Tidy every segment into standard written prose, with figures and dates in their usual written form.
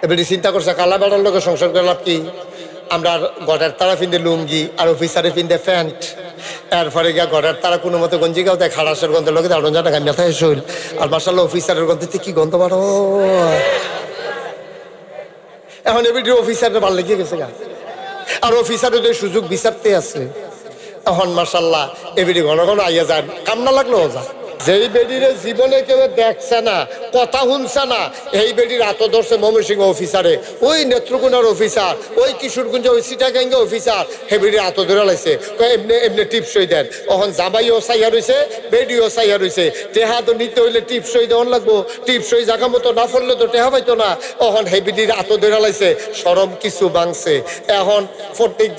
এবারে চিন্তা করছে কালা বেড়ার লোকের সংসার করে লাভ কি? আমরা গড়ের তারা ফিন্দে লুঙ্গি আর অফিসারে ফিন্দে প্যান্ট, এরপরে গিয়া গড়ের তারা কোনো মতো গঞ্জি গাও দেয় খালাসের গন্ধ লোকে দাঁড়ানো জানা গান মাথায় শৈল আর মার্শাল্লাহ অফিসারের গন্ধতে কি গন্ধ বাড়ো। এখন এবারে অফিসারের ভাল লেগে গেছে গা, আর অফিসারের যে সুযোগ বিচারতে আছে। এখন মার্শাল্লাহ এবারে ঘন ঘন আইয়া যান, কাম না লাগলেও যা। যেই বেডিরে জীবনে কেউ দেখছে না, কথা শুনছে না, এই বেডির হাত ধরছে ময়মনসিংহ অফিসারে, ওই নেত্রকোনার অফিসার, ওই কিশোরগঞ্জ ওই সিটাগাঙ্গে অফিসার, হে বেডির হাত ধরে লাইছে এমনি এমনি টিপসই দেন। এখন জামাইও সাইয়া রয়েছে, বেডিও সাইয়া রয়েছে। টেহা তো নিতে হইলে টিপসই দেওয়ান লাগবো, টিপসই জায়গা মতো না পড়লে তো টেহা পাইতো না। এখন হে বেডির হাত ধরে লাইছে, সরম কিছু ভাঙছে। এখন প্রত্যেক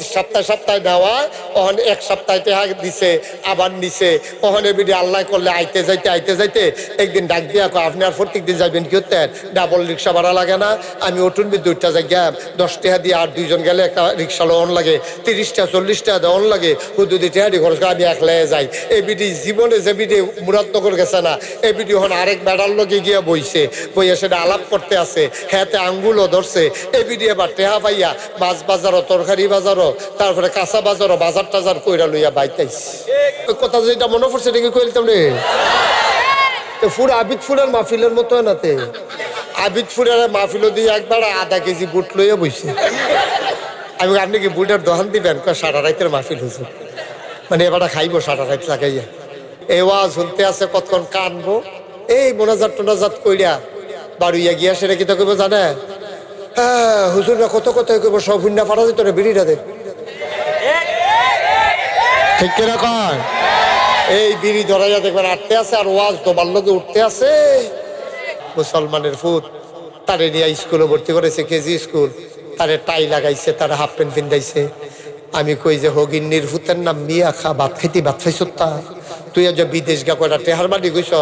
সপ্তাহে নেওয়া, এখন এক সপ্তাহে টেহা দিছে, আবার নিছে। ওখানে বেডি আল্লাহ করলে আইতে যাইতে একদিন ডাক দিয়া কো আপনি আর প্রত্যেক দিন যাবেন কি হতে, ডাবল রিক্সা ভাড়া লাগে না, আমি অটুন দুইটা জায়গা 10 টাকা দিয়ে আর দুইজন গেলে একটা রিক্সা লোন লাগে, 30টা 40টা দেওয়ান লাগে, হুদুদি টেহারি খরচ করে আমি একলাই যাই। এই বিডি জীবনে যে বিডি মুরাদনগর গেছে না, এই বিডি এখন আরেক বেড়ার লগে গিয়া বইছে, বইয়া সেটা আলাপ করতে আছে, হ্যাঁতে আঙ্গুলও ধরছে। এই বিডি এবার টেহা পাইয়া মাছ বাজারও, তরকারি বাজারও, তারপরে কাঁচা বাজারও, বাজার টাজার কইরা লইয়া বাইতাইছে। ওই কথা যেটা মনে পড়ছে এটা কি কইলতাম রে, ফুড আবিদ ফুলের মাহফিলের মতো নাতে আবিদ ফুলের মাহফিলও দিয়ে একবার আধা কেজি বুট লইয়া বইছে। আমি আপনি কি বুটের দোকান দিবেন? সারা রাইতের মাহফিল হয়েছে, মানে এবারটা খাইবো সারা রাইত লাগাইয়া। এই ওয়াজ শুনতে আছে, কতক্ষণ কানবো, এই মোনাজাত টোনাজাত কইরা বাড়ুইয়া গিয়া সেটা কি তো কইব জানে? হ্যাঁ হুজুররা কত কথা কইব, সব হুন্না ফাটা যেত না বিড়িটা দে, ঠিক কিনা কয়? এই বিড়ি ধরাইয়া দেখবেন আটতে আছে, আর ওয়াজ তোমার লোকে উঠতে আছে। মুসলমানের ফুট তারে নিয়ে স্কুলে ভর্তি করেছে, কেজি স্কুল, তারে টাই লাগাইছে, তারা হাফ প্যান্ট পিন্ধাইছে। আমি কই যে হগিন্নির ফুতের নাম মিয়া খা, ভাত খাইছ তা তুই আজ বিদেশ গা কয়টা টেহার মাটি গইস,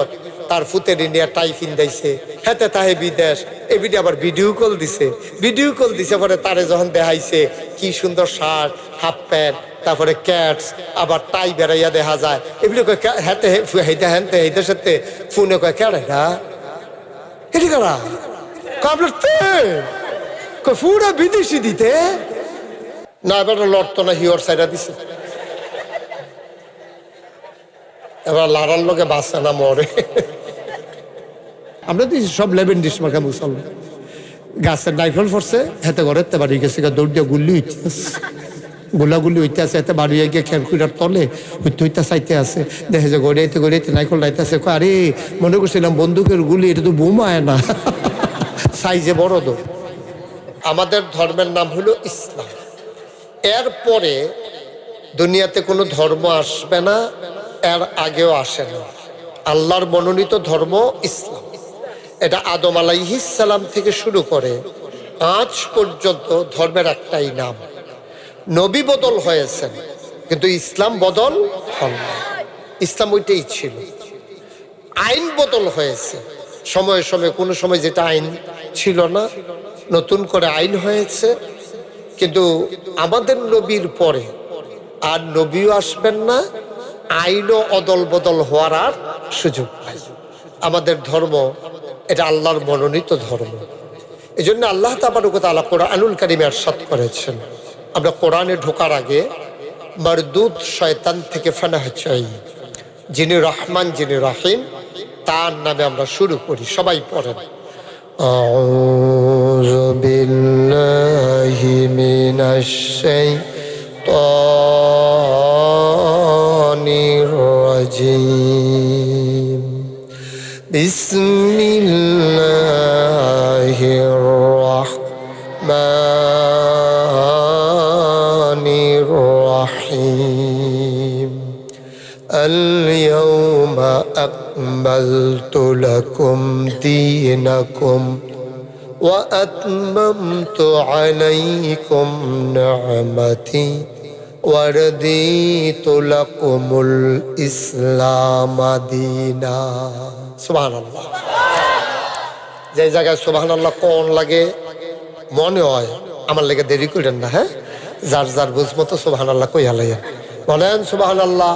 তার ফুতের নিয়ে টাই পিন্ধাইছে, হেতে তাহে বিদেশ। এই বিডি আবার ভিডিও কল দিছে পরে তারে যখন দেখাইছে কি সুন্দর শার্ট, হাফ প্যান্ট, তারপরে ক্যাটস, আবার টাই বেড়াইয়া দেখা যায়। এগুলি হেতে হেঁটে হেনতে হেঁটে সাথে ফোনে কয় কেড়া এটি কারা পুরা বিদেশি দিতে না, এবার লড়তো না, হিওর সাইডা দিছে। এবার লাড়ার লোকে বাঁচে না, মরে। আমরা দিয়েছি সব লেবেন ডিস মাখা মুসলমান, গাছের নাইফল পড়ছে, হেতে ঘরের তে বাড়ি গেছে, দৌড় দিয়ে গুল্লি হইতে গোলাগুলি হইতে আছে, এতে বাড়ি গিয়ে খেলকুড়ার তলে হইতে চাইতে আছে, দেখে যে গড়িয়াইতে নাইফল লাইতে আছে। আরে মনে করছিলাম বন্দুকের গুলি, এটা তো বোমায় না, সাইজে বড়। তো আমাদের ধর্মের নাম হলো ইসলাম। এরপরে দুনিয়াতে কোনো ধর্ম আসবে না, এর আগেও আসে না। আল্লাহর মনোনীত ধর্ম ইসলাম। এটা আদম আলাইহিস সালাম থেকে শুরু করে আজ পর্যন্ত ধর্মের একটাই নাম। নবী বদল হয়েছেন কিন্তু ইসলাম বদল হল না, ইসলাম ওইটাই ছিল। আইন বদল হয়েছে সময়ে সময়ে, কোনো সময় যেটা আইন ছিল না নতুন করে আইন হয়েছে। কিন্তু আমাদের নবীর পরে আর নবীও আসবেন না, আইনও অদল বদল হওয়ার আর সুযোগ নাই। আমাদের ধর্ম এটা আল্লাহর মনোনীত ধর্ম। এই জন্য আল্লাহ তাবারক ওয়া তাআলা কোরআনুল কারীমে ইরশাদ করেছেন, আমরা কোরআনে ঢোকার আগে মারদুদ শয়তান থেকে ফানাহ চাই। যিনি রহমান, যিনি রহিম, তার নামে আমরা শুরু করি। সবাই পড়েন, আউযু বিল্লাহি মিনাশ শাইতানির রাজিম, বিসমিল্লাহির রাহমানির রাহিম, আল-ইয়াওমা আকমালতু লাকুম দীনাকুম ওয়া আতমামতু আলাইকুম নি'মাতি ওয়া রাদিতু লাকুমুল ইসলাম দীনা। সুবহানাল্লাহ। যে জায়গায় সুবহানাল্লাহ কোন লাগে মনে হয়, আমার লেগে দেরি করেন না। হ্যাঁ, যার যার বুঝমতো সুবহানাল্লাহ কই হালাইয়া বলেন সুবহানাল্লাহ,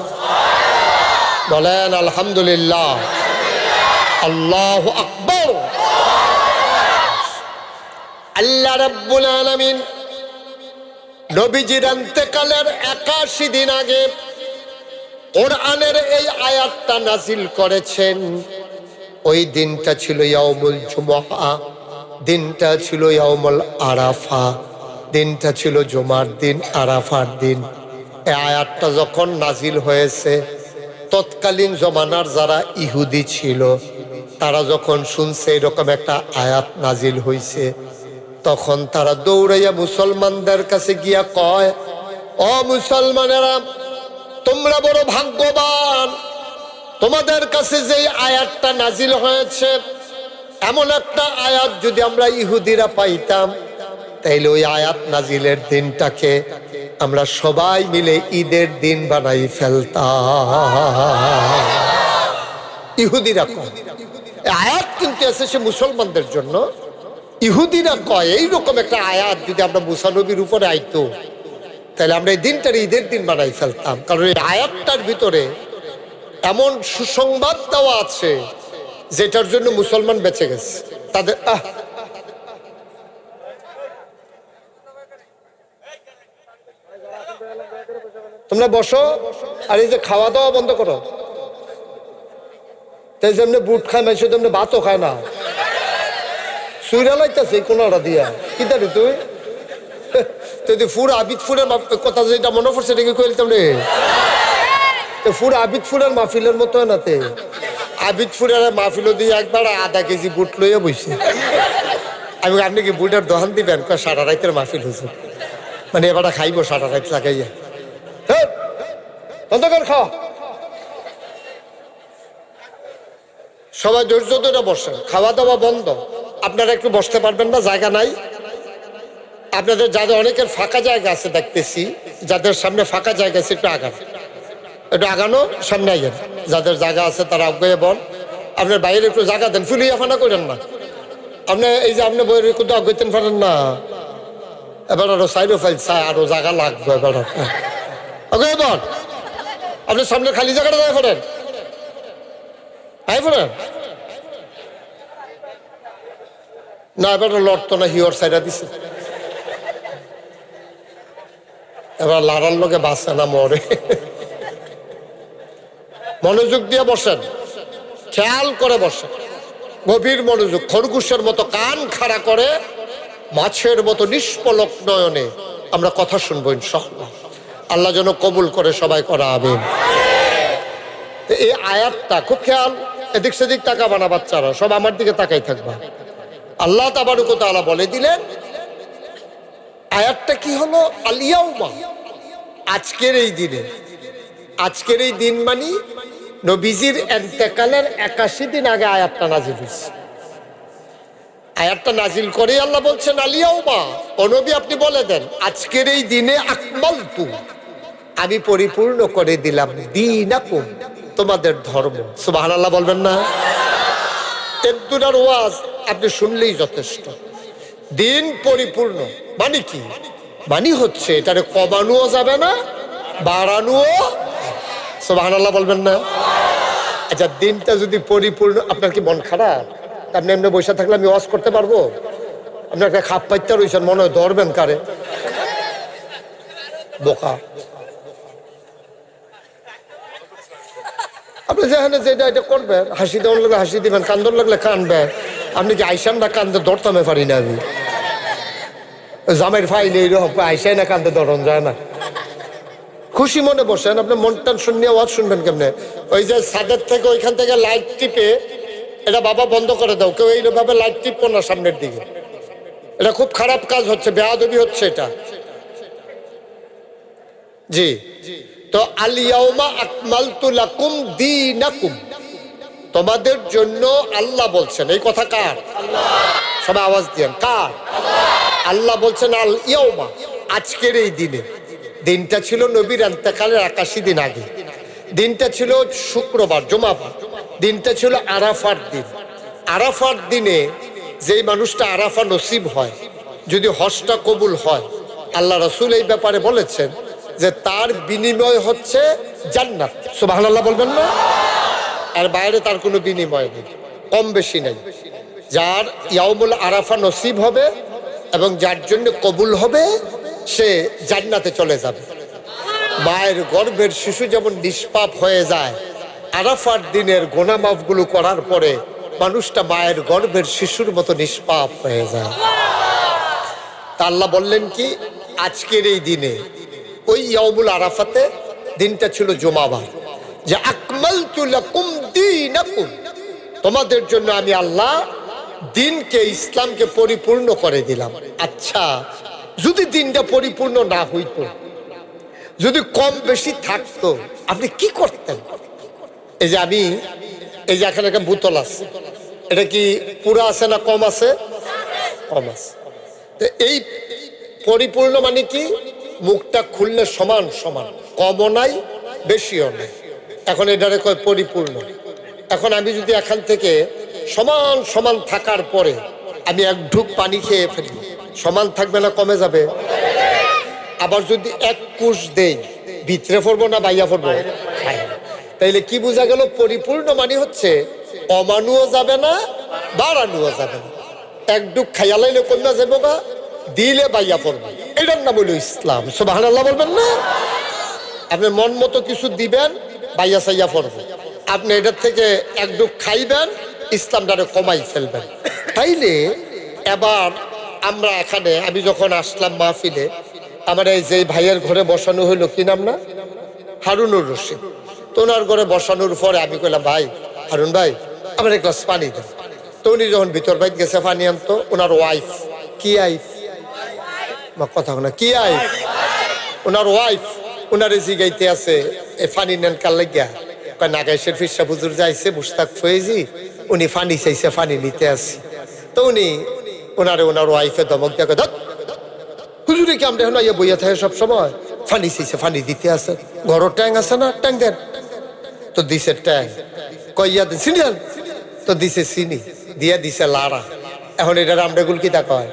বলেন আলহামদুলিল্লাহ, আল্লাহু আকবার। আল্লাহ রাব্বুল আলামিন নবীজির ইন্তেকালের 81 দিন আগে কোরআনের এই আয়াতটা নাজিল করেছেন। ওই দিনটা ছিল ইয়াউমুল জুমআ, দিনটা ছিল ইয়াউমুল আরাফা, দিনটা ছিল জুমার দিন, আরাফার দিন। এই আয়াতটা যখন নাজিল হয়েছে, তৎকালীন জমানার যারা ইহুদি ছিল তারা যখন শুনছে এরকম একটা আয়াত নাজিল হয়েছে, তখন তারা দৌড়াইয়া মুসলমানদের কাছে গিয়া কয়, ও মুসলমানেরা, তোমরা বড় ভাগ্যবান, তোমাদের কাছে যে আয়াতটা নাজিল হয়েছে, এমন একটা আয়াত যদি আমরা ইহুদিরা পাইতাম, তাইলে ওই আয়াত নাজিলের দিনটাকে আমরা সবাই মিলে ঈদের দিন বানাই ফেলতাম। ইহুদিরা কয় আয়াত কিন্তু এসেছে মুসলমানদের জন্য। ইহুদিরা কয় এইরকম একটা আয়াত যদি আমরা মুসা নবীর উপরে আইতো, তাহলে আমরা এই দিনটার ঈদের দিন বানাই ফেলতাম। কারণ এই আয়াতটার ভিতরে এমন সুসংবাদ দেওয়া আছে যেটার জন্য মুসলমান বেঁচে গেছে। তাদের তোমরা বসো, আর এই যে খাওয়া দাওয়া বন্ধ করো। তাই যেমনি বুট খায় না, সে তেমনি ভাতও খায় না, সুইরা লাইতেছে কোনটা দিয়া। কি জানি তুই তুই ফুর আবিদ ফুরের কথা যেটা মনে পড়ছে এটা কি কইতাম রে? ফুর আবিদ ফুরের মাহফিলের মতো না, তে আবিদ ফুরের মাহফিলও দিয়ে একবার আধা কেজি বুট লইয়া বইছে। আমি আপনি কি বুটের দোকান দিবেন? সারা রাইতের মাহফিল হয়েছে, মানে এবার খাইবো সারা রাইত লাগাইয়া। বন্ধ কর খাওয়া। সবাই ধৈর্য ধরে বসেন, খাওয়া দাওয়া বন্ধ। আপনারা একটু বসতে পারবেন না? জায়গা নাই আপনাদের? যাদের অনেকের ফাঁকা জায়গা আছে দেখতেছি, যাদের সামনে ফাঁকা জায়গা আছে একটু আগান, একটু আগানো, সামনে আইয়েন। যাদের জায়গা আছে তারা আগে বল। আপনার বাইরে একটু জায়গা দেন, ফুলিয়া ফানা করেন না। আপনি এই যে আপনি বইয়ের একটু আগাইতেন পারেন না, এবার আরো সাইডও ফাইলছে, আরো জায়গা লাগবে। এবার আগে বল, আপনি সামনে খালি জায়গাটা যাই ফেলেন, তাই ফেলেন না। এবার লড়তো না, হিওর সাইডা দিছে। এবার লাড়ার লোকে বাঁচে না, মরে। মনোযোগ দিয়ে বসেন, খেয়াল করে বসেন, গভীর মনোযোগ, খরগোশের মতো কান খাড়া করে মাছের মতো নিষ্পলক নয়নে আমরা কথা শুনবো ইনশাআল্লাহ। আল্লাহ যেন কবুল করে, সবাই করা আমিন। এই আয়াতটা খুব খেয়াল, এদিক সেদিক তাকাবা না, বাচ্চারা সব আমার দিকে তাকাই থাকবা। আল্লাহ তাবারক ওয়া তাআলা বলে দিলেন, আয়াতটা কি হলো? আল ইয়াউমা, আজকের এই দিনে। আজকের এই দিন মানে নবীজির ইন্তেকালের 81 দিন আগে আয়াতটা নাজিল হয়েছে। আয়াতটা নাজিল করে আল্লাহ বলছেন, আল ইয়াউমা, ও নবী আপনি বলে দেন, আজকের এই দিনে আকমালতু, আমি পরিপূর্ণ করে দিলাম, দীনাকুম, তোমাদের ধর্ম। সুবহানাল্লাহ বলবেন না? তেদুরার ওয়াজ আপনি শুনলেই যথেষ্ট। দিন পরিপূর্ণ মানে কি? মানে হচ্ছে এটারে কমানোও যাবে না, বাড়ানোও। সুবহানাল্লাহ বলবেন না? আচ্ছা, দিনটা যদি পরিপূর্ণ, আপনার কি মন খারাপ? আপনি এমনি বসে থাকলে আমি ওয়াজ করতে পারবো? আপনি একটা খাপ পাইতে রয়েছেন, মনে হয় ধরবেন কারে, বোকা। আপনি যেখানে যেটা এটা করবেন, হাসি দেওয়ার লাগলে হাসি দিবেন, কান্দন লাগলে কানবেন। আপনি কি আইসান না কান্দে ধরতামে পারি না আমি? জামের ফাইলে এইরকম আইসাই না কান্দে ধরন যায় না। খুশি মনে বসেন, আপনি মন টেনশন নিয়ে ওয়াজ শুনবেন কেমনে? ওই যে ছাদের থেকে ওইখান থেকে লাইট টিপে, এটা বাবা বন্ধ করে দাও, কেউ এইভাবে লাইট টিপো না সামনের দিকে, এটা খুব খারাপ কাজ হচ্ছে, বেয়াদবি হচ্ছে এটা। জি, তো আল ইয়াউমা আকমালতু লাকুম দীনাকুম, তোমাদের জন্য আল্লাহ বলছেন। এই কথা কার? সবাই আওয়াজ দিয়েন, কার? আল্লাহ বলছেন আল ইয়াউমা, আজকের এই দিনে। দিনটা ছিল নবীর ইন্তেকালের 81 দিন আগে। দিনটা ছিল শুক্রবার, জুমাবার। দিনটা ছিল আরাফার দিন। আরাফার দিনে যেই মানুষটা আরাফা নসিব হয়, যদি হজটা কবুল হয়, আল্লাহ রাসূল এই ব্যাপারে বলেছেন যে তার বিনিময় হচ্ছে জান্নাত। সুবহানাল্লাহ বলবেন না? আর বাইরে তার কোনো বিনিময় নেই, কম বেশি নেই। যার ইয়াউমুল আরাফা নসিব হবে এবং যার জন্য কবুল হবে সে জান্নাতে চলে যাবে। মায়ের গর্ভের শিশু যেমন নিষ্পাপ হয়ে যায়, আরাফার দিনের গুনাহ মাফগুলো করার পরে মানুষটা মায়ের গর্ভের শিশুর মতো নিষ্পাপ হয়ে যায়। তা আল্লাহ বললেন কি, আজকের এই দিনে ওই ইয়াউমুল আরাফাতে, দিনটা ছিল জুমাবার, যে আকমালতু লাকুম দীনাকুম, তোমাদের জন্য আমি আল্লাহ দিনকে, ইসলামকে পরিপূর্ণ করে দিলাম। আচ্ছা, যদি দিনটা পরিপূর্ণ না হইতো, যদি কম বেশি থাকতো, আপনি কি করতেন? এই যে আমি, এই যে এখানে একটা বোতল আছে, এটা কি পুরো আছে না কম আছে? কম আছে। তো এই পরিপূর্ণ মানে কি, মুখটা খুললে সমান সমান, কমও নাই বেশিও নাই, এখন এটারে কয় পরিপূর্ণ। এখন আমি যদি এখান থেকে সমান সমান থাকার পরে আমি এক ঢুক পানি খেয়ে ফেলি, সমান থাকবে না কমে যাবে? আবার যদি এক কুশ দেই, ভিতরে পড়বো না বাইয়া পড়বো? তাইলে কি বোঝা গেল? পরিপূর্ণ মানে হচ্ছে কমানুও যাবে না বাড়ানুও যাবে না, এক ডুক খাইয়া লাইলে কমা যাবো গা, দিলে বাইয়া পড়বে। এটার নাম হইল ইসলাম। সুবহানাল্লাহ বলবেন না? আপনি মন মতো কিছু দিবেন, বাইয়া সাইয়া পড়বে। আপনি এটার থেকে এক ডুক খাইবেন, ইসলামটারে কমাই ফেলবেন। তাইলে এবার আমরা এখানে, আমি যখন আসলাম মাহফিলে, আমার এই যে ভাইয়ের ঘরে বসানো হইলো, কি নাম না, হারুনুর রশিদ। তো ওনার ঘরে বসানোর পরে আমি কইলাম, ভাই হারুন ভাই, আমার এক গ্লাস পানি দেন। তো উনি যখন ভিতর বাইর গেছে পানি আনতো, ওনার ওয়াইফ, কি আইফ কথা না, কি আইফ, ওনার ওয়াইফ ওনারে জিগাইতে আছে, এ ফানি নেন কার লাগিয়া? নাগাইশের ফিরসা হুজুর যাইছে মুশতাক ফয়েজি, উনি ফানি চাইছে, ফানি নিতে আসি। তো উনি ওনারে ওনার ওয়াইফে ধমক দেখে, ধর হুজুরে কি আমরা এখন ইয়ে বইয়া থাকে সব সময়, ফানি চাইছে ফানি দিতে আছে, ঘরের ট্যাং আছে না, ট্যাং দেন। তো দিছে ট্যাং, কইয়া দেন চিনি দেন, তো দিছে চিনি, দিয়া দিছে লাড়া। এখন এটার আমরাগুল কি তা কয়?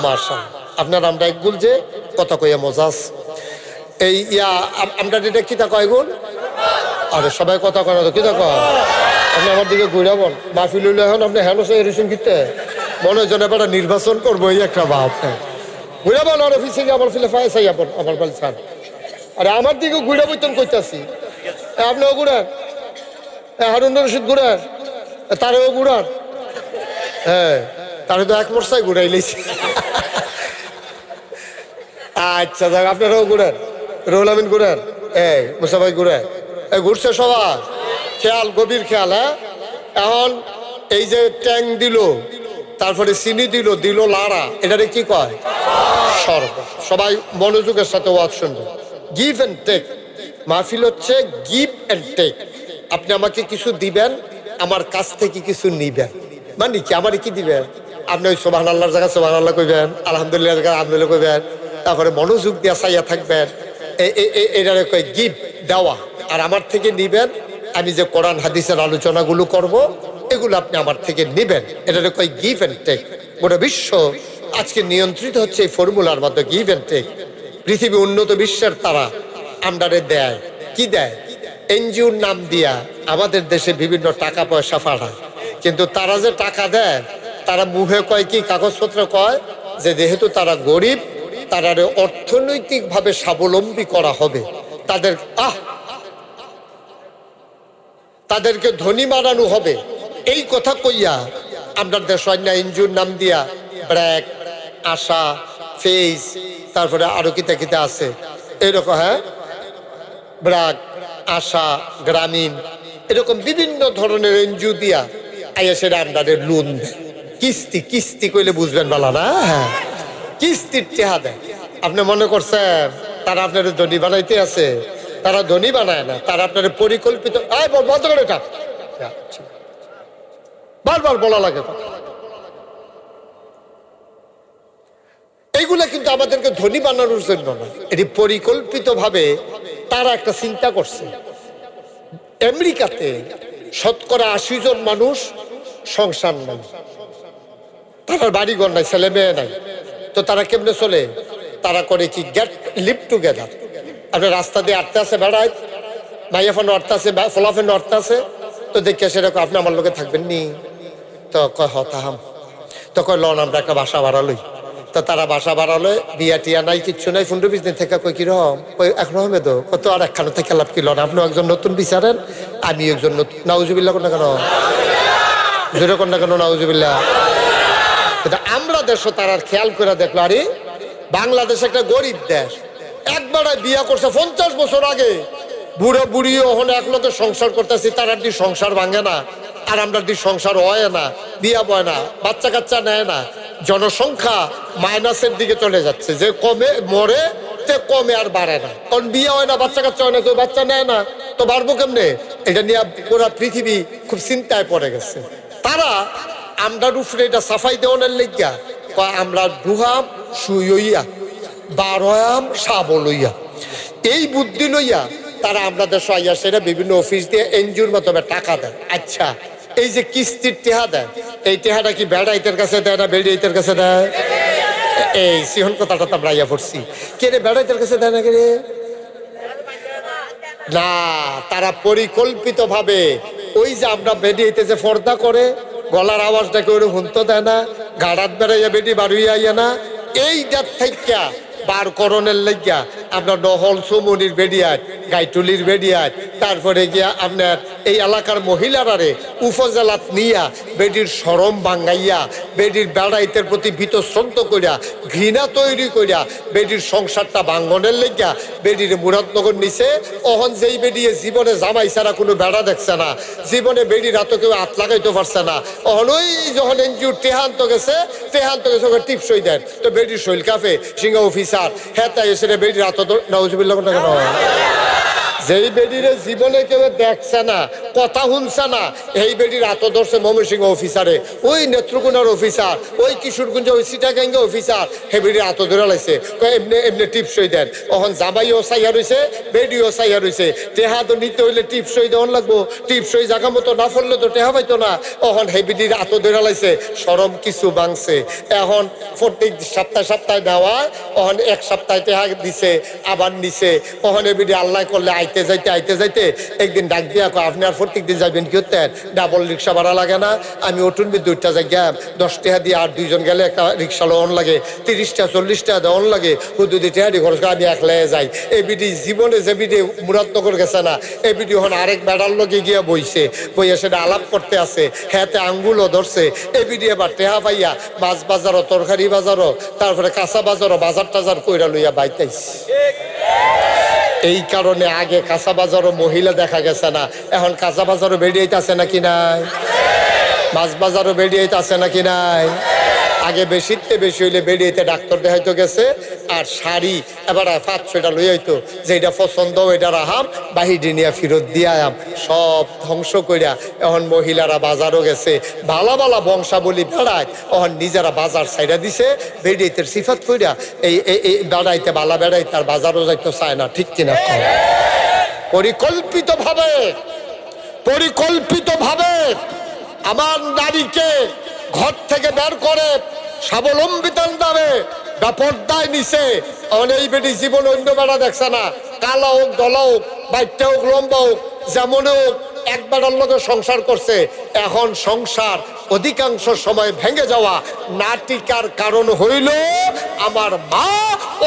মাশা। আপনার আমরা একগুল যে কথা কইয়া মজা আছে। এই ইয়া আমরা এটা কি তা কয় গুল? আরে সবাই কথা কয় না তো, কি তা কয়? আপনি আমার দিকে ঘুরে বল, মাহফিল হইলে এখন আপনি হেন এরকম কিতে মনে হয় যেন এবার নির্বাচন করবো, এই একটা ভাব। ঘুরে বল, আর অফিসে গিয়ে আমার ফিলে ফায় চাই আমার বল ছাড়। আরে আমার দিকে ঘুরে বইতেন কইতাছি, আপনিও ঘুরান, হারুন রশিদ ঘুরান, তারেও ঘুরান। হ্যাঁ, তারে তো এক মোর্চায় ঘুরাই লেছি। আচ্ছা যাক, আপনারাও ঘুরেন, রুহুল আমিন ঘুরেন, এই মুসাফাই ঘুরেন, এই ঘুরছে সবার খেয়াল, গভীর খেয়াল। হ্যাঁ, এখন এই যে ট্যাং দিল, তারপরে চিনি দিল, দিল লাড়া, এটারে কি কয়? শরবত। সবাই মনোযোগের সাথে ওয়াজ শুনবেন। গিভ এন্ড টেক, মাহফিল হচ্ছে গিভ এন্ড টেক। আপনি আমাকে কিছু দিবেন, আমার কাছ থেকে কিছু নিবেন। মানে কি, আমার কি দিবেন? আপনি ওই সুবহানাল্লাহর জায়গায় সুবহানাল্লাহ কইবেন, আলহামদুলিল্লাহ জায়গায় আলহামদুলিল্লাহ কইবেন, তারপরে মনোযোগ দিয়ে চাইয়া থাকবেন। এটারে কয় গিভ, দেওয়া। আর আমার থেকে নিবেন, আমি যে কোরআন হাদিসের আলোচনাগুলো করব, এগুলো আপনি আমার থেকে নিবেন। এটারে কয় গিভ এন্ড টেক। গোটা বিশ্ব আজকে নিয়ন্ত্রিত হচ্ছে এই ফর্মুলার মধ্যে, গিভ এন্ড টেক। পৃথিবী উন্নত বিশ্বের তারা আন্ডারে দেয়, কি দেয়? এনজিওর নাম দিয়া আমাদের দেশে বিভিন্ন টাকা পয়সা পাঠায়। কিন্তু তারা যে টাকা দেয়, তারা মুখে কয় কি, কাগজপত্র কয় যে যেহেতু তারা গরিব, তারারে অর্থনৈতিকভাবে স্বাবলম্বী করা হবে, তাদেরকে ধনী বানানো হবে, এই কথা কইয়া আমরা দেশ অন্য এনজিওর নাম দিয়া ব্র্যাক, আশা, ফেস, তারপরে আরো কিতা কিতা আছে এরকম। হ্যাঁ, ব্র্যাক, আশা, গ্রামীণ, এরকম বিভিন্ন ধরনের এনজিও দিয়া আইএসের আন্ডারে লোন দেয়। কিস্তি, কিস্তি কইলে বুঝবেন বলা না? হ্যাঁ, কিস্তির টেহা দেয়। আপনি মনে করছেন তারা আপনার ধনী বানাইতে আছে? তারা ধনী বানায় না, তারা আপনার পরিকল্পিত। বন্ধ করে এটা, বারবার বলা লাগে। এইগুলা কিন্তু আমাদেরকে ধনী বানানোর জন্য না, এটি পরিকল্পিত ভাবে তারা একটা চিন্তা করছে। আমেরিকাতে 80% জন মানুষ সংসার নাই, তার বাড়িঘর নাই, ছেলে মেয়ে নাই। তো তারা কেমনে চলে? তারা করে কি, গেট লিভ টুগেদার। আপনার রাস্তা দিয়ে আটতে আছে, বেড়ায় মাইয়া ফোন আটতে আছে, ফলাফেন আটতে আছে। তো দেখে সেরকম, আপনি আমার লোকে থাকবেন নি? তো কয় হতাম। তো কয় লন আমরা একটা বাসা ভাড়া লই, তো তারা বাসা বাড়ালে বিয়া টিয়া নাই, কিচ্ছু নাই, 15-20 দিন থেকে কই কিরম, কই এখন হবে তো কত, আর একখানে থেকে লাভ কিলো না, আপনি একজন নতুন বিচারেন, আমি একজন নতুন। নাউজুবিল্লাহ কোন না কেন, জোরে কোন না কেন, নাউজুবিল্লাহ। কিন্তু আমরা দেশও তার আর খেয়াল করে দেখলো, আরে বাংলাদেশ একটা গরিব দেশ, একবার বিয়া করছে 50 বছর আগে, বুড়ো বুড়ি ওখানে এক লোকের সংসার করতেছি, তার আর সংসার ভাঙে না, আর আমরা সংসার হয় না, বিয়া বয় না, বাচ্চা কাচ্চা নেয় না, জনসংখ্যা মাইনাসের দিকে চলে যাচ্ছে, যে কমে মরে তে কমে আর বাড়ে না, কারণ বিয়ে হয় না, বাচ্চা কাচ্চা হয় না, কেউ বাচ্চা নেয় না, তো বাড়বো কেমনে? এটা নিয়ে পুরা পৃথিবী খুব চিন্তায় পড়ে গেছে। তারা আমরা উপরে এটা সাফাই দেওয়ানের লেগা আমরা ডুহাম শুইয়া বারোয়াম সাব লইয়া, এই বুদ্ধি লইয়া তারা আমরা দেশ আইয়া সেটা বিভিন্ন অফিস দিয়ে এনজিওর মাধ্যমে টাকা দেয়। আচ্ছা, এই যে কিস্তির টেহা দেয়, এই টেহাটা কি বেড়াইতের কাছে দেয় না বেড়াইতের কাছে দেয়? এই সিহন কথাটা তো আমরা আইয়া পড়ছি, কে রে বেড়াইতের কাছে দেয় না, কে রে? না, তারা পরিকল্পিত ভাবে ওই যে আমরা বেরিয়েতে যে পর্দা করে গলার আওয়াজটাকে ওই হুনতে দেয় না, গাড়াত বেড়াইয়া বেটি বাড়ুইয়া আইয়া না, এইটার থেকে বার করণের লেগিয়া আমরা নহল চৌমনির বেডিয়াত, গাইটুলির বেডিয়াত, তারপরে গিয়া আপনার এই এলাকার মহিলারারে উপজেলাত নিয়া বেডির সরম ভাঙ্গাইয়া, বেডির বেড়াইতের প্রতি বিতশ্রদ্ধ করিয়া, ঘৃণা তৈরি করিয়া বেডির সংসারটা ভাঙ্গনের লেগিয়া বেডির মুরাদনগর নিছে। অহন যেই বেডিয়ে জীবনে জামাই ছাড়া কোনো বেড়া দেখছে না, জীবনে বেডির হাতে কেউ হাত লাগাইতে পারছে না, অহন ওই যখন এনজিও টেহান্ত গেছে ওকে টিপসই দেন, তো বেডির শৈল কাফে সিংহ অফিসার হ্যাঁ তাই এসে বেডির হাত নাউজুবিল্লাহ কেন, যেই বেডিরে জীবনে কেউ দেখছে না, কথা শুনছে না, এই বেডির হাত ধরছে ময়মনসিংহ অফিসারে, ওই নেত্রকোনার অফিসার, ওই কিশোরগঞ্জ, ওই চিটাগাঙ্গে অফিসার, হে বেডির হাত ধরে লাইছে, এমনি এমনি টিপসই দেন। অহন জামাইও চাইয়া রয়েছে, বেডিও চাইয়া রয়েছে, টেহা তো নিতে হইলে টিপসই দেওয়ান লাগবো, টিপসই জায়গা মতো না ফললে তো টেহা পাইতো না। অহন হে বেডির হাত ধরে লাইছে, সরম কিছু ভাঙছে। এখন প্রত্যেক সপ্তাহে দেওয়া, অহন এক সপ্তাহে টেহা দিছে, আবার নিছে। অহন হে বেডি আল্লাহ করলে আইতে যাইতে একদিন ডাক দিয়া কয়, আপনি আর প্রত্যেক দিন যাবেন কি হতেন, ডাবল রিক্সা ভাড়া লাগে না, আমি অটুন বি 2টা জায়গা 10 টাকা দিয়ে আর 2জন গেলে একটা রিক্সা লোন লাগে, 30টা 40 টাকা দেওয়ান লাগে, হুদুদি টেহারি খরচ করে আমি একলাই যাই। এই বিডি জীবনে যে বিডি মুরাদনগর গেছে না, এই বিডি হন আরেক বেড়ার লগে গিয়া বইছে, বইয়া সেটা আলাপ করতে আছে, হ্যাঁতে আঙ্গুলও ধরছে। এই বিডি এবার টেহা পাইয়া মাছ বাজারও, তরকারি বাজারও, তারপরে কাঁচা বাজারও, বাজার টাজার কইরা লইয়া বাইতাইছে। এই কারণে আগে কাঁচা বাজারও মহিলা দেখা গেছে না, এখন কাঁচা বাজারও বেরিয়েছে নাকি নাই, মাছ বাজারও বেরিয়েছে নাকি নাই। আগে বেশিতে বেশি হইলে বেরিয়েতে ডাক্তার দেখাইতে গেছে, আর শাড়ি এবার 5-6টা লই হইতো, যেটা পছন্দ ওইটা রাহাম, বাহিরে নিয়ে ফেরত দিয়ে আয়াম, সব ধ্বংস করিয়া এখন মহিলারা বাজারও গেছে, ভালা ভালা বংশাবলী বেড়ায়, এখন নিজেরা বাজার ছাইড়া দিছে, বেরিয়েতে সিফাত কইরা এই এই বেড়াইতে বালা বেড়াইতে আর বাজারও যাইতে চায় না, ঠিক কিনা? পরিকল্পিতভাবে আমার নারীকে ঘর থেকে বের করে স্বাবলম্বিতার নামে পর্দায় নিছে। এই বেটি জীবন অন্য বেড়া দেখছে না, কালা হোক, দলা হোক, বাইটটা হোক, লম্বা হোক, যেমন হোক, এক বেড়ার লোকের সংসার করছে। এখন সংসার অধিকাংশ সময় ভেঙে যাওয়া নাটিকার কারণ হইল আমার মা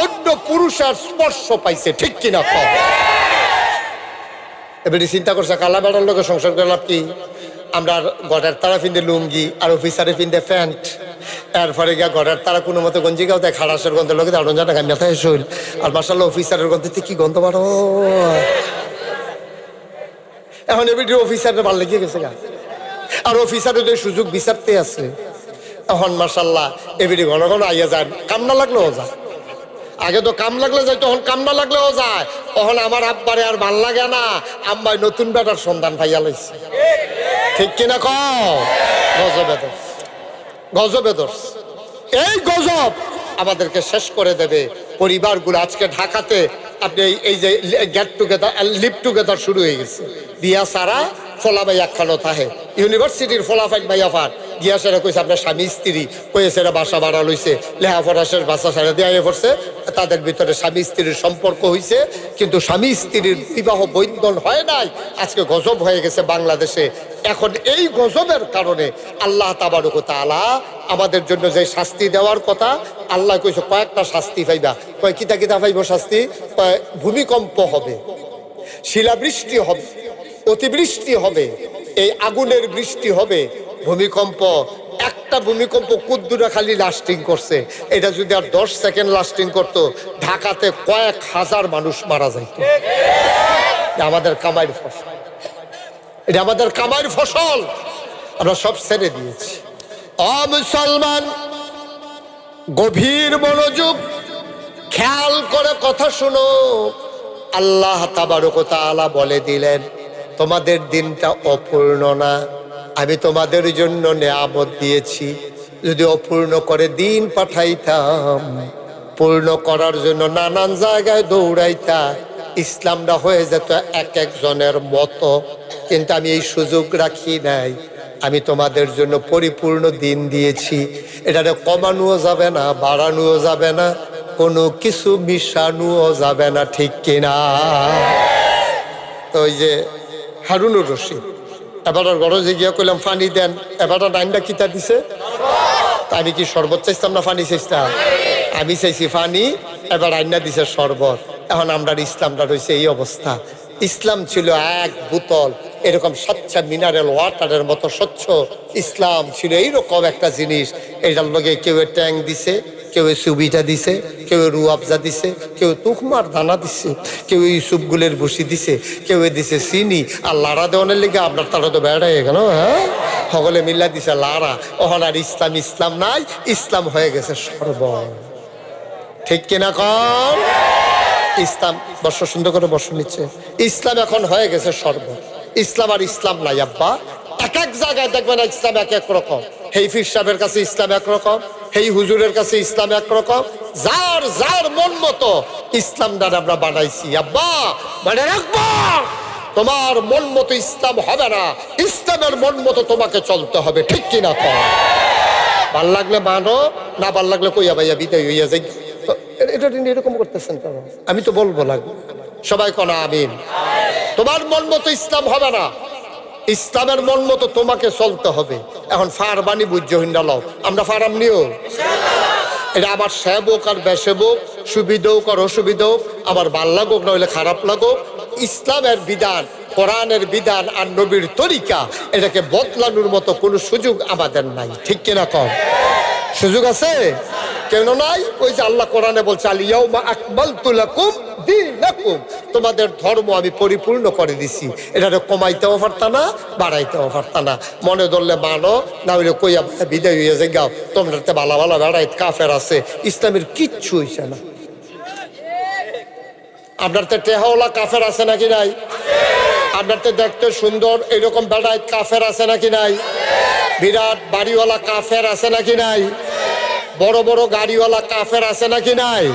অন্য পুরুষের স্পর্শ পাইছে, ঠিক কিনা? এবারে চিন্তা করছে কালা বেড়ার লোকের সংসার করে লাভ কি? আমরা গড়ের তারা পিন্ধে লুঙ্গি, আর অফিসারে পিন্ধে প্যান্ট, এরপরে গিয়া গড়ের তারা কোনো মতো গঞ্জি গাও দেয়, খারাসের গন্ধের লোকে দাঁড়ানো জানা গান মাথায় শৈল, আর মার্শাল্লাহ অফিসারের গন্ধে কি গন্ধ বাড়ো। এখন এবিডি অফিসারের ভাল লেগে গেছে গা, আর অফিসারের যে সুযোগ বিচারতে আছে, এখন মার্শাল্লাহ এবিডি ঘন ঘন আইয়া যায়, কাম না লাগলেও যায়। আগে তো কাম লাগলে যায়, তখন কাম না লাগলেও যায়। তখন আমার আব্বারে আর ভাল লাগে না, আম্মাই নতুন বেটার সন্ধান পাইয়া লইছে, ঠিক কিনা? গজবে দোষ। এই গজব আমাদেরকে শেষ করে দেবে। পরিবারগুলো আজকে ঢাকাতে আপনি এই যে গেট টুগেদার, লিভ টুগেদার শুরু হয়ে গেছে, বিয়া সারা ফলাবাই একখানো থাহে, ইউনিভার্সিটির ফলাফাইন ভাইয়াফার গিয়া সেরা কইছে আপনার স্বামী স্ত্রী কইছে সেরা বাসা ভাড়া লইছে লেহাপড়া শেষ বাসা সারা দিয়ে পড়ছে তাদের ভিতরে স্বামী স্ত্রীর সম্পর্ক হইছে কিন্তু স্বামী স্ত্রীর বিবাহ বন্ধন হয় নাই আজকে গজব হয়ে গেছে বাংলাদেশে এখন এই গজবের কারণে আল্লাহ তাবারক ওয়া তাআলা আমাদের জন্য যে শাস্তি দেওয়ার কথা আল্লাহ কইছে কয়েকটা শাস্তি পাইবা কয় কিতা কিতা পাইব শাস্তি ভূমিকম্প হবে শিলাবৃষ্টি হবে অতিবৃষ্টি হবে এই আগুনের বৃষ্টি হবে ভূমিকম্প একটা ভূমিকম্প কুদ্দুরা খালি লাস্টিং করছে এটা যদি আর 10 সেকেন্ড লাস্টিং করতো ঢাকাতে কয়েক হাজার মানুষ মারা যাইত আমাদের কামাইয়ের ফসল এটা আমাদের কামাইয়ের ফসল আমরা সব ছেড়ে দিয়েছি মুসলমান গভীর মনোযোগ খেয়াল করে কথা শুনো আল্লাহ তাবারক ওয়া তাআলা বলে দিলেন তোমাদের দিনটা অপূর্ণ না আমি তোমাদের জন্য নিয়ামত দিয়েছি যদি অপূর্ণ করে দিন পাঠাইতাম পূর্ণ করার জন্য নানান জায়গায় দৌড়াইতা ইসলামটা হয়ে যেত এক একজনের মতো কিন্তু আমি এই সুযোগ রাখি নাই আমি তোমাদের জন্য পরিপূর্ণ দিন দিয়েছি এটারে কমানোও যাবে না বাড়ানোও যাবে না কোনো কিছু মিশানোও যাবে না ঠিক কিনা তো ওই যে হারুনুর রশিদ এবার গরজে গিয়া কইলাম পানি দেন এবার ডাইনটা কিতা দিছে আমি কি শরবত চাইতাম না পানি চাইতাম আমি চাইছি পানি এবার আইনা দিছে শরবত এখন আমরা ইসলামটা রয়েছে এই অবস্থা ইসলাম ছিল এক বোতল এরকম স্বচ্ছ মিনারেল ওয়াটারের মতো স্বচ্ছ ইসলাম ছিল এইরকম একটা জিনিস এটার লগে কেউ ট্যাং দিছে কেউ সুবিটা দিছে কেউ রুয়াবজা দিছে কেউ তুকমার দানা দিছে কেউ ইউসুফগুলের ভুসি দিছে কেউ দিছে চিনি আর লাড়া দেওয়ানের লেগে আপনার তারা তো বেড়া হয়ে গেল হ্যাঁ সকলে মিল্লা দিছে লাড়া ওখানে আর ইসলাম ইসলাম নাই ইসলাম হয়ে গেছে শরবত ঠিক কিনা কর ইসলাম বর্ষ সুন্দর করে বর্ষ নিচ্ছে ইসলাম এখন হয়ে গেছে শরবত ইসলাম আর ইসলাম নাই আব্বা এক এক জায়গায় দেখবেন ইসলাম এক এক রকম হেই ফির সাহেবের কাছে ইসলাম একরকম হেই হুজুরের কাছে ইসলাম একরকম যার যার মন মতো ইসলামটা আমরা বানাইছি আব্বা মানে রাখবো তোমার মন মতো ইসলাম হবে না ইসলামের মন মতো তোমাকে চলতে হবে ঠিক কিনা কর ভাল লাগলে মানো না ভাল লাগলে কইয়া ভাইয়া বিদায় হইয়া যাই এটা এরকম করতেছেন কেন আমি তো বলবো লাগবে সবাই কোন আমিন তোমার মন মতো ইসলাম হবে না ইসলামের মন মতো তোমাকে চলতে হবে এখন ফারবানি বুঝ্যহীনরা লও আমরা ফারাম নিও এটা আবার সেবক আর বেসেবক সুবিধা হোক আর অসুবিধা হোক আবার ভাল লাগুক না হইলে খারাপ লাগুক ইসলামের বিধান কোরআনের বিধান আর নবীর তরিকা এটাকে বদলানোর মতো কোনো সুযোগ আমাদের নাই ঠিক কিনা কম সুযোগ আছে কেন নাই ওই যে আল্লাহ কোরআনে বলছে আলিয়াউমা আকমালতু লাকুম দীনাকুম তোমাদের ধর্ম আমি পরিপূর্ণ করে দিছি এটারে কমাইতেও পারতা না বাড়াইতেও পারতা না মনে ধরলে মানো না হইলে কইয়া বিদায় হইয়া যে গাও তোমরাতে ভালো ভালো বেড়াইত কাফের আছে ইসলামের কিচ্ছু হইছে না আপনার তো টেহাওয়ালা কাফের আছে নাকি নাই আপনার তো দেখতে সুন্দর এরকম বেড়াইত কাফের আছে নাকি নাই বিরাট বাড়িওয়ালা কাফের আছে নাকি নাই বড় বড় গাড়িওয়ালা কাফের আছে নাকি নাই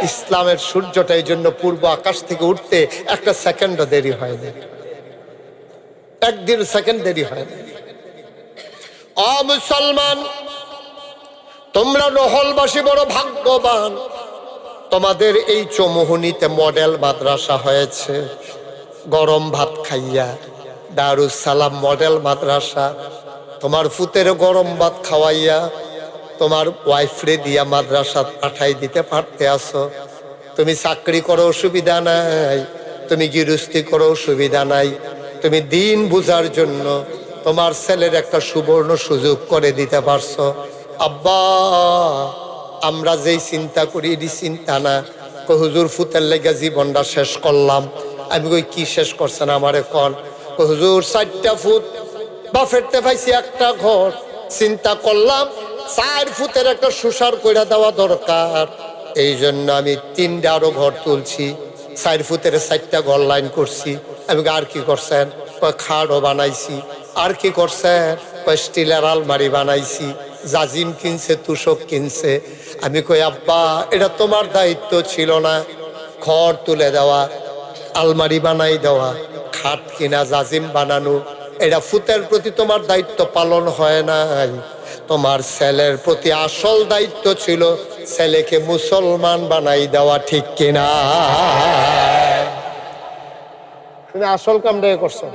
ইসলামের সূর্যটা এই জন্য পূর্ব আকাশ থেকে উঠতে একটা সেকেন্ডও দেরি হয় না একদিন সেকেন্ড দেরি হয় না মুসলমান তোমরা নহলবাসী বড় ভাগ্যবান তোমাদের এই চৌমুহনীতে মডেল মাদ্রাসা হয়েছে গরম ভাত খাইয়া দারুস সালাম মডেল মাদ্রাসা তোমার ফুতের গরম ভাত খাওয়াইয়া তোমার ওয়াইফরে দিয়া মাদ্রাসা পাঠাই দিতে পারতে আসো তুমি চাকরি করো অসুবিধা নাই তুমি গৃহস্থী করো অসুবিধা নাই তুমি দিন বুঝার জন্য তোমার ছেলের একটা সুবর্ণ সুযোগ করে দিতে পারছো আব্বা আমরা যেই চিন্তা করি এটি চিন্তা না হুজুর ফুতের লেগে জীবনটা শেষ করলাম আমি কই কি শেষ করছেন আমারে কন হুজুর 4টা ফুট বা ফেরতে পাইছি একটা ঘর চিন্তা করলাম 4 ফুটের একটা সুসার কইরা দেওয়া দরকার এই জন্য আমি 3টা আরো ঘর তুলছি 4 ফুটের 4টা ঘর লাইন করছি আমি আর কি করছেন খাটও বানাইছি আর কি করছেন স্টিলের আলমারি বানাইছি জাজিম কিনছে তুষক কিনছে আমি কই আব্বা এটা তোমার দায়িত্ব ছিল না ঘর তুলে দেওয়া আলমারি বানাই দেওয়া খাট কিনা জাজিম বানানো এটা ফুতের প্রতি তোমার দায়িত্ব পালন হয় নাই। তোমার ছেলের প্রতি আসল দায়িত্ব ছিল ছেলেকে মুসলমান বানাই দেওয়া, ঠিক কিনা? তুমি আসল কামটা করছো,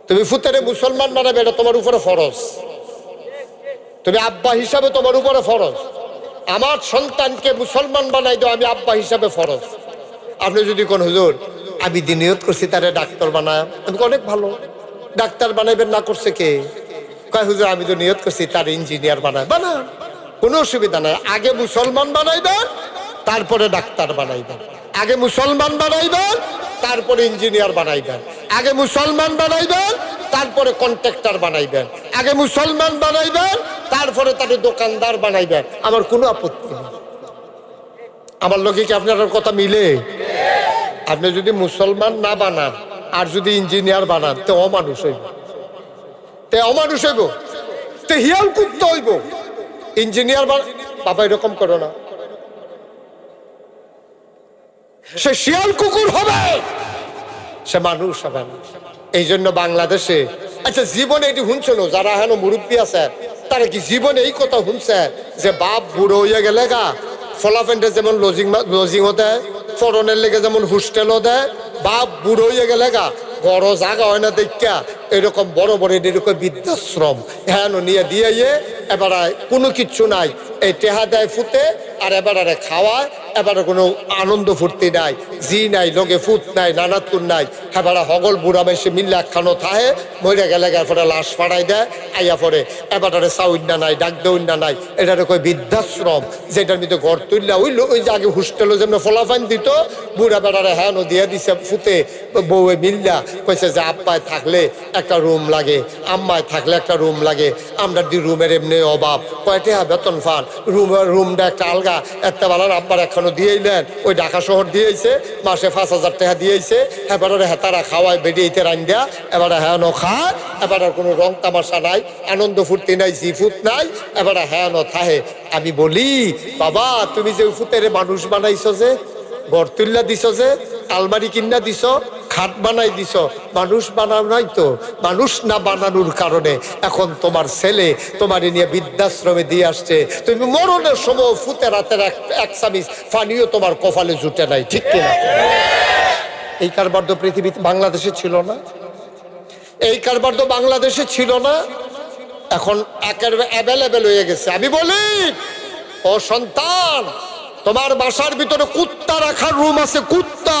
তুমি ফুতেরে মুসলমান বানাবে, এটা তোমার উপরে ফরজ। তুমি আব্বা হিসাবে তোমার উপরে ফরজ, আমার সন্তানকে মুসলমান বানাই দাও, আমি আব্বা হিসাবে ফরজ। আপনি যদি কোন হুজুর আমি দিন নিয়ত করছি তারে ডাক্তার বানায়, আমি অনেক ভালো, ডাক্তার বানাইবেন না করছে কে? কয় হুজুর আমি তো নিয়ত করছি তার ইঞ্জিনিয়ার বানায়, বানান, কোনো অসুবিধা নাই। আগে মুসলমান বানাইবেন তারপরে ডাক্তার বানাইবেন, আগে মুসলমান বানাইবেন তারপরে ইঞ্জিনিয়ার বানাইবেন, আগে মুসলমান বানাইবেন তারপরে কন্ট্রাক্টর বানাইবেন, আগে মুসলমান বানাইবেন তারপরে তাকে দোকানদার বানাইবেন। আমার কোনো আপত্তি নেই। আমার লোকে কি আপনার কথা মিলে? আপনি যদি মুসলমান না বানান আর যদি ইঞ্জিনিয়ার বানান, তে অমানুষ হইব, তে অমানুষ হইব, তে হিয়াল কুত্তা হইব। ইঞ্জিনিয়ার বাবা এরকম করো না, সে শিয়াল কুকুর হবে, সে মানুষ হবে না। এই জন্য বাংলাদেশে, আচ্ছা জীবনে এটি শুনছিল যারা হেন মুরব্বী আছে, তারা কি জীবনে এই কথা শুনছে যে বাপ বুড়ো হইয়া গেলে গা ফলাফেন্টে যেমন লজিংও দেয়, ফরনের লেগে যেমন হোস্টেলও দেয়, বাপ বুড়ো হইয়া গেলে গা বড় জায়গা হয় না দেখা এরকম বড় বড় এরকম বৃদ্ধাশ্রম হ্যাঁ নিয়ে দিয়ে এবার কোনো কিচ্ছু নাই, এই টেহা দেয় ফুতে আর এবারে খাওয়ায়, এবারে কোনো আনন্দ ফুর্তি নাই, জি নাই, লগে ফুট নাই, নানাতুন নাই, এবারে হগল বুড়া বেশি মিল্লে একখানো থাহে, মরে গেলে পরে লাশ ফাড়াই দেয়, আইয়া পরে এবারে সাউন্না নাই, ডাক দৌন্না নাই, এটার কই বৃদ্ধাশ্রম, যেটার মধ্যে ঘর তুললা হইলো ওই যে আগে হোস্টেলও যেমন ফলাফাইন দিত, বুড়া বেড়ারে হ্যাঁ দিয়ে দিছে ফুতে বউয়ে মিল্লা, কইছে যে আব্বায় থাকলে একটা রুম লাগে, আম্মায় থাকলে একটা রুম লাগে, আমরা দি রুমের এমনি অভাব, কয়টা বেতন ফান, রুমটা একটা আলগা, একটা বেলার আব্বার এখনো দিয়েইলেন, ওই ঢাকা শহর দিয়েছে, মাসে 5,000 টাকা দিয়েছে, এবারে হেতারা খাওয়ায় বেরিয়েতে রান দেয়া, এবারে হ্যাঁ খায়, এবারে কোনো রং তামাশা নাই, আনন্দ ফুর্তি নাই, জিফুত নাই, এবারে হ্যাঁ থাহে। আমি বলি বাবা তুমি যে ফুতের মানুষ বানাইছো, যে ঘর তুল্লা দিছ, যে আলমারি কিনা দিছ, খাট বানাই দিছ, মানুষ বানাও নাই তো। মানুষ না বানানোর কারণে এখন তোমার ছেলে তোমার নিয়ে বৃদ্ধাশ্রমে দিয়ে আসছে, তুমি মরণের সময় ফুতের হাতের এক চামিচ পানিও তোমার কপালে জুটে নাই, ঠিক কিনা? এই কারবার তো পৃথিবীতে বাংলাদেশে ছিল না, এই কারবার তো বাংলাদেশে ছিল না, এখন একেবারে অ্যাভেলেবেল হয়ে গেছে। আমি বলি ও সন্তান, তোমার বাসার ভিতরে কুত্তা রাখার রুম আছে, কুত্তা,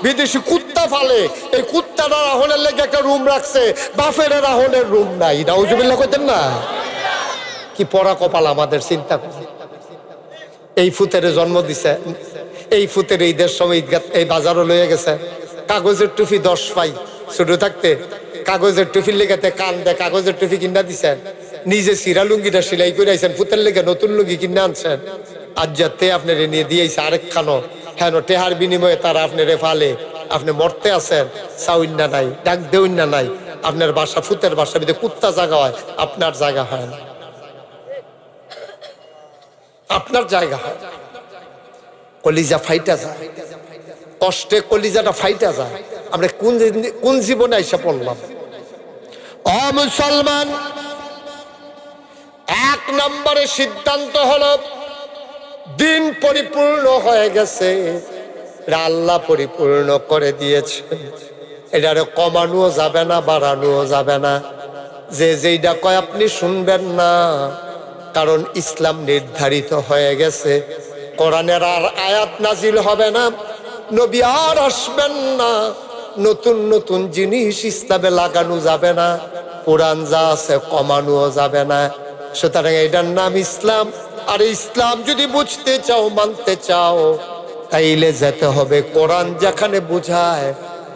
বিদেশি কুত্তা ফালে, এই কুত্তাটা রাহনের লেগে একটা রুম রাখছে, বাফের রাহনের রুম নাই। নাউজুবিল্লাহ কইতেন না? কি পড়া কপাল আমাদের, চিন্তা করুন। এই ফুতের জন্ম দিছে, এই ফুতের ঈদের সময় এই বাজারও লয়ে গেছে, কাগজের টুপি 10 পাই, ছোট থাকতে কাগজের টুপির লেগাতে কান দেয়, কাগজের টুপি কিনা দিছেন, নিজে সিরা লুঙ্গিটা সেলাই করে আইছেন, ফুতের লেগে নতুন লুঙ্গি কিনে আনছেন, আজ যাতে আপনারে নিয়ে দিয়েছে আরেকখানো, হ্যাঁ টেহার বিনিময়ে তারা আপনারে ফালে, আপনি মরতে আছেন, সাউন্না নাই, ডাক দেউন্না নাই, আপনার বাসা ফুতের বাসা ভিতরে কুত্তা জায়গা হয়, আপনার জায়গা হয় না, আপনার জায়গা হয়, কলিজা ফাইটা যায়, কষ্টে কলিজাটা ফাইটা যায়। আমরা কোন জীবনে এসে পড়লাম? ও মুসলমান, 1 নম্বরে সিদ্ধান্ত হলো দিন পরিপূর্ণ হয়ে গেছে, আল্লাহ পরিপূর্ণ করে দিয়েছে, এটারে কমানোও যাবে না, বাড়ানোও যাবে না, যে যেইটা কয় আপনি শুনবেন না, কারণ ইসলাম নির্ধারিত হয়ে গেছে, কোরআনের আর আয়াত নাজিল হবে না, নবী আর আসবেন না, নতুন নতুন জিনিস ইসলামে লাগানো যাবে না, কোরআন যা আছে কমানোও যাবে না। সুতরাং এটার নাম ইসলাম। আর ইসলাম যদি বুঝতে চাও, মানতে চাও, তাইলে যেতে হবে কোরআন যেখানে বুঝায়,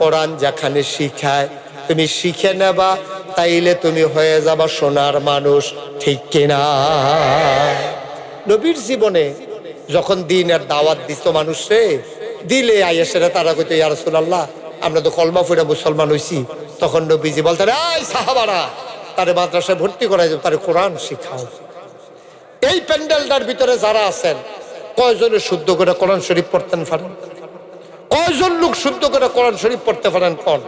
কোরআন যেখানে শিখায়, তুমি শিখে নেবা, তাইলে তুমি হয়ে যাবা সোনার মানুষ, ঠিক কিনা? নবীর জীবনে যখন দিনের দাওয়াত দিত মানুষে, দিলে আইসেরা তারা কইতো ইয়া রাসূলুল্লাহ আমরা তো কলমা পড়ে মুসলমান হইছি, তখন নবীজি বলতেন এই সাহাবারা তারে মাদ্রাসায় ভর্তি করাই যাও, তারে কোরআন শিখাও। এই প্যান্ডেলটার ভিতরে যারা আছেন, কয়জনে শুদ্ধ করে কোরআন শরীফ পড়তেন পারেন? কয়জন লোক শুদ্ধ করে কোরআন শরীফ পড়তে পারেন? কোন?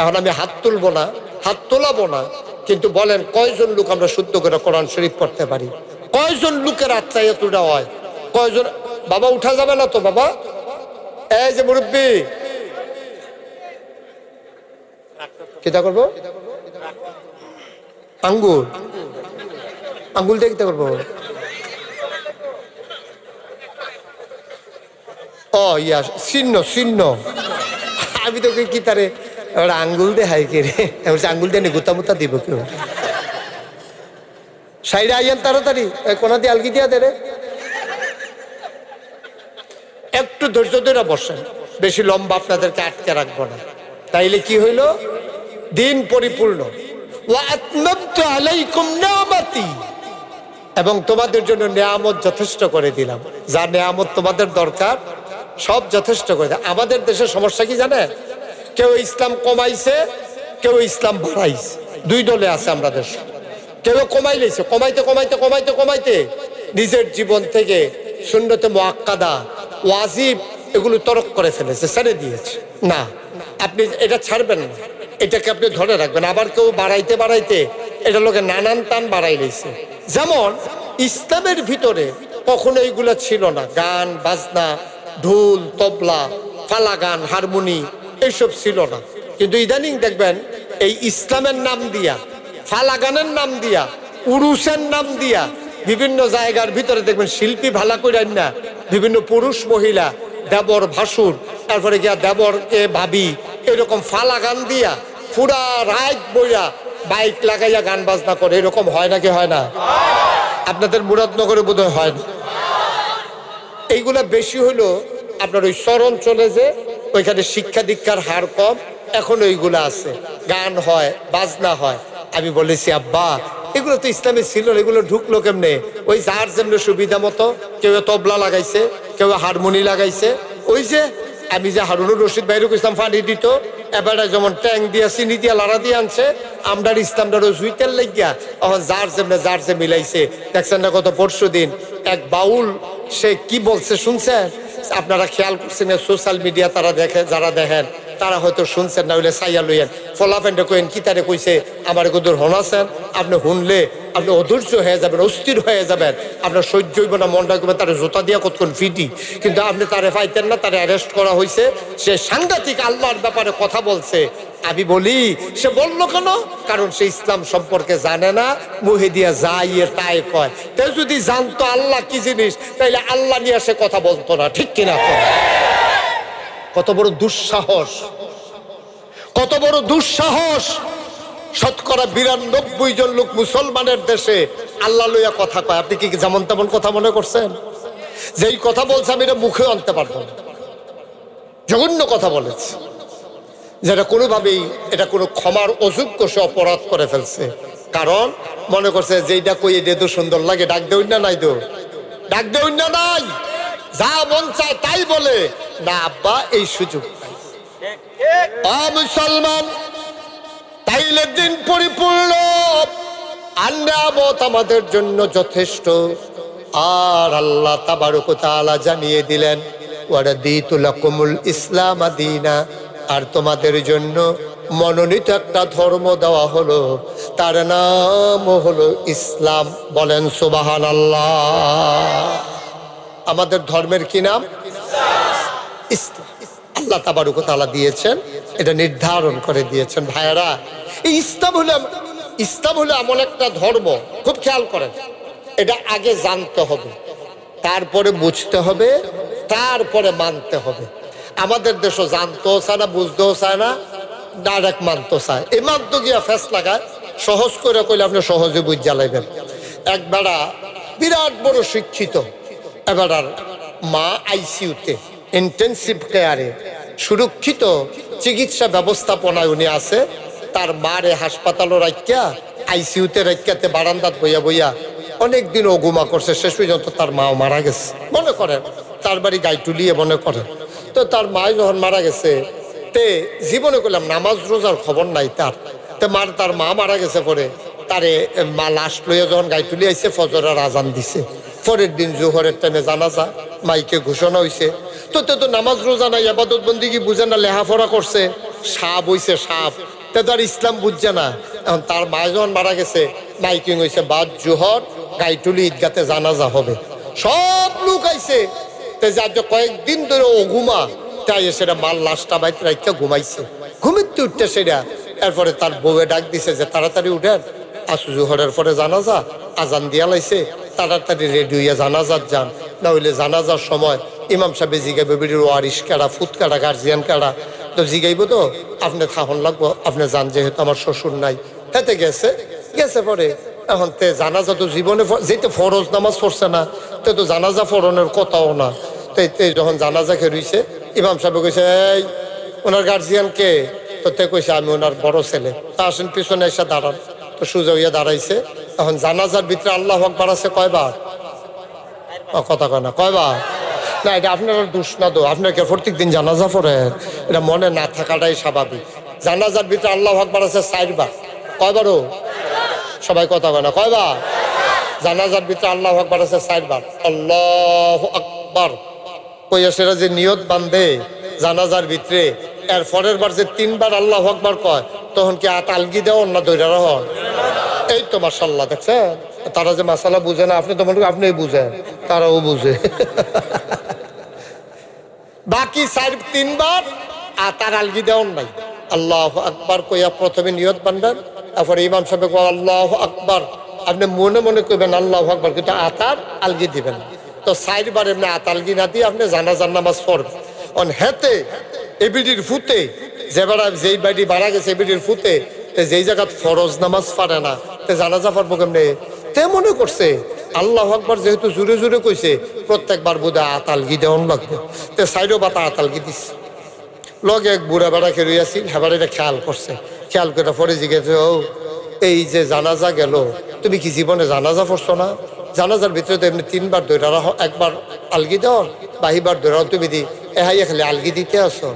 এখন আমি হাত তুলবো না, হাত তোলাবো না, কিন্তু বলেন কয়জন লোক আমরা শুদ্ধ করে কোরআন শরীফ পড়তে পারি? কয়জন লোকের আত্মা এতটা হয়? কয়জন? বাবা উঠা যাবে না তো বাবা? এই যে মুরব্বী, কিতা করবো? আঙ্গুল আঙ্গুল দিয়ে কিতা করবো? ও ইয়া চিহ্ন চিহ্ন। আমি তো কি তারে ওরা আঙ্গুল দিয়ে হাই কে রে, আঙ্গুল দিয়ে গোতা মোতা দিব কেউ? সাইডে আইয়েন তাড়াতাড়ি, কোনা দিয়ে আলগি দিয়া দে রে। একটু ধৈর্য ধরে বসেন, বেশি লম্বা আপনাদেরকে আটকে রাখবো না। তাইলে কি হইল? দিন পরিপূর্ণ। এবং তোমাদের জন্য নেয়ামত যথেষ্ট করে দিলাম। যা নেয়ামত তোমাদের দরকার সব যথেষ্ট করে দিলাম। আমাদের দেশের সমস্যা কি জানেন? কেউ ইসলাম কমাইছে, কেউ ইসলাম বাড়াইছে। দুই দলে আছে আমরা দেশে। কেউ কমাই লেছে, কমাইতে কমাইতে কমাইতে কমাইতে নিজের জীবন থেকে সুন্নতে মুআক্কাদা, ওয়াজিব এগুলো তরক করে ফেলেছে, ছেড়ে দিয়েছে। না, আপনি এটা ছাড়বেন না, এটাকে আপনি ধরে রাখবেন। আবার কেউ বাড়াইতে বাড়াইতে এটা লোকে নানান টান বাড়াই লেছে। যেমন ইসলামের ভিতরে কখনো এইগুলা ছিল না, গান বাজনা, ঢোল তবলা, ফালা গান, হারমোনি এইসব ছিল না। কিন্তু ইদানিং দেখবেন এই ইসলামের নাম দিয়া, ফালা গানের নাম দিয়া, উরুসের নাম দিয়া বিভিন্ন জায়গার ভিতরে দেখবেন শিল্পী ভালা কইরান না, বিভিন্ন পুরুষ মহিলা, দেবর ভাসুর, তারপরে গিয়া দেবরকে ভাবি, এরকম ফালা গান দিয়া পুরা রাত বইয়া বাইক লাগাইয়া গান বাজনা করে। এরকম হয় নাকি হয় না? আপনাদের মুরাদনগরে বোধহয় হয় না। এইগুলা বেশি হলো আপনার ওই চরণ চলে, যে ওইখানে শিক্ষা দীক্ষার হার কম, এখন ওইগুলা আছে, গান হয় বাজনা হয়। আমি বলেছি আব্বা এগুলো তো ইসলামে ছিল, এগুলো ঢুকলো কেমনে? ওই যার যেমনি সুবিধা মতো, কেউ তবলা লাগাইছে, কেউ হারমোনি লাগাইছে। ওই যে আমি যে হারুনুর রশিদ বাইরে ইসলাম ফানি দিত, এবারে যেমন ট্যাং দিয়া চিনি দিয়া লাড়া দিয়ে আনছে, আমরার ইসলামটারও জুইতেল লাগিয়া এখন যার যেমনে যার যে মিলাইছে। দেখছেন না গত পরশু দিন এক বাউল, সে কি বলছে শুনছেন? আপনারা খেয়াল করছেন না? সোশ্যাল মিডিয়া তারা দেখে, যারা দেখেন তারা হয়তো শুনছেন, না হইলে সাইয়া লইয়েন। ফলাফেন্ডে কইন কি তারে কইছে, আমার কদুর হনাছেন, আপনি শুনলে আপনি অধৈর্য হয়ে যাবেন, অস্থির হয়ে যাবেন, আপনার সহ্য হইব না, মনটা করবেন তারা জোতা দিয়া কতক্ষণ ফিটি। কিন্তু আপনি তারে পাইতেন না, তারে অ্যারেস্ট করা হয়েছে। সে সাংঘাতিক আল্লাহর ব্যাপারে কথা বলছে। আমি বলি সে বললো কেন? কারণ সে ইসলাম সম্পর্কে জানে না, মুহে দিয়া যাই তাই কয়। তাই যদি জানতো আল্লাহ কি জিনিস, তাইলে আল্লাহ নিয়ে সে কথা বলতো না, ঠিক কিনা? কত বড় দুঃসাহস, কত বড় দুঃসাহস! শতকরা 92 জন লোক মুসলমানের দেশে আল্লাহ লইয়া কথা কয়। আপনি কি যেমন তেমন কথা মনে করছেন? যেই কথা বলছে আমি এটা মুখে আনতে পারবো না, জঘন্য কথা বলেছে, যেটা কোনোভাবেই এটা কোনো ক্ষমার অযোগ্য, সে অপরাধ করে ফেলছে। কারণ মনে করছে যেইটা কই এটা তো সুন্দর লাগে, ডাক দেউন না নাই, তো ডাক দেউন না নাই, যা মন চায় তাই বলে না। আব্বা এই সুযোগ মুসলমান, তাইলে দিন পরিপূর্ণ, আর নিয়ামত আমাদের জন্য যথেষ্ট। আর আল্লাহ তাবারক ওয়া তাআলা জানিয়ে দিলেন, ওয়ারাদিতু লাকুমুল ইসলাম দীনা, আর তোমাদের জন্য মনোনীত একটা ধর্ম দেওয়া হলো, তার নাম হলো ইসলাম। বলেন সুবহানাল্লাহ। আমাদের ধর্মের কি নাম? ইসলাম। আল্লাহ তাবারক ওয়া তাআলা দিয়েছেন, এটা নির্ধারণ করে দিয়েছেন। ভাইয়েরা, এই ইসলাম হলো এমন একটা ধর্ম, খুব খেয়াল করেন, এটা আগে জানতে হবে, তারপরে বুঝতে হবে, তারপরে মানতে হবে। আমাদের দেশও জানতেও চায় না, বুঝতেও চায় না, ডাইরেক্ট মানতে চায়। এই মানতে গিয়া ফেস লাগায়, সহজ করে কইলে আপনি সহজে বুঝ জ্বালাইবেন। এক বেড়া বিরাট বড় শিক্ষিত, এবার মা আইসিইউতে, ইন্টেনসিভ কেয়ারে, সুরক্ষিত চিকিৎসা ব্যবস্থাপনায় উনি আছে। তার মারে হাসপাতালও রাখিয়া, আইসিইউতে রাখিয়াতে বারান্দাত বইয়া বইয়া অনেকদিন ওগুমা করছে। শেষ পর্যন্ত তার মাও মারা গেছে। মনে করেন তার বাড়ি গাইটুলিয়ে, মনে করেন। তো তার মা যখন মারা গেছে, তে জীবনে করলাম নামাজ রোজার খবর নাই তার। তো তার মা মারা গেছে পরে তারে মা লাশ লইয়া যখন গাইটুলি আইসে, ফজরের আজান দিছে। পরের দিন জোহরের টাইমে জানাজা, মাইকে ঘোষণা হয়েছে। তো নামাজ রোজা নাই, আবাদত বন্দিগি বুঝে না, লেহাপড়া করছে, সাপ হইছে, সাপ তা তো আর ইসলাম বুঝছে না। এখন তার মা যখন মারা গেছে, মাইকিং হয়েছে বাদ জোহর গাইটুলি ঈদগাতে জানাজা হবে, সব লোক আইছে। কয়েকদিন ধরে ও ঘুমা, তাই সেটা মাল লাশটা বাইতে রাইতে ঘুমাইছে, ঘুমিতে উঠতে সেটা। এরপরে তার বউয়ে ডাক দিছে যে তাড়াতাড়ি উঠেন, আসু জোহরের পরে জানাজা, আজান দিয়া লাইছে, তাড়াতাড়ি রেডি হইয়া জানাজার যান, না হইলে জানাজার সময় ইমাম সাহেব জিগাইবে বেডির ওয়ারিশ কাড়া, ফুত কাড়া, গার্জিয়ান কাড়া। তো জিগাইব তো আপনি থাকুন লাগবো, আপনি যান, যেহেতু আমার শ্বশুর নাই। হেতে গেছে গেছে পরে এখন তে জানাজা তো জীবনে যেতে ফরজ নামাজ পড়ছে না, তে তো জানাজা ফরনের কথাও না। তো যখন জানাজা খেয়ে ইমাম সাহেব কইছে এই ওনার গার্জিয়ান কে? তো তে কইছে আমি ওনার বড় ছেলে। তা আসেন পিছনে এসে দাঁড়ান। তো সুজা হইয়া দাঁড়াইছে। এখন জানাজার ভিতরে আল্লাহু আকবার আছে কয়বার? কথা কয় না, কয়বার? না এটা আপনার দোষ না, তো আপনাকে প্রত্যেক দিন জানাজা পড়ে, এটা মনে না থাকাটাই স্বাভাবিক। জানাজার ভিতরে আল্লাহু আকবার আছে 4 বার। কয়বারও? সবাই কথা কয় না, কয়বার? জানাজার ভিতরে আল্লাহু আকবার আছে 4 বার। আল্লাহু আকবার কইয়া সেটা যে নিয়ত বান্ধে জানাজার ভিতরে, এর পরের বার যে 3 বার আল্লাহু আকবার কয়, তখন কি আলগি দেওয়ার না দৈরা রহন? এই তো মাশাআল্লাহ, দেখছেন? তারা যে মাসালা বুঝে না, আপনি তো মনে করেন আপনি বুঝেন, তারাও বুঝে। বাকি 3 বার তার আলগি দেওয়ার নাই। আল্লাহু আকবার কইয়া প্রথমে নিয়ত বান্ধবেন, তারপরে ইমাম সাহেব কয় আল্লাহু আকবার, আপনি মনে মনে কইবেন আল্লাহু আকবার, কিন্তু আতার আলগি দিবেন। তো 4 বার এমনি আতালগি না দিয়ে আপনি জানাজার নামাজ পড়বেন। অন হেতে এবিডির ফুতে যেই বাড়ি মারা গেছে এবিডির ফুতে, যেই জায়গা ফরজ নামাজ পারে না, তে জানাজা পড়বো কেমনে? তে মনে করছে আল্লাহু আকবার যেহেতু জোরে জোরে কইছে, প্রত্যেকবার বোধহয় আতালগি দেওয়ান লাগবে। তে 4 বাতা আতালগি দিচ্ছে। লগে এক বুড়া বেড়া খেয়ে আসি, হেবার এটা খেয়াল করছে। খেয়াল করে পরে জিজ্ঞেস, ও এই যে জানাজা গেল, তুমি কি জীবনে জানাজা পড়ছো না? জানাজার ভিতরে তো এমনি 3 বার দৈরা, একবার আলগি দেওয়ার, বাহিবার দৈরা তুমি দি এহাইয়া খালি আলগি দিতে আসো।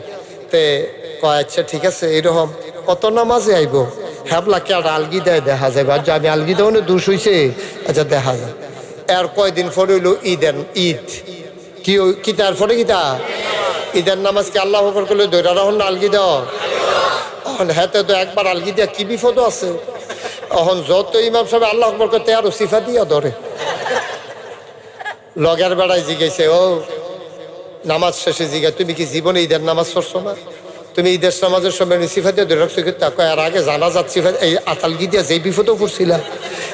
তে কয় আচ্ছা ঠিক আছে, এরকম কত নামাজে আইব? হ্যাবলা কে আর আলগি দেয় দেখা যায়, আর আমি আলগি দেওয়া দোষ হইছে, আচ্ছা দেখা যায়। এর কয়দিন পরে হইল ঈদ কি তারপরে কিতা ঈদের নামাজ কি আল্লাহ আকবার করলে দৈরা রহন না আলগি দেওয়া? হ্যাঁ তো একবার আলগি দেওয়া কি বিপদ আছে? এখন যত ইমাম সাহেব আল্লাহ আকবার করতে আরো সিফা দিয়া ধরে। লগের বেড়ায় জিজ্ঞেসে, ও নামাজ শেষে জিজ্ঞাসা, তুমি কি জীবনে ঈদের নামাজ পড়ছো না? তুমি ঈদের নামাজের সময় সিফা দিয়ে ধরে রাখছো, আর আগে জানাজাত সিফা এই আতালগি দিয়া যেই বিপদও পড়ছিলা,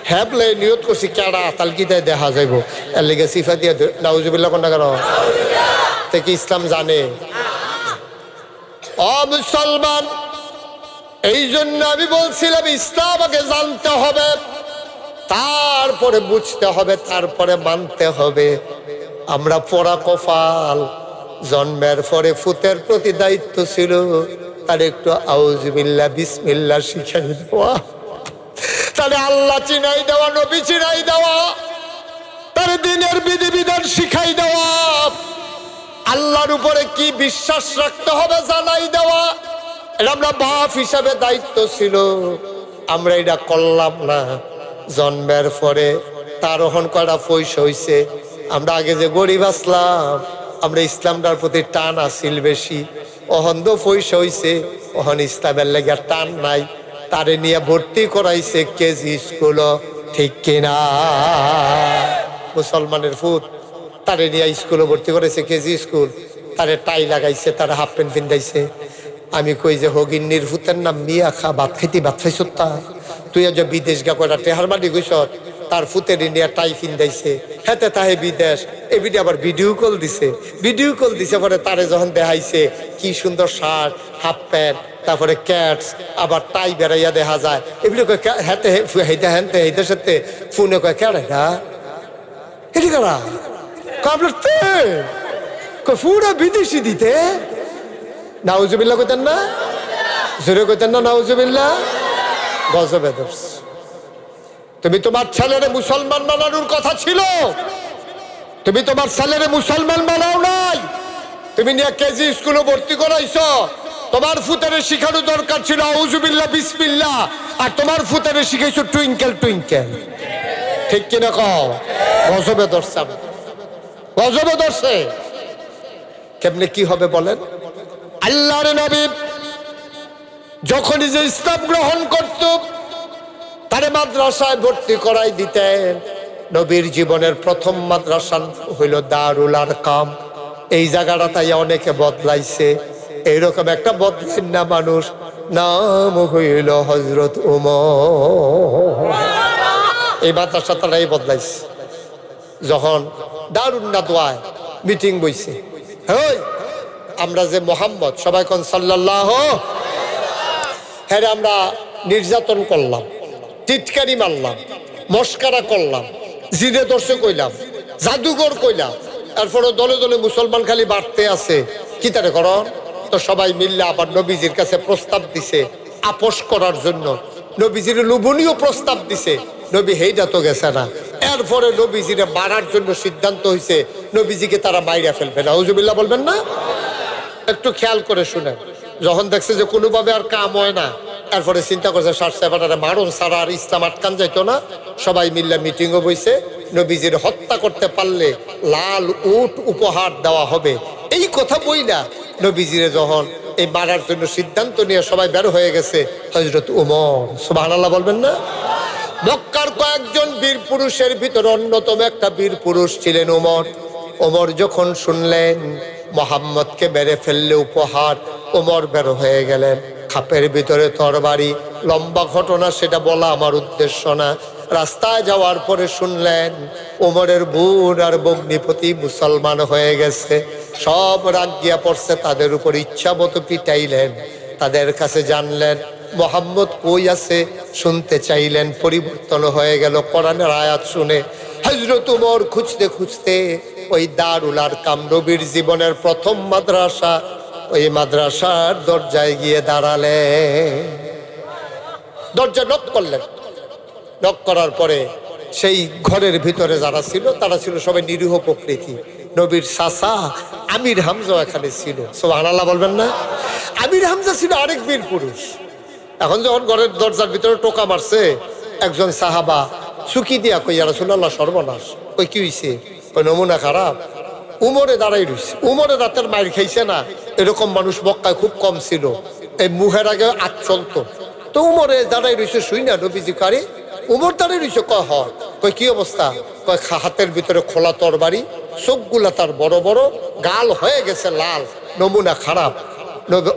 হ্যাঁ বলে নিয়ত করছি কেডা আতালগি দিয়ে দেখা যাইব, এর লেগে সিফা দিয়া নাউজুবিল্লাহ কোনটা কেন? থেকে ইসলাম জানে ও মুসলমান। এই জন্য আমি বলছিলাম ইসলাম আগে জানতে হবে, তারপরে বুঝতে হবে, তারপরে মানতে হবে। আমরা পোড়া কপাল, জন্মের পরে ফুতের প্রতি দায়িত্ব ছিল তার একটু আউযুবিল্লাহ বিসমিল্লাহ শিখাই দেওয়া, তাহলে আল্লাহ চিনাই দেওয়া, নবী চিনাই দেওয়া, তার দিনের বিধিবিধান শিখাই দেওয়া, আল্লাহর উপরে কি বিশ্বাস রাখতে হবে জানাই দেওয়া। এটা আমরা বাপ হিসাবে দায়িত্ব ছিল, আমরা এটা করলাম না। জন্মের পরে তার ওহন করা পয়সা হইছে, আমরা আগে যে গরিব আসলাম, আমরা ইসলামটার প্রতি টান আসিল বেশি, ওহন তো পয়সা হইছে, ওহন ইসলামের লেগে টান নাই, তারে নিয়ে ভর্তি করাইছে কেজি স্কুল, ঠিক কিনা? মুসলমানের ফুট তারে নিয়ে স্কুলে ভর্তি করেছে কেজি স্কুল, তারে টাই লাগাইছে, তারা হাফ প্যান্ট পিন্ধাইছে। আমি কই যে হগিন্নির ফুতের নাম মিয়া খা, ভাত খাইতে ভাত খাইছ তা তুই আজ বিদেশ গা কয়টা টেহার মাটি গইস, তার ফুতের ইন্ডিয়া টাই পিন্ধাইছে, হেতে তাহে বিদেশ, এবিডি আবার ভিডিও কল দিছে, পরে তারে যখন দেখাইছে কি সুন্দর শার্ট, হাফ প্যান্ট, তারপরে ক্যাটস, আবার টাই বেড়াইয়া দেখা যায়, এগুলো হেতে হেঁটে হেনতে হেঁটে সাথে ফোনে কয় কেডা এটি কারা পুরা বিদেশি দিতে। নাউজুবিল্লাহ কইতেন না, জোরে কইতেন না নাউজুবিল্লাহ। গজবে দোষ। তুমি তোমার ছেলেরে মুসলমান বানানোর কথা ছিল, তুমি তোমার ছেলেরে মুসলমান বানাও নাই, তুমি নিয়ে কেজি স্কুলে ভর্তি করাইছ। তোমার ফুতারে শিখানো দরকার ছিল আউযুবিল্লাহ বিসমিল্লাহ, আর তোমার ফুতারে শিখাইছো টুইঙ্কেল টুইঙ্কেল, ঠিক কিনা কও? গজবে ধরছে, গজবে ধরছে। কেমনে কি হবে বলেন? আল্লাহর নবী যখনই যে ইসলাম গ্রহণ করত তারে মাদ্রাসায় ভর্তি করাই দিতেন। নবীর জীবনের প্রথম মাদ্রাসা হইল দারুল আরকাম। এই জায়গাটা তাই অনেকে বদলাইছে, এইরকম একটা বদলেন না মানুষ, নাম হইল হযরত ওমর। এই মাদ্রাসা তারাই বদলাইছে। যখন দারুন নাদওয়ায় মিটিং বইছে, হই আমরা যে মোহাম্মদ, সবাই কোন সাল্লাল্লাহু, হ্যাঁ আমরা নির্যাতন করলাম, টিটকারি মারলাম, মস্কারা করলাম, জিদে দর্শক কইলাম, জাদুঘর কইলাম, এরপরে দলে দলে মুসলমান খালি বাড়তে আছে, কি তারে করন? তো সবাই মিললে আবার নবীজির কাছে প্রস্তাব দিছে আপোষ করার জন্য। নবীজির লোভনীয় প্রস্তাব দিছে, নবী হেইটা তো গেছে না। এরপরে নবীজিরে মারার জন্য সিদ্ধান্ত হয়েছে, নবীজিকে তারা মাইরা ফেলবে না। হুজুবিল্লাহ বলবেন না? একটু খেয়াল করে শুনেন। যখন দেখছে যে কোনোভাবে আর কাম হয় না, এরপরে চিন্তা করছে সার মারণ সারা আর ইসলাম আটকান যাইতো না। সবাই মিললে মিটিংও বইছে, নবীজির হত্যা করতে পারলে লাল উট উপহার দেওয়া হবে। এই কথা বই না, নবীজিরে যখন এই মারার জন্য সিদ্ধান্ত নিয়ে সবাই বের হয়ে গেছে, হযরত ওমর, সুবহানাল্লাহ বলবেন না? মক্কার কয়েকজন বীর পুরুষের ভিতরে অন্যতম একটা বীর পুরুষ ছিলেন ওমর। ওমর যখন শুনলেন মোহাম্মদকে মেরে ফেললে উপহার, ওমর বের হয়ে গেলেন, খাপের ভিতরে তরবারি। লম্বা ঘটনা, সেটা বলা আমার উদ্দেশ্য না। রাস্তায় যাওয়ার পরে শুনলেন ওমরের বোন আর ভগ্নিপতি মুসলমান হয়ে গেছে। সব রাগ গিয়া পড়ছে, তাদের উপর ইচ্ছা মতো পিটাইলেন। তাদের কাছে জানলেন মোহাম্মদ কই আছে, শুনতে চাইলেন। পরিবর্তন হয়ে গেল কোরআনের আয়াত শুনে। হযরত ওমর খুঁজতে খুঁজতে ওই দারুল আরকাম, নবীর জীবনের প্রথম মাদ্রাসা, ওই মাদ্রাসার দরজায় গিয়ে দাঁড়ালেন। দরজা নক করলেন। নক করার পরে সেই ঘরের ভিতরে যারা ছিল তারা ছিল সবাই নিরীহ প্রকৃতি। নবীর চাচা আমির হামজা এখানে ছিল, সুবহানাল্লাহ বলবেন না? আমির হামজা ছিল আরেক বীর পুরুষ। এখন যখন ঘরের দরজার ভিতরে টোকা মারছে, একজন সাহাবা চুকি দিয়া কই, ইয়া রাসূলুল্লাহ সর্বনাশ। কই কি হইছে? ওই নমুনা খারাপ। উমরে দাঁড়াই রইছে। উমরে রাতের মাইর খাইছে না, এরকম মানুষ মক্কায় খুব কম ছিল। এই মুহের আগে আজ চলতো। তো উমরে দাঁড়াই রইছে, শুই না নবীজি কারে উমর দাঁড়াই রইছে। কয় হ। কই কি অবস্থা? কয় হাতের ভিতরে খোলা তরবারি, চোখগুলা তার বড় বড়, গাল হয়ে গেছে লাল, নমুনা খারাপ।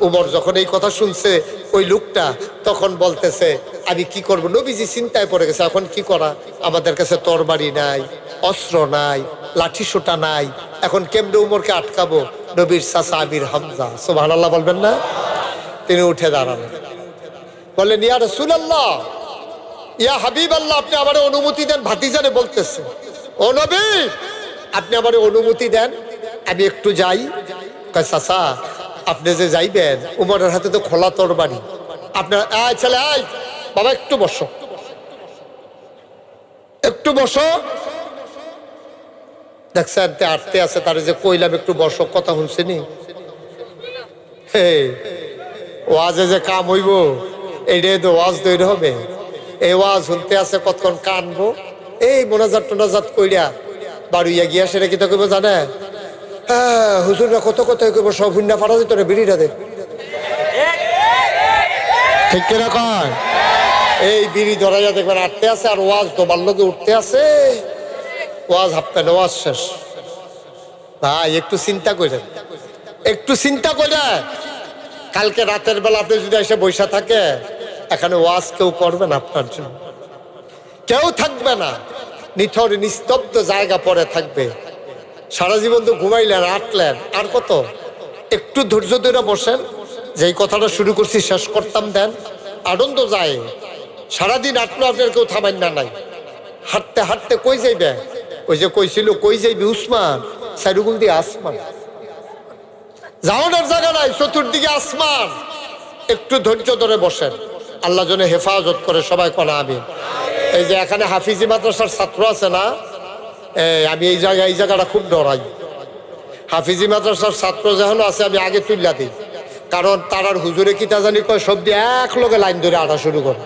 উমর যখন এই কথা শুনছে ওই লোকটা, তখন বলতেছে আমি কি করব? নবীজি চিন্তায় পড়ে গেছে, এখন কি করা? আমাদের কাছে তরবারি নাই, অস্ত্র নাই, লাঠি সোটা নাই, এখন কেমনে উমরকে আটকাবো? নবীর চাচা আমির হামজা, সুবহানাল্লাহ বলবেন না? তিনি উঠে দাঁড়ালেন, বললেন ইয়া রাসূলুল্লাহ, ইয়া হাবিবাল্লাহ, আপনি আমারে অনুমতি দেন। ভাতিজারে বলতেছে, ও নবী আপনি আমারে অনুমতি দেন, আমি একটু যাই। কয় চাচা আপনি যে যাইবেন, উমরের হাতে তো খোলা তরবারি, আপনার ছেলে আয় বাবা একটু বসো, একটু বসো। দেখছেন আটতে আছে, তার যে কইলাম একটু বসো, কথা শুনছেনি? ওয়াজে যে কাম হইব, এইটাই তো ওয়াজ তৈরি হবে। এই ওয়াজ শুনতে আছে, কতক্ষণ কানবো। এই মোনাজাত টোনাজাত কইরা বাড়ুইয়া গিয়া সেটা কি তো কইব জানে? হ্যাঁ হুজুররা কত কথা কইব, সব হুন্ডা ফাটা যেত রে, বিড়িটা দে, ঠিক কিনা কয়? এই বিড়ি ধরাইয়া দেখবেন আটতে আছে, আর ওয়াজ তোমার লোকে উঠতে আছে। ওয়াজ হাঁপতেন, ওয়াজ শেষ। ভাই একটু চিন্তা করেন, একটু চিন্তা করে। কালকে রাতের বেলা আপনি যদি এসে বৈশা থাকে, এখানে ওয়াজ কেউ করবে না আপনার জন্য, কেউ থাকবে না। নিথর নিস্তব্ধ জায়গা পরে থাকবে। সারা জীবন তো ঘুমাইলেন, আটলেন, আর কত? একটু ধৈর্য ধরে বসেন। যেই কথাটা শুরু করছি শেষ করতাম দেন, আনন্দ যায়। সারাদিন আটলো, আপনার কেউ থামাইন না নাই। হাঁটতে হাঁটতে কই যাইবে? ওই যে কইছিল কই যাইবে উসমান, সাইরুগুল দিয়ে আসমান, যাওয়ানোর জায়গা নাই, চতুর্দিকে আসমান। একটু ধৈর্য ধরে বসেন, আল্লাহ যেন হেফাজত করে, সবাই কনা আমিন। এই যে এখানে হাফিজি মাদ্রাসার ছাত্র আছে না, আমি এই জায়গাটা খুব ডরাই। হাফিজি মাদ্রাসার ছাত্র যখন আছে আমি আগে তুল্লা দিই, কারণ তারার হুজুরে কিতা জানি কয়, সব দিয়ে এক লোকে লাইন ধরে আটা শুরু করে।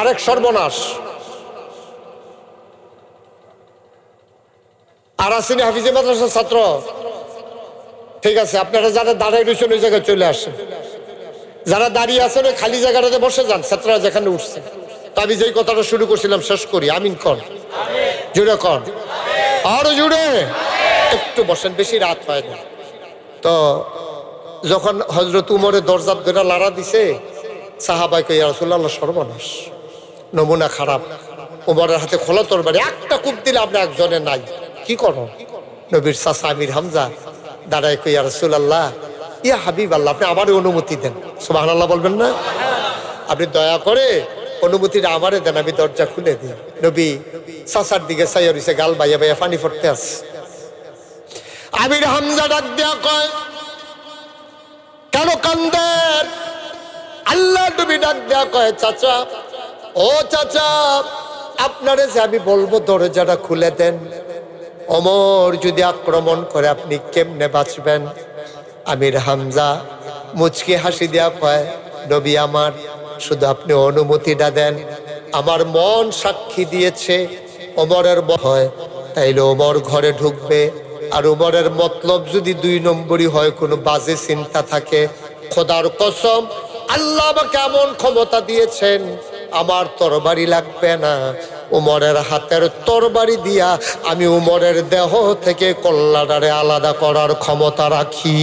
আরেক সর্বনাশ। আর আসেনি হাফিজি মাদ্রাসার ছাত্র, ঠিক আছে আপনারা যারা দাঁড়াই রয়েছেন ওই জায়গায় চলে আসেন। যারা দাঁড়িয়ে আছেন ওই খালি জায়গাটাতে বসে যান, ছাত্ররা যেখানে উঠছে। তো আমি যেই কথাটা শুরু করছিলাম শেষ করি। আমিন কর, জুড়ে কর, আরো জুড়ে। একটু বসেন, বেশি রাত হয় না। তো যখন হযরত উমরের দরজার ধরে লাড়া দিছে, সাহাবাই কই, ইয়া রাসূলুল্লাহ, সর্বনাশ, নমুনা খারাপ। উমরের হাতে খোলা তরবারি, একটা কূপ দিলে আপনি একজনে নাই, কি করো? নবীর চাচা আমির হামজা দাঁড়ায় কই, ইয়া রাসূলুল্লাহ, ইয়া হাবিবাল্লাহ, আপনি আমারই অনুমতি দেন। সুবহানাল্লাহ বলবেন না? আপনি দয়া করে অনুমতিটা আমারে দেন, আমি দরজা খুলে দিই। নবী চাচার দিকে চাইয়া রইছে, গাল বাইয়া বাইয়া পানি পড়তে আছে। আমির হামজা ডাক দেয়া কয়, কেন কান্দেন? আল্লাহ নবী ডাক দেয়া কয়, চাচা, ও চাচা, আপনারে যে আমি বলবো দরজাটা খুলে দেন, ওমর যদি আক্রমণ করে আপনি কেমনে বাঁচবেন? আমির হামজা মুচকি হাসি দেয়া কয়, নবী আমার, শুধু আপনি অনুমতিটা দেন। আমার মন সাক্ষী দিয়েছে ওমরের ভয়, তাইলে ওমর ঘরে ঢুকবে। আর ওমরের মতলব যদি 2 নম্বরই হয়, কোনো বাজে চিন্তা থাকে, খোদার কসম আল্লাহ আমাকে এমন ক্ষমতা দিয়েছেন, আমার তরবারি লাগবে না, উমরের হাতের তরবারি দিয়া আমি উমরের দেহ থেকে কল্লাটারে আলাদা করার ক্ষমতা রাখি।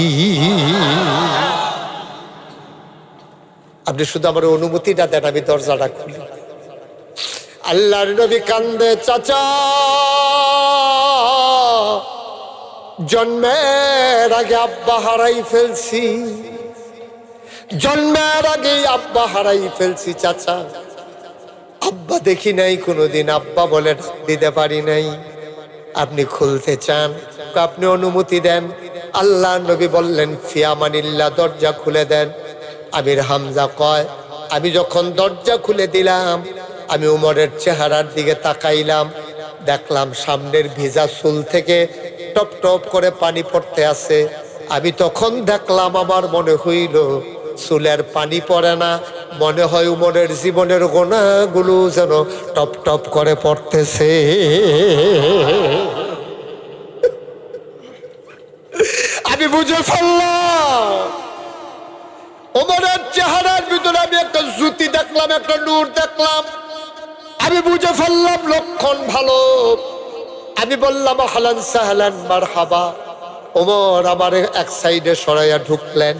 আপনি শুধু আমার অনুমতিটা দেন, আমি দরজাটা খুলি। আল্লাহর নবী কান্দে, চাচা, জন্মের আগে আব্বা হারাই ফেলছি, জন্মের আগে আব্বা হারাই ফেলছি চাচা, আব্বা দেখি নাই কোনোদিন, আব্বা বলে ডাক দিতে পারি নাই। আপনি খুলতে চান, আপনি অনুমতি দেন। আল্লাহ নবী বললেন, ফিয়ামানিল্লাহ, দরজা খুলে দেন। আমির হামজা কয়, আমি যখন দরজা খুলে দিলাম, আমি উমরের চেহারার দিকে তাকাইলাম, দেখলাম সামনের ভিজা চুল থেকে টপ টপ করে পানি পড়তে আছে। আমি তখন দেখলাম, আমার মনে হইল চুলের পানি পড়ে না, মনে হয় উমরের জীবনের গোনাগুলো যেন টপ টপ করে পড়তেছে। আমি বুঝে ফেললাম ওমরের চেহারার ভিতরে আমি একটা জ্যোতি দেখলাম, একটা নূর দেখলাম। আমি বুঝে ফেললাম লক্ষণ ভালো। আমি বললাম, আহলান সাহলান মারহাবা। ওমর আমার এক সাইডে সরাইয়া ঢুকলেন।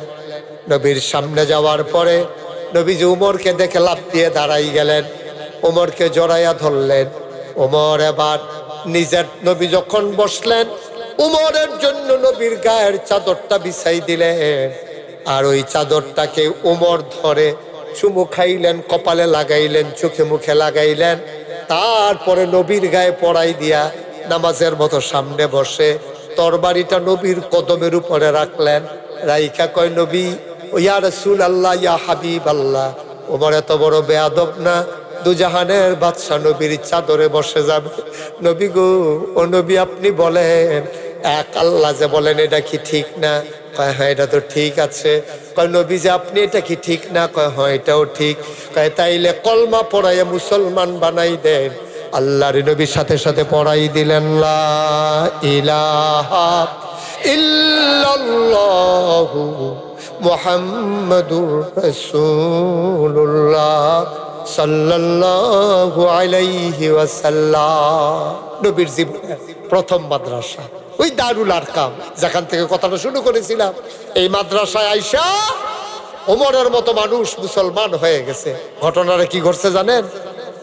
নবীর সামনে যাওয়ার পরে নবীজি উমরকে দেখে লাফ দিয়ে দাঁড়াই গেলেন, ওমরকে জড়াইয়া ধরলেন। ওমর এবার নিজের, নবী যখন বসলেন, উমরের জন্য নবীর গায়ের চাদরটা বিছাই দিলেন। আর ওই চাদরটাকে উমর ধরে চুমু খাইলেন, কপালে লাগাইলেন, চোখে মুখে লাগাইলেন। তারপরে নবীর গায়ে পড়াই দিয়া নামাজের মতো সামনে বসে তরবারিটা নবীর কদমের উপরে রাখলেন। রাইকা কয়, নবী, ইয়া রাসূলুল্লাহ, ইয়া হাবিবাল্লাহ, ওমর এত বড় বেয়াদব না, দুজাহানের বাদশা নবীর চাদরে বসে যাবে। নবী গো, ও নবী, আপনি বলেন, এক আল্লাহ যে বলেন, এটা কি ঠিক না? কয়, হ্যাঁ, এটা তো ঠিক আছে। কয়, নবী যে আপনি, এটা কি ঠিক না? কয়, হ্যাঁ, এটাও ঠিক। কয়, তাইলে কলমা পড়াইয়া মুসলমান বানাই দেন। আল্লাহর নবীর সাথে সাথে পড়াই দিলেন, লা ইলাহা ইল্লাল্লাহু মুহাম্মাদুর রাসূলুল্লাহ সাল্লাল্লাহু আলাইহি ওয়াসাল্লাম। নবীর জীবনের প্রথম মাদ্রাসা ওই দারুল আরকাম, যেখান থেকে কথাটা শুরু করেছিলাম। এই মাদ্রাসায় আইসা ওমরের মতো মানুষ মুসলমান হয়ে গেছে। ঘটনাটা কি ঘটছে জানেন?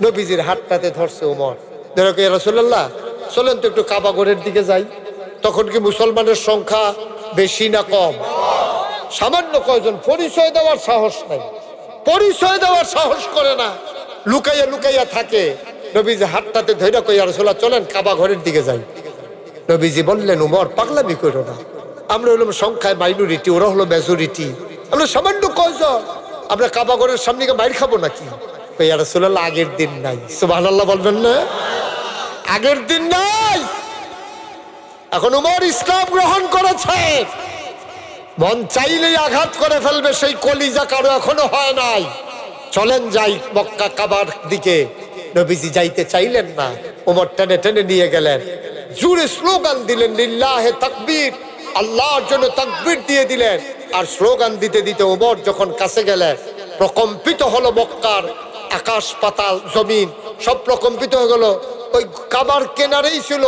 নবীজির হাতটাতে ধরছে ওমর, ধরে কই, রাসূলুল্লাহ, চলেন তো একটু কাবাগরের দিকে যাই। তখন কি মুসলমানের সংখ্যা বেশি না কম? সামান্য কয়জন। পরিচয় দেওয়ার সাহস নাই, পরিচয় দেওয়ার সাহস করে না, লুকাইয়া লুকাইয়া থাকে। নবীজি হাতটাতে ধরে কই, রাসূলুল্লাহ, চলেন কাবাগরের দিকে যাই। নবীজি বললেন, উমর, পাগলামি করো না, আমরা হলাম সংখ্যায় মাইনরিটি, ওরা হলো মেজরিটি, আমরা সামান্য কয়জন, আমরা কাবাগরের সামনে গিয়ে মাইর খাবো নাকি? ইয়া রাসূলুল্লাহ, আগের দিন নাই। সুবহানাল্লাহ বলবেন না? আগের দিন নাই। এখন উমর ইসলাম গ্রহণ করেছে, মন চাইলেই আঘাত করে ফেলবে, সেই কলিজা কারো এখনো হয় নাই। চলেন যাই মক্কা কাবার দিকে। নবীজি যাইতে চাইলেন না, উমর টেনে টেনে নিয়ে গেলেন। জোরে স্লোগান দিলেন, লিল্লাহে তাকবীর, আল্লাহর জন্য তাকবীর দিয়ে দিলেন। আর স্লোগান দিতে দিতে ওমর যখন কাছে গেলে প্রকম্পিত হলো মক্কার আকাশ পাতাল জমিন সব প্রকম্পিত হয়ে গেল। ওই কাবার কেনারেই ছিল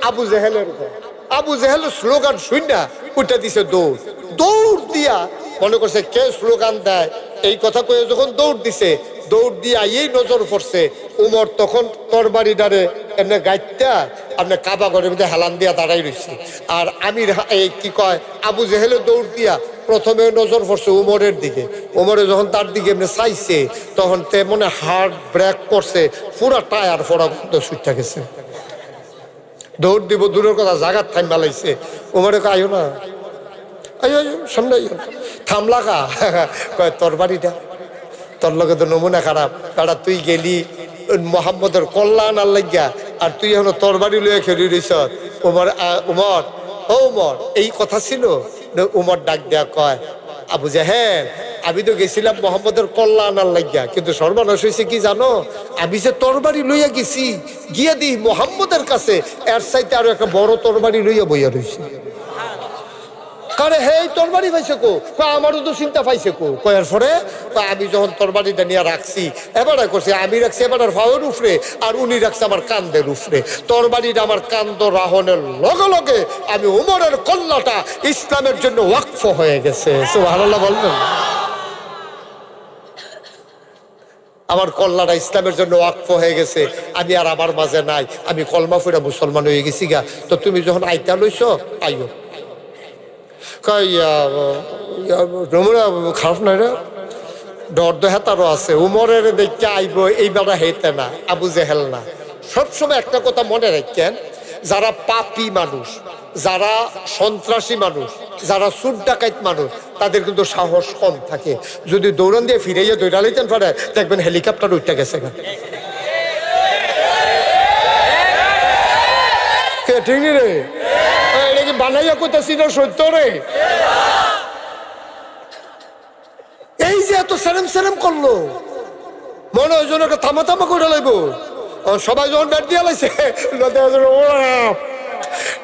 আবু জেহেলের ঘর। আবু জেহেলের স্লোগান শুনে উঠে দিছে দৌড়। দৌড় দিয়া মনে করছে কে স্লোগান দেয় এই কথা কয়ে যখন দৌড় দিছে, দৌড় দিয়ে এই নজর পড়ছে উমর তখন তরবারি ডারে এমনি গাইটা আপনার কাবা ঘরের মধ্যে হেলান দিয়া দাঁড়াই রয়েছে। আর আমির এই কি কয় আবু জেহেলে দৌড় দিয়া প্রথমে নজর পড়ছে উমরের দিকে। উমরে যখন তার দিকে এমনি চাইছে তখন তে মনে হার্ট ব্রেক করছে, পুরা টায়ার ফোড়া বন্ধ ছুটে গেছে। দৌড় দিব দূরের কথা জাগাত থাম বালাইছে। উমরে আইও না, আইও আইও সামনে আইও। থামলা কা কয় তরবারিটা তোর লগে তো নমুনা খারাপ, কারা তুই গেলি মোহাম্মদের কল্যাণ আর লাগিয়া আর তুই এখন তরবারি লইয়া খেলি রইছ। উমর উমর ও উমর এই কথা ছিল। উমর ডাক দেয়া কয় আবু জাহেল আমি তো গেছিলাম মোহাম্মদের কল্যাণ আর লাগিয়া, কিন্তু সর্বনাশ হয়েছে কি জানো, আমি যে তরবারি লইয়া গেছি গিয়া দিই মোহাম্মদের কাছে এর চাইতে আরো একটা বড় তরবারি লইয়া বইয়া রয়েছে। কারে হে তরবারি পাইছে কো, আমারও তো চিন্তা পাইছে কো। কয়ার পরে আমি যখন তরবারিটা নিয়ে রাখছি এবার করছি আমি রাখছি এবার ফাওয়ের উফরে আর উনি রাখছে আমার কান্দের উফরে। তরবারিটা আমার কান্দ রাহনের লগে লগে আমি উমরের কল্লাটা ইসলামের জন্য ওয়াকফ হয়ে গেছে। সুবহানাল্লাহ বলবেন। আমার কল্লাটা ইসলামের জন্য ওয়াকফ হয়ে গেছে, আমি আর আমার মাঝে নাই, আমি কলমা ফুরা মুসলমান হয়ে গেছি গা। তো তুমি যখন আইতা লইছ আইও। খারাপ নাই রে, ডর হেতারও আছে। উমরের দেখতে আইব এইবার হেতে না, আবু জেহেল না। সবসময় একটা কথা মনে রাখেন, যারা পাপী মানুষ, যারা সন্ত্রাসী মানুষ, যারা চুর ডাকাইত মানুষ, তাদের কিন্তু সাহস কম থাকে। যদি দৌড়ান দিয়ে ফিরাইয়া দৌড়া লইতেন পারে দেখবেন হেলিকপ্টার উঠতে গেছে। ঠিক রে, বানাইয়া করতেছি না সত্য রে। এই যে এত সেরেম সেরেম করলো মনে হয় যেন একটা থামা থামা করে লাগবো। সবাই যখন ব্যাট দিয়ে লাইছে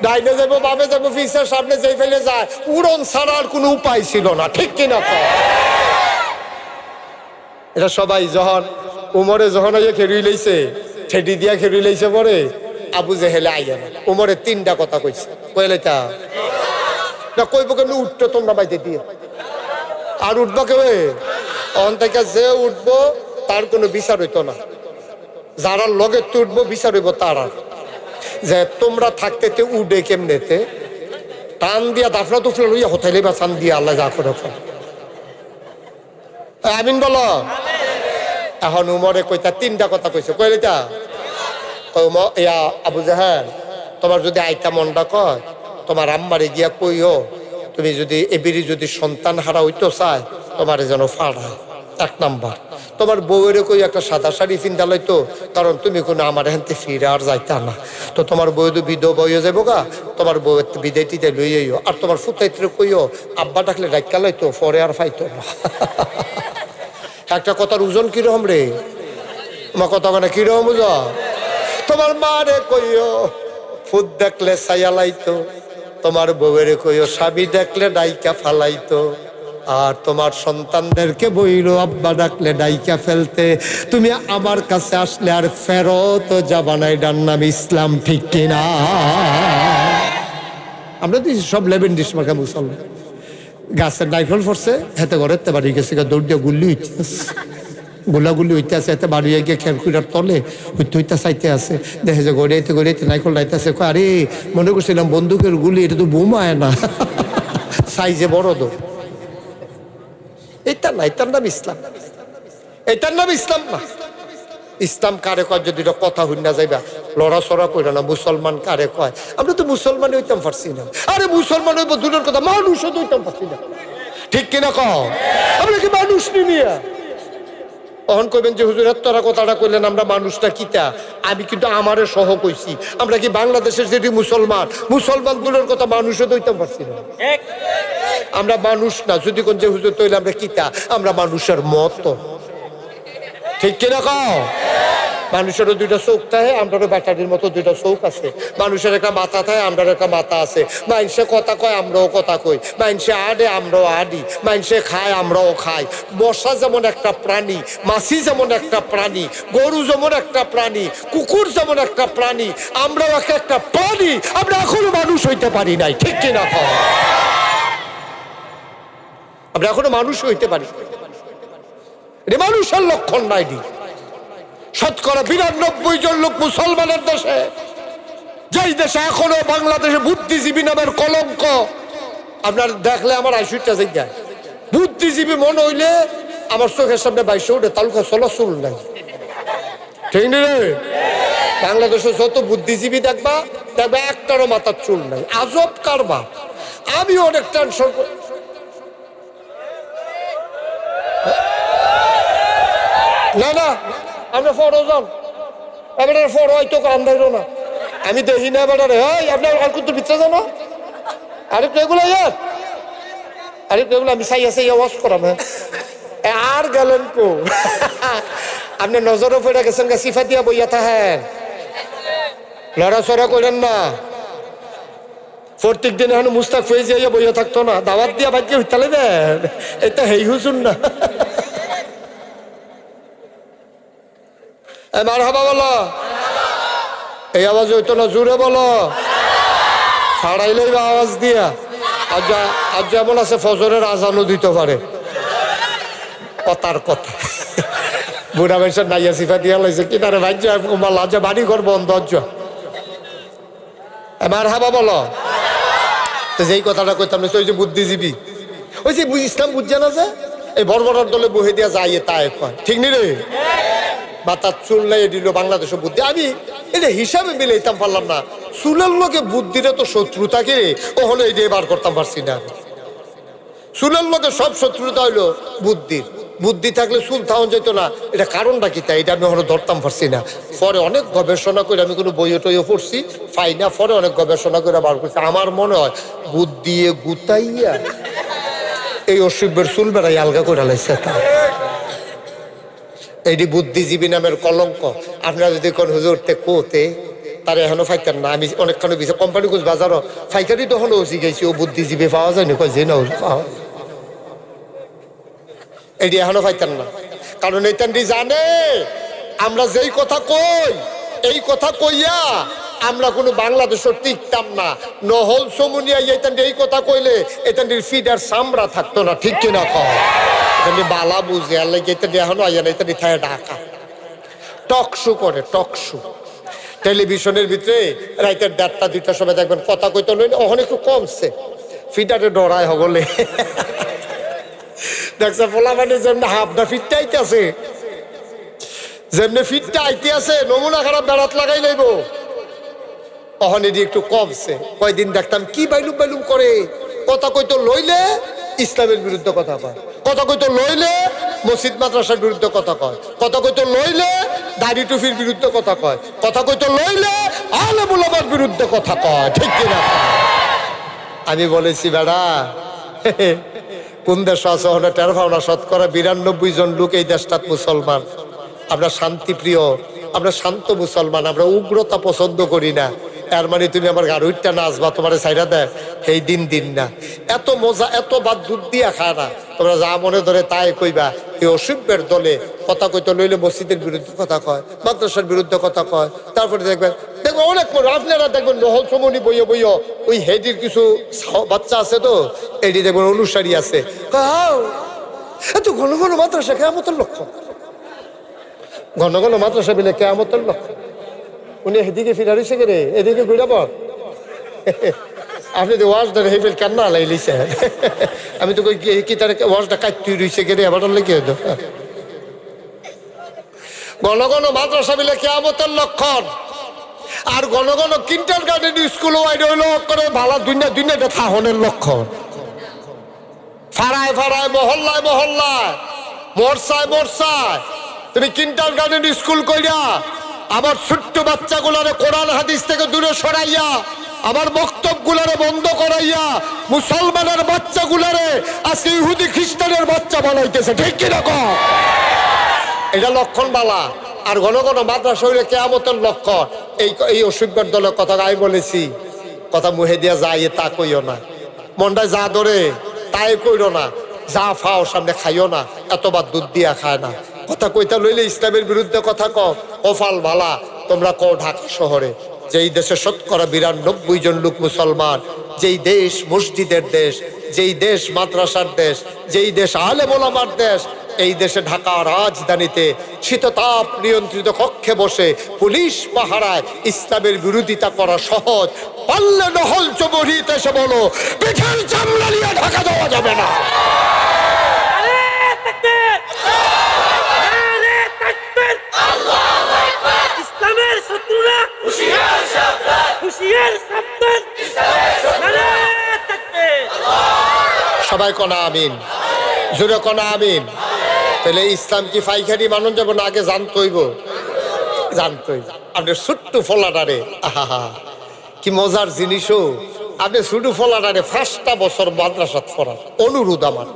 ডাইনে যাবো বামে যাবো ফিসের সামনে যেই ফেলে যায়, উড়ন ছাড়ার কোনো উপায় ছিল না। ঠিক কিনা? এটা সবাই যখন উমরে যখন খেড়ি লাইছে ঠেডি দিয়া খেড়ি লাইছে পরে আবু জেহেলে আইয়া না। উমরে তিনটা কথা কইছে, কইলেটা না কইব কেন উঠতো তোমরা বাইতে দিয়ে আর উঠবা কেউ অন থেকে যে উঠবো তার কোনো বিচার হইতো না, যারা লগে উঠবো বিচার হইব তারা। যে তোমরা থাকতে উঠে কেমনেতে টান দিয়া দাফলা তুফলা লইয়া হোতাইলে বা চান দিয়া আল্লাহ যা করে। আমিন বলো। এখন উমরে কইতা তিনটা কথা কইছে, কইলেটা ইয়া আবু জাহেল তোমার যদি আইতা মনটা কয় তোমার আম্মারে গিয়া কইও তুমি যদি এবিরি যদি সন্তান হারা হইতো চায় তোমার যেন ফাড়ায়। এক নাম্বার, তোমার বউয়ের কই একটা সাদা শাড়ি পিন্দা লইতো, কারণ তুমি কোনো আমার হেনতে ফিরে আর যাইতা না। তো তোমার বউ তো বিধবা হইয়া যাবো গা, তোমার বউয়ের বিদায় টিদায় লইয়াইও। আর তোমার ফুতাইত্রে কইও আব্বা ডাকলে ডাক্কা লইতো পরে আর ফাইতো না। একটা কথার ওজন কিরকম রে, আমার কথা মানে কিরকম বুঝ। তোমার মারে কইও ফুট দেখলে ছায়া লাইতো, তোমার বউয়ের কইও স্বামী দেখলে ডাইকা ফালাইতো, আর তোমার সন্তানদেরকে বইলো আব্বা ডাকলে ডাইকা ফেলতে। তুমি আমার কাছে আসলে আর ফেরত যাবানাই, ডান নাম ইসলাম। ঠিক কিনা? আমরা তো সব লেবেন ডিস মাখা মুসলমান। গাছের নাইফল পড়ছে হেতে ঘরেতে বাড়ি গেছে, দৌড় দিয়ে গুল্লি হইতেছে, গোলাগুলি হইতে আছে, এতে বাড়ি গিয়ে খেরকুড়ার তলে হইতে হইতে চাইতে আছে। দেখে যে গড়িয়াইতে গড়িয়াইতে নাইফল লাইতেছে। আরে মনে করছিলাম বন্দুকের গুলি, এটা তো বোমায় না, সাইজে বড় তো। এটার না, এটার নাম ইসলাম, এটার নাম ইসলাম না। ইসলাম কারে কয় যদি কথা হই না যাইবা লড়াচড়া করে না। মুসলমান কারে কয়? আমরা তো মুসলমান হইতাম পারছি না। আরে মুসলমান হইব দূরের কথা, মানুষও তো হইতাম পারছি না। ঠিক কিনা কও? আমরা কি মানুষ নিয়া অহন কইবেন যে হুজুর তোরা কথাটা কইলেন আমরা মানুষটা কিতা? আমি কিন্তু আমারে সহ কইছি। আমরা কি বাংলাদেশের যেটি মুসলমান, মুসলমান দূরের কথা মানুষও তো হইতাম পারছি না। আমরা মানুষ না। যদি কোন যে হুজুর তৈলে আমরা কিতা? আমরা মানুষের মত। ঠিক কিনা কও? মানুষেরও দুইটা চোখ থাকে, আমরারও ব্যাটারির মতো দুইটা চোখ আছে। মানুষের একটা মাথা থাকে, আমরার একটা মাথা আছে। মানুষে কথা কয়, আমরাও কথা কই। মানুষে আডে, আমরাও আডি। মানুষে খায়, আমরাও খাই। মশা যেমন একটা প্রাণী, মাছি যেমন একটা প্রাণী, গরু যেমন একটা প্রাণী, কুকুর যেমন একটা প্রাণী, আমরাও একটা প্রাণী। আমরা এখনো মানুষ হইতে পারি নাই, ঠিক কিনা কও? আমরা এখনো মানুষ হইতে পারি, এটা মানুষের লক্ষণ নাই। শতকরা 92 জন লোক মুসলমানের দেশে, যেই দেশে এখনো বাংলাদেশে বুদ্ধিজীবী নামের কলঙ্ক। আপনার দেখলে আমার আইসুইটা যায়, বুদ্ধিজীবী মনে হইলে আমার চোখের সামনে বাইশে উঠে তালুকা চলা চুল নাই, ঠিক নেই? বাংলাদেশে যত বুদ্ধিজীবী দেখবা দেখবে একটারও মাথার চুল নাই। আজব কারবার। আমি অনেক টেনশন। না না, আমরা ফটো যান, এবার ফটো হয়তো আন্দাইল না, আমি দেখি না। এবার আপনার আর কিন্তু ভিতরে জানো আরেকটু এগুলো, আরেকটু এগুলো আমি চাই আছে ওয়াশ করাম। হ্যাঁ আর গেলেন কো? আপনি নজরও পড়ে গেছেন গা, সিফা দিয়া বইয়া থাকেন, লড়াচড়া করেন না। প্রত্যেক দিন এখন মুস্তাক হয়ে যাইয়া বইয়া থাকতো না, দাওয়াত দিয়া বাকি হইতালে দেন, এটা হেই হুজুন না। মারহাবা বলো, এই আওয়াজ হইতো না, জোরে বলো, ছাড়াইলেই বা আওয়াজ দিয়া। আজ যেমন আছে ফজরের আজানও দিতে পারে, কথার কথা। বুড়া বয়সের নাইয়া সিফা দিয়া লাইছে কি তারে ভাই লাজা বাড়ি ঘর বন্ধ। মারহাবা বলো। তো যেই কথাটা কইতাম, ওই যে বুদ্ধিজীবী, ওই যে ইসলাম বুঝছে না, যে এই বড় বড় দলে বহে দিয়া যায় তাই কয়, ঠিক নি রে? মাথার চুল নাই দিল বাংলাদেশের বুদ্ধি। আমি এটা হিসাবে মিলাইতাম পারলাম না। চুলের লোকে বুদ্ধিটা তো শত্রুতা কে ও হলো, এই বার করতাম পারছি না। চুলের লোকে সব শত্রুতা হইলো বুদ্ধির। বুদ্ধি থাকলে চুল থাউন যেত না, এটা কারণটা কি তাই এটা আমি হলো ধরতাম পারছি না। পরে অনেক গবেষণা করে, আমি কোনো বইয়ে টইয়ে পড়ছি পাই না, পরে অনেক গবেষণা করে বার করছি। আমার মনে হয় বুদ্ধি গুতাইয়া এই অসুবের চুল বেড়াই আলগা করে লাইছে। তা এইটি বুদ্ধিজীবী নামের কলঙ্ক। আপনারা যদি কোন হুজুরতে কোতে তারা এখনো ফাইতেন না। আমি অনেকখানি বিষয় কোম্পানি কুচ বাজারও ফাইকারি তখন ওসি গেছি, ও বুদ্ধিজীবী পাওয়া যায়নি, কয় যে না পাওয়া, এটি এখনো ফাইতেন না। কারণ এইটানটি জানে আমরা যেই কথা কই, এই কথা কইয়া আমরা কোনো বাংলাদেশের টিকতাম না। নহল সমুনিয়া এইটানটি এই কথা কইলে এটানটির ফিডার সামরা থাকতো না, ঠিক কিনা কয়? বালা বুঝে আর লাগে এটা এখনো আইয়া না, এটা থায় ঢাকা টক শো করে, টক শো টেলিভিশনের ভিতরে রাইতের 1:30 2টার সময় দেখবেন কথা কইতে লইলে ওখানে একটু কমছে, ফিটারে ডরায় হগলে। দেখছে পোলা মানে যেমনি হাফটা ফিটটা আইতে আছে, যেমনি ফিটটা আইতে আছে, নমুনা খারাপ বেড়াত লাগাই লইব, ওখানে একটু কমছে। কয়দিন দেখতাম কি বাইলুম বাইলুম করে, কথা কইতে লইলে ইসলামের বিরুদ্ধে কথা কয়, কথা কইতে লইলে মসজিদ মাদ্রাসার বিরুদ্ধে কথা কয়, কথা কইতে লইলে দাড়ি টুফির বিরুদ্ধে কথা কয়, কথা কইতে লইলে আলেম ওলামার বিরুদ্ধে কথা কয়, ঠিক কিনা? আমি বলেছি বেড়া কোন দেশ আছে ওখানে টের পাও না, শতকরা 92 জন লোক এই দেশটাত মুসলমান। আমরা শান্তিপ্রিয়, আমরা শান্ত মুসলমান, আমরা উগ্রতা পছন্দ করি না। এর মানে তুমি আমার গাড়ুইটা নাচবা, তোমার সাইডা দেয় এই দিন দিন না। এত মজা, এত বাদ দুধ দিয়া খায় না, তোমরা যা মনে ধরে তাই কইবা। এই অসভ্যের দলে কথা কইতে লইলে মসজিদের বিরুদ্ধে কথা কয়, মাদ্রাসার বিরুদ্ধে কথা কয়। তারপরে দেখবেন দেখবেন অনেক আপনারা দেখবেন নহল সমনি বইয়ে বইয় ওই হেডির কিছু বাচ্চা আছে, তো এটি দেখবেন অনুসারী আছে, এত ঘন ঘন মাদ্রাসা কেয়ামতের লক্ষ্য, ঘন ঘন মাদ্রাসা বিলে কেয়ামতের লক্ষ্য। উনি এদিকে ফিরারিছে কে রে, এদিকে ঘুরে পর। আপনি তো ওয়াজটা হেফেল কেন না লাইলিছে, আমি তো কি তার ওয়াজটা কাটতে রইছে কে রে, আবার লেগে ঘন ঘন মাদ্রাসা বিলে কেয়ামতের লক্ষণ। আর ঘন ঘন কিন্টার গার্ডেন স্কুল ওয়াইড হইল করে ভালো দুনিয়াটা থাহনের লক্ষণ। ফাড়ায় ফাড়ায়, মহল্লায় মহল্লায়, মোরসায় মোরসায় তুমি কিন্টার গার্ডেন স্কুল কইরা আমার ছোট্ট বাচ্চাগুলারে কোরআন হাদিস থেকে দূরে সরাইয়া, আমার বক্তব্যগুলারে বন্ধ করাইয়া মুসলমানের বাচ্চাগুলারে আজকে ইহুদি খ্রিস্টানের বাচ্চা বানাইতেছে, ঠিক কিরকম? এটা লক্ষণ বালা। আর ঘন ঘন মাদ্রাসা হইলে কিয়ামতের লক্ষণ। এই অসভ্যের দলের কথা আমি বলেছি, কথা মুহে দিয়া যায় তা কইও না, মনটায় যা ধরে তাই কইরো না, যা ফাও সামনে খাইও না, এতবার দুধ দিয়া খায় না। কথা কইতা লইলে ইসলামের বিরুদ্ধে কথা কও, কপাল ভালা তোমরা কও ঢাকা শহরে, যেই দেশে ৯২% জন লোক মুসলমান, যেই দেশ মসজিদের দেশ, যেই দেশ মাদ্রাসার দেশ, যেই দেশ আলেম ওলামার দেশ, এই দেশে ঢাকা রাজধানীতে শীততাপ নিয়ন্ত্রিত কক্ষে বসে পুলিশ পাহারায় ইসলামের বিরোধিতা করা সহজ। পারলে নহল চবরিতে এসে বলো পিঠের চামড়া নিয়ে ঢাকা দেওয়া যাবে না। ইসলামের শত্রুরা হুঁশিয়ার সাবধান, হুঁশিয়ার সাবধান। সবাই কোনা আমিন, জোরে কোনা আমিন। তাহলে ইসলাম কি ফাইখারি মানুষ যাব না, আগে জানতইব, জানতই। আপনি ছোট্ট ফলাটারে, আহা কি মজার জিনিসও, আপনি ছোট ফলাটারে 5টা বছর মাদ্রাসাত পড়ার অনুরোধ আমার,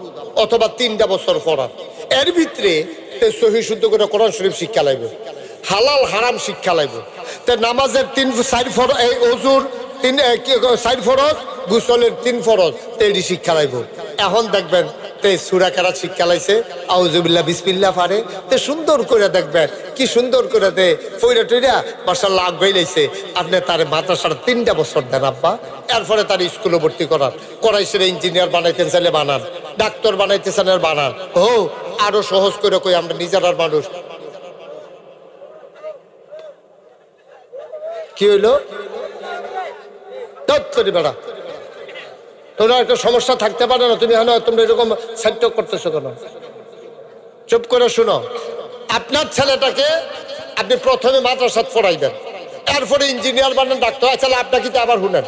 অথবা 3টা বছর পড়ার। এর ভিতরে সহি শুদ্ধ করে কোরআন শরীফ শিক্ষা লাগবে, হালাল হারাম শিক্ষা লাগবে। তে নামাজের 4 ফরজ, এই অজুর 4 ফরজ, গোসলের 3 ফরজ, তেলটি শিক্ষা লাগবে। এখন দেখবেন তে সূরা কেরাত শিক্ষা লাইছে, আউযুবিল্লাহ বিসমিল্লাহ পারে, তে সুন্দর করে দেখবেন কি সুন্দর করে দে ফইরা টইরা মাশাআল্লাহ আগ গাইলাইছে। আপনি তার মাদ্রাসার 3টা বছর দেন আব্বা, এরপরে তার স্কুলে ভর্তি করাইছে। ইঞ্জিনিয়ার বানাইতেন চাইলে বানান, ডাক্তার বানাইতে চাইলে বানান। ও আরো সহজ করে কই, আমরা নিজেরার মানুষ। কি হইলো করি বেড়া, তোমরা একটা সমস্যা থাকতে পারে না, তুমি তোমরা এরকম সাইড করতেছো কেন? চুপ করে শুনো। আপনার ছেলেটাকে আপনি প্রথমে মাদ্রাসাত পড়াইবেন, এরপরে ইঞ্জিনিয়ার বানান, ডাক্তার। আচ্ছা আপনাকে তো আবার শুনেন,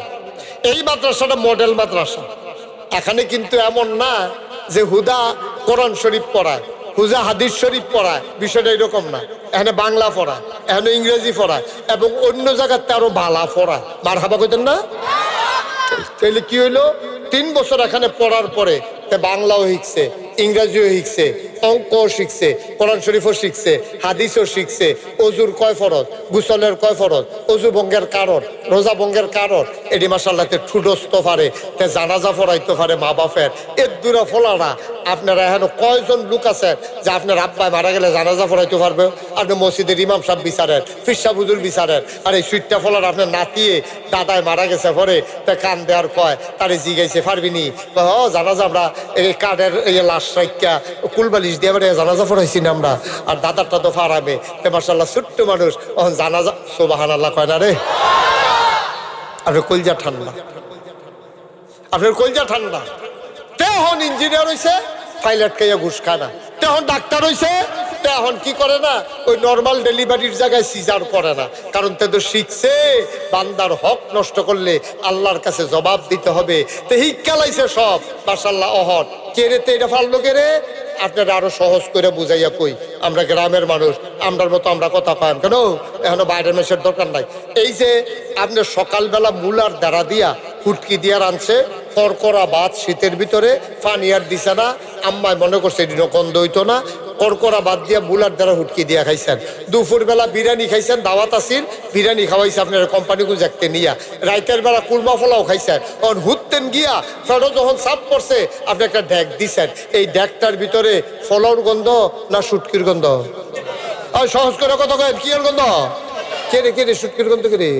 এই মাদ্রাসাটা মডেল মাদ্রাসা। এখানে কিন্তু এমন না যে হুদা কোরআন শরীফ পড়ায়, হুজা হাদিস শরীফ পড়ায়, বিষয়টা এরকম না। এখানে বাংলা পড়ায়, এখানে ইংরেজি পড়ায়, এবং অন্য জায়গাতে আরো বালা পড়ায়। মার হাবা কইতেন না? তাহলে কি হইলো, 3 বছর এখানে পড়ার পরে বাংলাও শিখছে, ইংরাজিও শিখছে, অঙ্কও শিখছে, কোরআন শরীফও শিখছে, হাদিসও শিখছে, অজুর কয় ফরজ, গুসলের কয় ফরজ, অজু ভঙ্গের কারণ, রোজা ভঙ্গের কারণ, এটি মাশাআল্লাহ ঠুডস্ত পারে, তে জানাজা পড়াইতে পারে মা বাপের। এর দূরা ফলারা আপনারা এখন কয়জন লোক আছেন যে আপনার আব্বায় মারা গেলে জানাজা পড়াইতে পারবে? আপনি মসজিদের ইমাম সাহেব বিচারেন, ফির সাহেব হুজুর বিচারেন, আর এই সুইটটা ফলার আপনার নাতিয়ে দাদায় মারা গেছে পরে তে কান দেওয়ার কয়, তারে জিগাইছে পারবিনি, জানাজা আমরা এই কাঠের এই লাশ রাইকা কুলবালিশ দিয়ে জানাজা পড়াইছি না আমরা, আর দাদারটা তো ফারামে। তে মাশাআল্লাহ ছোট্ট মানুষ এখন জানাজা, সুবহানাল্লাহ কয় না রে? আপনার কলজা ঠান্ডা, আপনার কলজা ঠান্ডা। তেহন ইঞ্জিনিয়ার হইছে, পাইলট খাইয়া ঘুষ খায় না। তেহন ডাক্তার হইছে, এখন কি করে না, ওই নর্মাল ডেলিভারির জায়গায় সিজার করে না। কারণ তে তো শিখছে বান্দার হক নষ্ট করলে আল্লাহর কাছে জবাব দিতে হবে। তে হিক্কালাইছে সব মাশাআল্লাহ। অহন কে রে, তে এটা ফাললো কে রে? আপনারা আরো সহজ করে বুঝাইয়া কই, আমরা গ্রামের মানুষ, আমরার মতো আমরা কথা পাই কেন? এখনো বাইরের মেসের দরকার নাই। এই যে আপনার সকালবেলা মূলার দ্বারা দিয়া ফুটকি দিয়া রানছে, করকরা ভাত শীতের ভিতরে, পানি আর দিছে না, আম্মায় মনে করছে এটি গন্ধ হইতো না, করকরা ভাত দিয়া মুলার দ্বারা হুটকি দিয়া খাইছেন। দুপুরবেলা বিরিয়ানি খাইছেন, দাওয়াত আসিল, বিরিয়ানি খাওয়াইছে আপনার কোম্পানিকে দেখতে নিয়া। রাইতের বেলা কুরমা ফলাও খাইছেন, তখন হুততেন গিয়া ফেরো যখন সাপ পড়ছে আপনি একটা ড্যাক দিছেন। এই ড্যাকটার ভিতরে ফলার গন্ধ না শুটকির গন্ধ? সহজ করে কথা কেন, কি এর গন্ধ? কে রে শুটকির গন্ধ কে রে?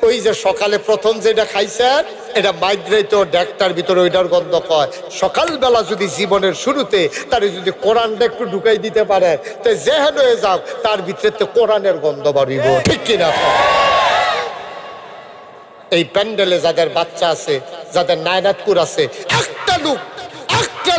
ওই যে সকালে প্রথম যেটা খাইছেন, এটা মাইদ্রাইতে ড্যাকটার ভিতরে ওইটার গন্ধ কয়। সকালবেলা যদি জীবনের শুরুতে তার যদি কোরআনটা একটু ঢুকাই দিতে পারে, তো যেহেন হয়ে যাও তার ভিতরে তো কোরআনের গন্ধ বাড়িব, ঠিক কিনা? এই প্যান্ডেলে যাদের বাচ্চা আছে, যাদের নায়নাতপুর আছে, একটা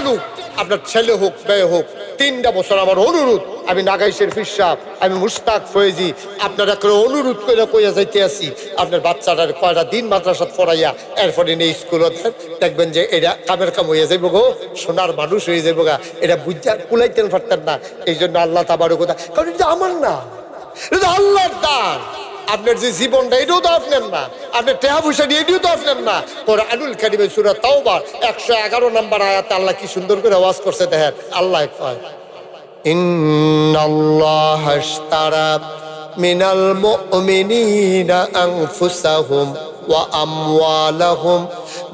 লোক আপনার ছেলে হোক মেয়ে হোক, 3টা বছর আমার অনুরোধ, আমি নাগাইশের ফিরসাব, আমি মুশতাক ফয়েজি, আপনারা করে অনুরোধ করে কইয়া যাইতে আসি, আপনার বাচ্চাটার কয়টা দিন মাদ্রাসাত পড়াইয়া এরপরে নিয়ে স্কুলত দেখবেন যে এটা কামের কাম হইয়া যাইব গো, সোনার মানুষ হয়ে যাইব গা। এটা বুঝা কুলাইতেন পারতেন না, এই জন্য আল্লাহ তাবারক ওয়া তাআলা, কারণ এটা আমার না, এটা আল্লাহর দান। আপনার যে জীবনটা এটাও তো আপনার না, আপনার টেহা পয়সা নিয়ে এটিও তো আপনার না। কোরআনুল কারীমে সূরা তাওবা 111 নম্বর আয়াতে আল্লাহ কি সুন্দর করে ওয়াজ করছে দেখেন। আল্লাহ কয় ইন্নাল্লাহা আশতারা মিনাল মুমিনিনা আনফুসাহুম ওয়া আমওয়ালাহুম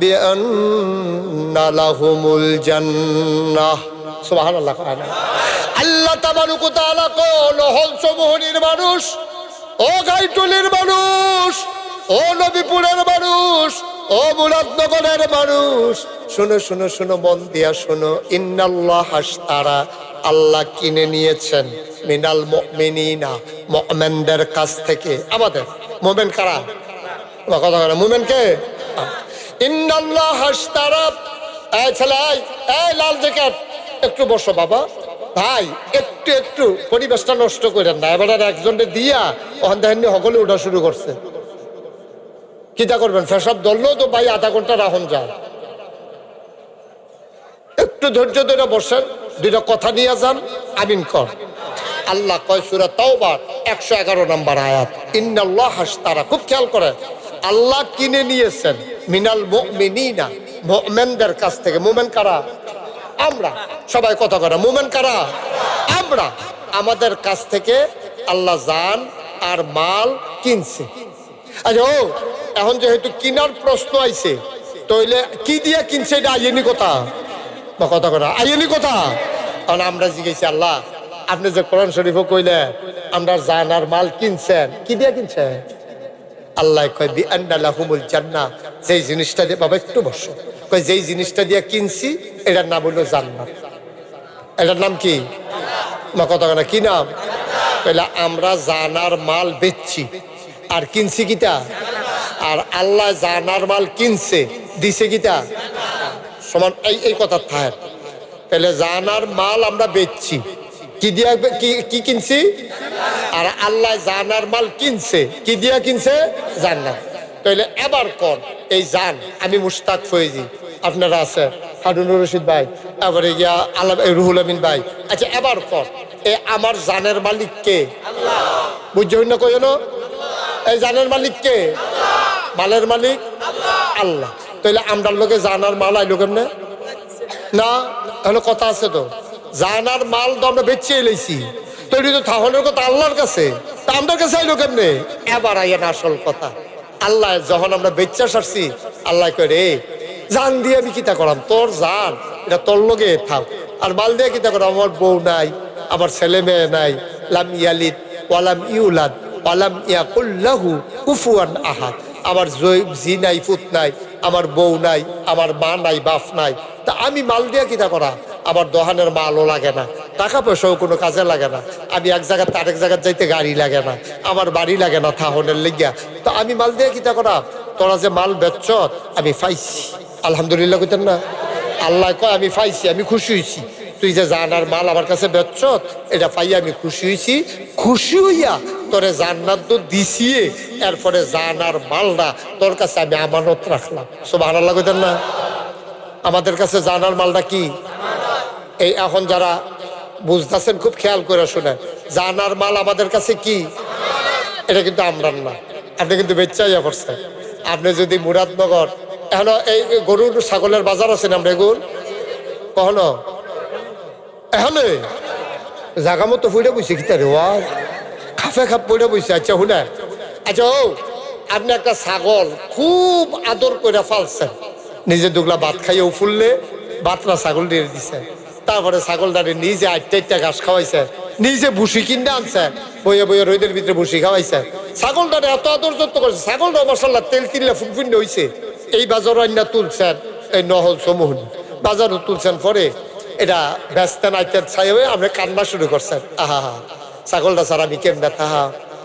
বিআন্না লাহুমুল জান্নাহ। সুবহানাল্লাহ। আল্লাহ তাবারক ওয়া তাআলা কোন হলসমোহনীর মানুষ, ও গাইটুলির মানুষ, ও নবীপুরের মানুষ, ও মুরাদনগরের মানুষ, শোনো শোনো শোনো, মন দিয়া শোনো। ইন্নাল্লাহ আশতারা, আল্লাহ কিনে নিয়েছেন মিনাল মুমিনিনা, মুমিনদের কাছ থেকে। আমাদের মুমিন কারা? কথা বলে মুমিন কে? ইন্নাল্লাহ আশতারা। এই ছেলে, এই লাল জ্যাকেট, একটু বসো বাবা। ভাই একটু একটু পরিবেশটা নষ্ট করেন না। এবার একজনকে দিয়া ওখান থেকে সকলে উঠা শুরু করছে। কিটা করবেন? ফেসব ধরলেও তো ভাই আধা ঘন্টা রাখুন যায়। একটু ধৈর্য ধরে বসেন, দুইটা কথা নিয়ে যান। আমিন কর। আল্লাহ কয় সূরা তাওবার 111 নম্বর আয়াত, ইন্নাল্লাহ আশতারা। খুব খেয়াল করেন, আল্লাহ কিনে নিয়েছেন মিনাল মুমিনিনা, মুমিনদের কাছ থেকে। মুমিন কারা? আমরা। সবাই কথা করে, মুমিন কারা? আমরা। আমাদের কাছ থেকে আল্লাহ জান আর মাল কিনছে। আচ্ছা, ও এখন যেহেতু কিনার প্রশ্ন আইছে, তাইলে কি দিয়ে কিনছে? এটা আইনি কথা বা কথা করা আইনি কথা। কারণ আমরা জিজ্ঞেসি, আল্লাহ আপনি যে কোরআন শরীফও কইলে আমরা জান আর মাল কিনছেন, কি দিয়ে কিনছেন? আল্লাহ কয় বিআন্না লাহুমুল জান্নাহ। যেই জিনিসটা দিয়ে, বাবা একটু বসো, কয় যেই জিনিসটা দিয়ে কিনছি এটার নাম হলো জান্নাত। এটার নাম কি? মা কথা না, কি নাম? তাহলে আমরা জানার মাল বেচছি আর কিনছি কিটা? আর আল্লাহ জানার মাল কিনছে, দিছে কিটা? সমান। এই কথা থাক। তাহলে জানার মাল আমরা বেচছি, কি দিয়া কি কিনছি? আর আল্লাহ জানার মাল কিনছে, কি দিয়া কিনছে? জান্নাত। তাহলে এবার কর, এই জান, আমি মুশতাক ফয়েজি, আপনারা আছে হারুনুর রশিদ ভাই, এবারে গিয়া রুহুল আমিন ভাই। আচ্ছা এবার কর, এ আমার জানের মালিক কে? বুঝছেন না? কই না, এই জানের মালিক কে? মালের মালিক আল্লাহ। তাহলে আমরার লোকে জানার মাল আইলো কেমনে? না, তাহলে কথা আছে তো, জানার মাল তো আমরা বেচে এলাইছি, তৈরি তো থাহনের কথা আল্লাহর কাছে, তা আমাদের কাছে আইলো কেমনে? এবার আইয়া না আসল কথা। আল্লাহ যখন আমরা বেচা সারছি, আল্লাহ কয় রে জান দিয়ে আমি কিতা করাম? তোর জান এটা তোর লগে থাক, আর মাল দিয়ে কিতা করাম? আমার বউ নাই, আমার ছেলে মেয়ে নাই, লাম ইয়ালিদ ওয়ালাম ইউলাদ ওয়ালাম ইয়াকুল লাহু কুফুয়ান আহাদ। আমার জি নাই, ফুত নাই, আমার বউ নাই, আমার মা নাই, বাপ নাই, তা আমি মাল দিয়া কিতা করা? আমার দোকানের মালও লাগে না, টাকা পয়সাও কোনো কাজে লাগে না, আমি এক জায়গাতে আরেক জায়গায় যাইতে গাড়ি লাগে না, আমার বাড়ি লাগে না থাহনের লেগিয়া, তো আমি মাল দিয়ে কিতা করা? তোরা যে মাল বেচছ আমি পাইছি, আলহামদুলিল্লাহ কইতেন না? আল্লাহ কয় আমি পাইছি, আমি খুশি হয়েছি। তুই যে জানার মাল আমার কাছে বেচছ, এটা পাইয়া আমি খুশি হয়েছি। খুশি হইয়া তোরে জান্নাত তো দিছিয়ে, এরপরে জানার মালটা তোর কাছে আমি আমানত রাখলাম। সুবহানাল্লাহ কইতেন না? আমাদের কাছে জানার মালটা কি? এই এখন যারা বুঝতেছেন খুব খেয়াল করে শুনে, জানার মাল আমাদের কাছে কি? এটা কিন্তু আমরা না, আপনি কিন্তু বেচাইয়া পড়ছেন। আপনি যদি মুরাদনগর, এখন এই গরুর ছাগলের বাজার আছেন, আমরা এগুলো কখনো এখানে জাগা মতো ফুটে বসে খিতারে ওয়াজ খাফে খাপ পড়ে বসে। আচ্ছা শুনে, আচ্ছা ও আপনি একটা ছাগল খুব আদর করে ফালছেন, নিজে দুগলা ভাত খাইয়েও ফুললে বাতরা ছাগল দিয়ে দিছে, তারপরে ছাগলটারে নিজে আটটা ঘাস খাওয়াইছে, নিজে ভুসি কিনে আনছে, বইয়ে বইয়ে রোদের ভিতরে ভুসি খাওয়াইছে, ছাগলটারে এত আদর যত্ন করেছে, ছাগলটা মশাল্লা তেল তিল্লা ফুটফুন্ড হয়েছে। এই বাজারও আইনা তুলছেন, এই নহল সমূহন বাজারও তুলছেন, পরে এটা ব্যস্তেন আইতেন ছাই হয়ে আপনি কান্না শুরু করছেন। আহা হা, ছাগলটা ছাড়া আমি কেমনে থাহা,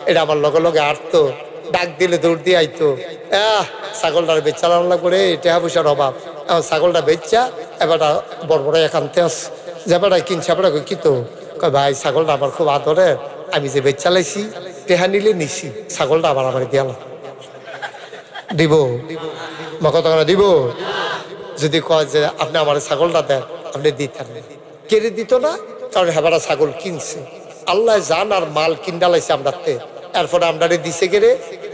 এটা আমার লগে লগে আটতো, ডাক দিলে দৌড় দিয়ে আইতো। ছাগলটার বেচালাম লাগবে রে, টেহা পয়সার অভাব। এখন ছাগলটা বেচা এবারটা বড় বড় একান্তে আছে, যেবারটা কিনছে এবার কি তো কয় ভাই ছাগলটা আমার খুব আদরের, আমি যে বেচালাইছি টেহা নিলে নিছি, ছাগলটা আবার আমার গেল দিব মা কত দিব। যদি কয় যে আপনি আমার ছাগলটা দেন, আপনি দিতেন, কেড়ে দিত না, কারণ হেবারা ছাগল কিনছে। আল্লাহ জান আর মাল কিন্ডালাইছে আমরাতে, এরপরে আমরারে দিছে গেরে।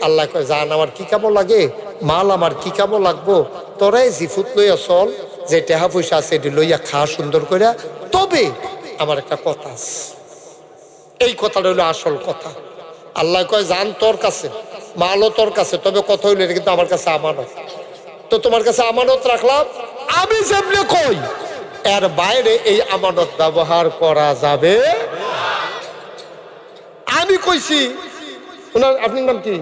আল্লাহ কয় জান আমার কি কামো লাগে, মাল আমার কি কামো লাগবো, তোরাই জিফুত লইয়া চল, যে টেহা পয়সা আছে এটি লইয়া খা সুন্দর করে, তবে আমার একটা কথা আছে, এই কথাটা হলো আসল কথা। আল্লাহ কয় জান তোর কাছে, মালও তোর কাছে, তবে কথা হইলো এটা কিন্তু আমার কাছে আমানত। তো তোমার কাছে আমানত রাখলাম, আমি যেমনি কই এর বাইরে এই আমানত ব্যবহার করা যাবে। আমি কইছি ওনার, আপনার নাম কি?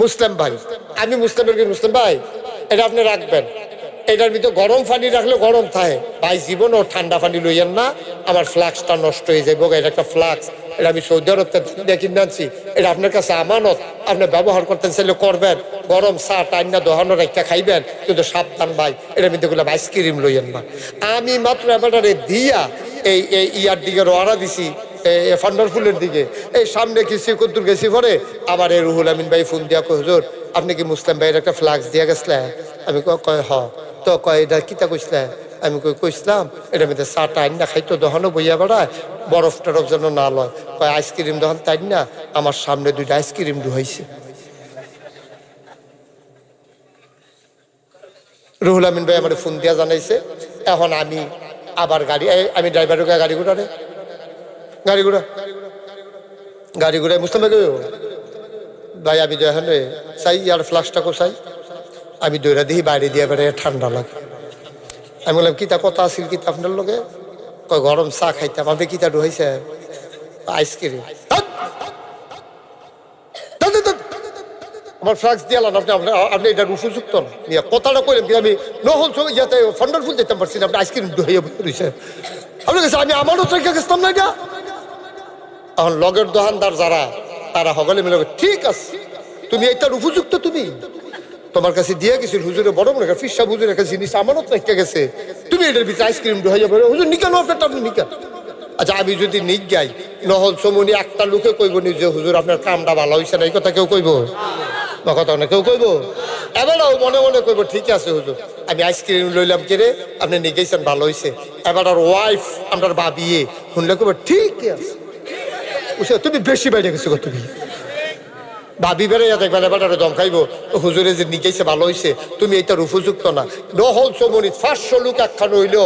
মুসলিম ভাই। আমি মুসলিম ভাই, এটা আপনি রাখবেন, এটার ভিতরে গরম পানি রাখলে গরম থাকে ভাই, জীবন ও ঠান্ডা পানি লইয়েন না, আমার ফ্লাক্সটা নষ্ট হয়ে যাবে। এটা একটা ফ্লাক্স, এটা আমি সৌদি আরব থেকে কিনে আনছি, এটা আপনার কাছে আমানত, আপনি ব্যবহার করতেন চাইলে করবেন, গরম চা টাইনা দোহানো একটা খাইবেন, কিন্তু সাবধান ভাই, এটার ভিতরে গুলো আইসক্রিম লইয়েন না। আমি মাত্র এবারে দিয়া এই ইয়ার দিকে রওনা দিছি, ফান্ডারফুলের দিকে, এই সামনে কিছু কদ্দুর গেছি পরে আবার এই রুহুল আমিন ভাই ফোন দিয়া কয় হুজুর আপনি কি মুসলিম ভাইয়ের একটা ফ্লাক্স দিয়া গেছিলেন? আমি কয় হ। তো কয় এটা কিতা কইছিলেন? আমি কইছিলাম এটার মধ্যে চা টাইন না খাইতো দহনও বইয়া বেড়ায়, বরফ টরফ যেন না লয়। কয় আইসক্রিম দহন তাই না, আমার সামনে 2টা আইসক্রিম ঢুকাইছে। রুহুল আমিন ভাই আমার ফোন দিয়া জানাইছে। এখন আমি আবার আমি ড্রাইভারকে গাড়ি ঘোড়ায় মুসলিম ভাই আমি দেখেন চাই আর ফ্লাক্সটা কোথায়, আমি দৌড়া দিই বাইরে দিয়ে বেড়ে ঠান্ডা লাগে। আমি বললাম কিতা কথা আছিল কিতা আপনার লোকে? কয় গরম চা খাইতাম। আপনি কিতা ঢুকাইছে? আইসক্রিম। আমার ফ্লাক্স দিয়ে আপনি এটার উপযুক্ত না, কথাটা কইলেন কি আমি নহল ইয়াতে ফান্ডারফুল যেতাম পারছি না, আপনি আইসক্রিম ঢুকাইয়া রয়েছেন। আপনার কাছে আমি আমারও রেখে গেছিলাম না এটা। এখন লগের দোকানদার যারা, তারা সকলে মিলে ঠিক আছে তুমি এইটার উপযুক্ত, তুমি তোমার কাছে দিয়ে গেছিল হুজুরে বড় মনে ফিসা হুজুর একটা জিনিস আমানত রেখে গেছে, তুমি এটার ভিতরে আইসক্রিম ঢুকাই যাবে হুজুর নিকা নো আপনারটা আপনি নিকা। আচ্ছা আমি যদি নিক যাই, নহল চমনি একটা লোকে কইব নি যে হুজুর আপনার কামটা ভালো হয়েছে না, এই কথা কেউ কইব না? কথা না কেউ কইব। এবারও মনে মনে কইব ঠিক আছে হুজুর আমি আইসক্রিম লইলাম কেড়ে, আপনি নিকেছেন ভালো হয়েছে। এবার আর ওয়াইফ আমার ভাবিয়ে শুনলে কইব ঠিক আছে তুমি বেশি বাইরে গেছো, তুমি ভাবি বেড়ে দেখবেন এবার দম খাইব হুজুরে যে নিকেছে ভালো হয়েছে, তুমি এইটার উপযুক্ত না। নহল চমনি 500 লোক একখান হইল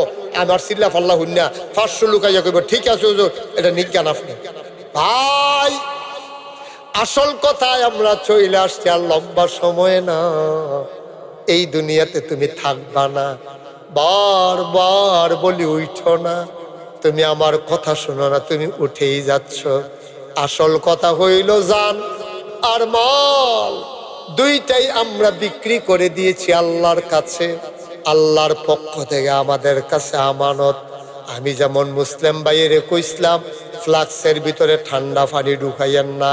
আমার চিল্লা ফাল্লা হইন না, 500 লোক আইয়া কইব ঠিক আছে হুজুর এটা নিজ্ঞান আপনি। ভাই আসল কথায় আমরা চলে আসছি আর লম্বা সময় না, এই দুনিয়াতে তুমি থাকবা না। বারবার বলি উঠো না, তুমি আমার কথা শোনো না, তুমি উঠেই যাচ্ছ। আসল কথা হইল জান আর মাল দুইটাই আমরা বিক্রি করে দিয়েছি আল্লাহর কাছে, আল্লাহর পক্ষ থেকে আমাদের কাছে আমানত। আমি যেমন মুসলিম ভাইয়ের কইছিলাম ফ্লাক্সের ভিতরে ঠান্ডা পানি ঢুকাইয়েন না,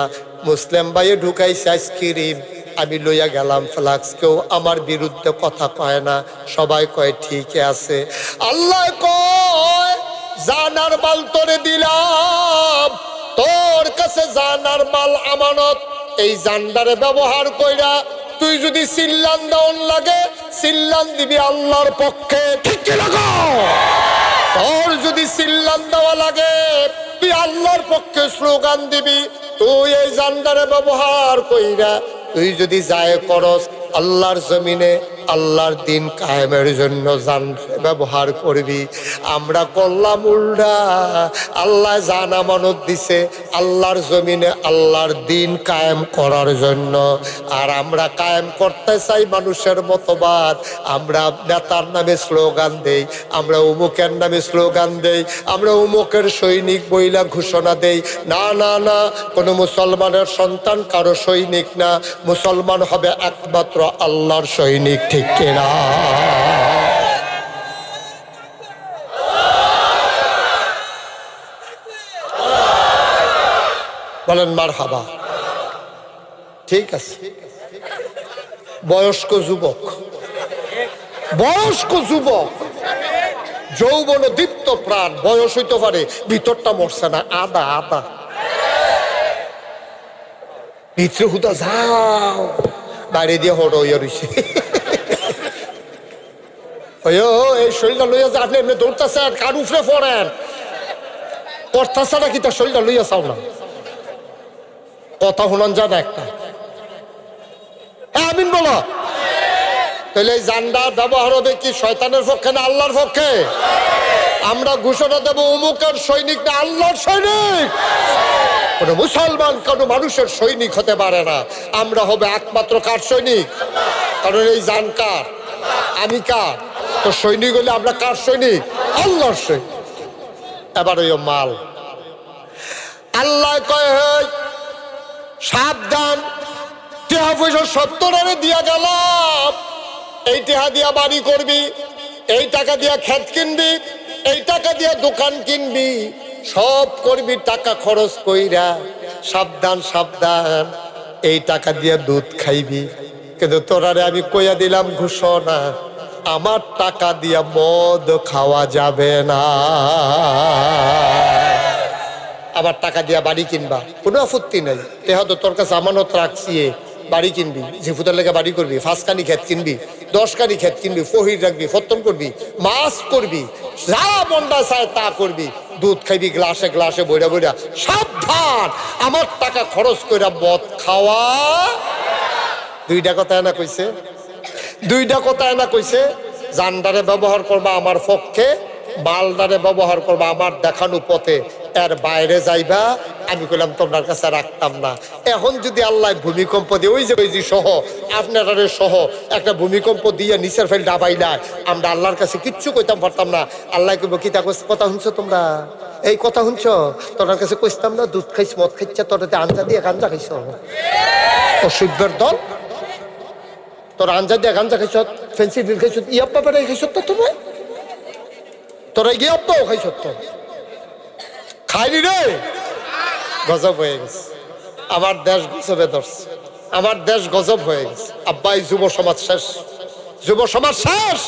মুসলিম ভাইয়ে ঢুকাইছে আইসক্রিম, আমি লইয়া গেলাম ফ্লাক্স, কেউ আমার বিরুদ্ধে কথা কয় না, সবাই কয় ঠিক আছে। আল্লাহ কয় জানার মাল তোরে দিলাম, তোর কাছে জানার মাল আমানত, এই জান্ডারে ব্যবহার কইরা তুই যদি সিল্লান দেওয়ান লাগে সিল্লান দিবি আল্লাহর পক্ষে, ঠিক কি লাগো? তোর যদি সিল্লান দেওয়া লাগে তুই আল্লাহর পক্ষে স্লোগান দিবি। তুই এই জান্ডারে ব্যবহার কইরা তুই যদি যায় করস আল্লাহর জমিনে আল্লাহর দিন কায়েমের জন্য জান ব্যবহার করবি। আমরা করলাম উল্টা, আল্লাহ জান আমানত দিছে আল্লাহর জমিনে আল্লাহর দিন কায়েম করার জন্য, আর আমরা কায়েম করতে চাই মানুষের মতবাদ। আমরা নেতার নামে স্লোগান দেই, আমরা উমুকের নামে স্লোগান দেই, আমরা উমুকের সৈনিক বইলা ঘোষণা দেই। না না না, কোনো মুসলমানের সন্তান কারো সৈনিক না, মুসলমান হবে একমাত্র আল্লাহর সৈনিক, ঠিক কিনা? বলেন মারহাবা। ঠিক আছে, বয়স্ক যুবক যৌবন দীপ্ত প্রাণ, বয়স হইতে পারে ভিতরটা মরছে না, আদা আদা ভিতরে হুদা যাও বাইরে দিয়ে হড় হইয়া রইছে। এই শরীরটা লইয়া যা, আপনি এমনি দৌড়তেছেন কার উপরে পড়েন করতেছে নাকি? তার শরীরটা লইয়া চাও না, কথা শুনান যা না একটা। হ্যাঁ আমিন বলো। তাহলে এই জান্ডার ব্যবহার হবে কি শয়তানের পক্ষে না আল্লাহর পক্ষে? আমরা ঘোষণা দেব অমুকের সৈনিক না আল্লাহর সৈনিক। কোন মুসলমান কোন মানুষের সৈনিক হতে পারে না। আমরা হবে একমাত্র কার সৈনিক? কারণ এই জান কার, আমি কার? তো সৈনিক হলে আমরা কার সৈনিক? আল্লাহর সৈনিক। এবার ওই মাল আল্লাহ কয় সাবধান, টেহা পয়সা 70 আনে দিয়া গেলাম, এই টেহা দিয়া বাড়ি করবি, এই টাকা দিয়া ক্ষেত কিনবি, এই টাকা দিয়া দোকান কিনবি, সব করবি টাকা খরচ কইরা। সাবধান সাবধান, এই টাকা দিয়া দুধ খাইবি। কিন্তু তোরারে আমি কইয়া দিলাম ঘোষণা, আমার টাকা দিয়া মদ খাওয়া যাবে না। আবার টাকা দিয়া বাড়ি কিনবা, কোনো আপত্তি নাই। তেহা তো তোর কাছে আমানত রাখছি, বাড়ি কিনবি, ঝিফুতার লেগে বাড়ি করবি, 5 কানি ক্ষেত কিনবি, 10 কানি ক্ষেত কিনবি, ফহির রাখবি, ফত্তন করবি, মাছ করবি, যা মনটা চায় তা করবি, দুধ খাইবি গ্লাসে গ্লাসে বইরা বইরা। সাবধান, আমার টাকা খরচ কইরা মদ খাওয়া। দুইটা কথা না কইছে, দুইটা কথা না কইছে। জানডারে ব্যবহার করবা আমার পক্ষে, মালদারে ব্যবহার করবা আমার দেখানো পথে, এর বাইরে যাইবা আমি কইলাম তোমার কাছে রাখতাম না। এখন যদি আল্লাহ ভূমিকম্প দিয়ে ওই যে সহ আপনারা সহ একটা ভূমিকম্প দিয়ে নিচের ফেল ডাবাইলায়, আমরা আল্লাহর কাছে কিচ্ছু কইতাম পারতাম না। আল্লাহ কইব কি তা কথা শুনছো তোমরা? এই কথা শুনছো? তোর কাছে কইতাম না দুধ খাইছ মদ খাইছ, তোরাতে আঞ্জা দিয়ে গাঞ্জা খাইছ, অসভ্যের দল। তোর আঞ্জা দিয়ে গাঞ্জা খাইছ, ফেন্সি ডিল খাইছ, ইয়াপ্পা বেড়াই খাইছ তো তোমার, তোরা গিয়ে আপ্পাও খাইছ তো খাইনি রে। গজব হয়ে গেছে, আমার দেশ গজবে ধরছে, আমার দেশ গজব হয়ে গেছে। আব্বাই যুব সমাজ শেষ, যুব সমাজ শেষ।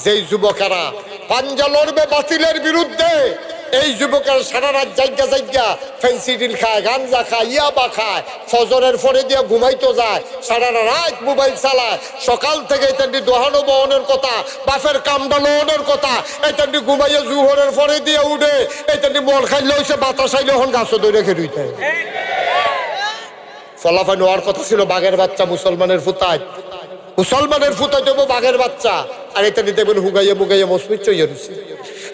যেই যুবকেরা পাঞ্জা লড়বে বাতিলের বিরুদ্ধে, এই যুবকের সারা রাত জায়গা জায়গা ফেন্সিডিল খায়, গাঞ্জা খায়, ইয়াবা খায়, ফজরের পরে দিয়ে ঘুমাইতো যায়, সারা রাত মোবাইল চালায়, সকাল থেকে এটান্ডি দোহানো বহনের কথা, বাফের কামডা লোনের কথা, এটান্ডি ঘুমাইয়া জুহরের পরে দিয়ে উঠে, এটান্ডি মল খাইলে হইছে, বাতাস আইলে হন গাছও ধরে রেখে রইতে। ফলাফল হওয়ার কথা ছিল বাঘের বাচ্চা মুসলমানের ফুতায়, মুসলমানের ফুতায় দেবো বাঘের বাচ্চা, আর এটা নিতে বলে হুগাইয়া মুগাইয়া মসমিত চইয়া রয়েছে।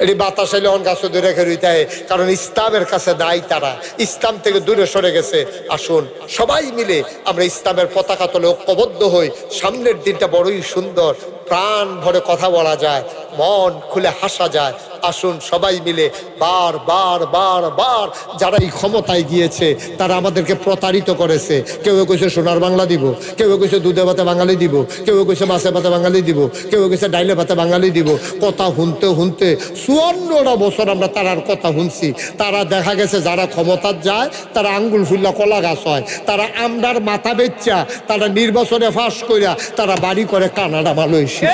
এটি বাতাস আইলে হন গাছও ধরে রেখে রইতে, কারণ ইসলামের কাছে নাই, তারা ইসলাম থেকে দূরে সরে গেছে। আসুন সবাই মিলে আমরা ইসলামের পতাকা তলে ঐক্যবদ্ধ হই। সামনের দিনটা বড়ই সুন্দর, প্রাণ ভরে কথা বলা যায়, মন খুলে হাসা যায়। আসুন সবাই মিলে বার বার বার বার যারা এই ক্ষমতায় গিয়েছে তারা আমাদেরকে প্রতারিত করেছে। কেউ কইছে সোনার বাংলা দিব, কেউ কইছে দুধে ভাতে বাঙালি দিব, কেউ কইছে মাছে ভাতে বাঙালি দিব, কেউ কইছে ডাইলে ভাতে বাঙালি দিব। কথা শুনতে শুনতে 54টা বছর আমরা তারার কথা শুনছি। তারা দেখা গেছে যারা ক্ষমতার যায় তারা আঙ্গুল ফুল্লা কলা গাছ হয়, তারা আমরার মাথা বেচ্চা, তারা নির্বাচনে ফাঁস কইরা তারা বাড়ি করে কানাডা মালয়েশিয়া।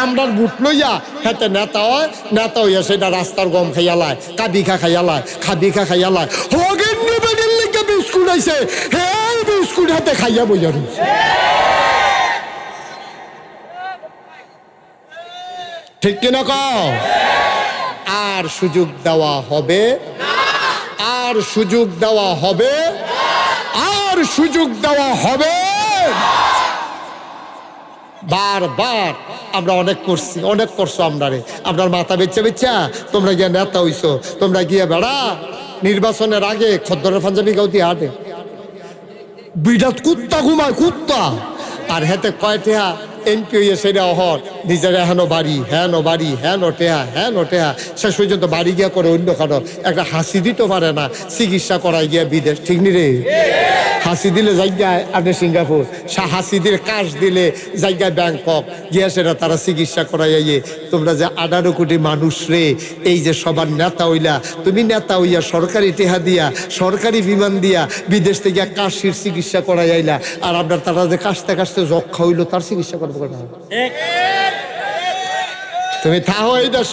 আমরার বুট লইয়া হেতে নেতা হয়, নেতা হইয়া সেটা রাস্তার গম খাইয়ালায়, কাবিখা খাইয়ালায়, খাবিখা খাইয়ালায়, হগের নিবেদির লিগে বিস্কুট আইছে, হে বিস্কুট হাতে খাইয়া বইয়া রইছে। ঠিক কিনা কও? আর সুযোগ দেওয়া হবে, আর সুযোগ দেওয়া হবে, আর সুযোগ দেওয়া হবে। বারবার আমরা অনেক করছি, অনেক করছো আমরা রে। আপনার মাথা বেচা বেচা তোমরা গিয়া নেতা হইছো, তোমরা গিয়া বেড়া নির্বাচনের আগে খদ্দরের পাঞ্জাবি গাউতি হাটে বিরাট কুত্তা ঘুমায়, কুত্তা। আর হেতে কয় টেহা এমপি হইয়া সেটা হর নিজের হেন বাড়ি, হেন বাড়ি, হেন টেহা, হেন টেহা, শেষ পর্যন্ত বাড়ি গিয়া করে অন্য কারো একটা হাসি দিতে পারে না, চিকিৎসা করাই গিয়া বিদেশ। ঠিক নি রে? হাসি দিলে জায়গায় আপনি সিঙ্গাপুর, হাসি দিলে কাশ দিলে জায়গায় ব্যাংকক গিয়া সেটা তারা চিকিৎসা করাইয়ে। তোমরা যে 18 কোটি মানুষ রে, এই যে সবার নেতা হইলা, তুমি নেতা হইয়া সরকারি টেহা দিয়া, সরকারি বিমান দিয়া বিদেশ থেকে কাশির চিকিৎসা করাই আইলা, আর আপনার তারা যে কাশতে কাশতে যক্ষা হইলো তার চিকিৎসা করবো না। তুমি থাহো এই দেশ,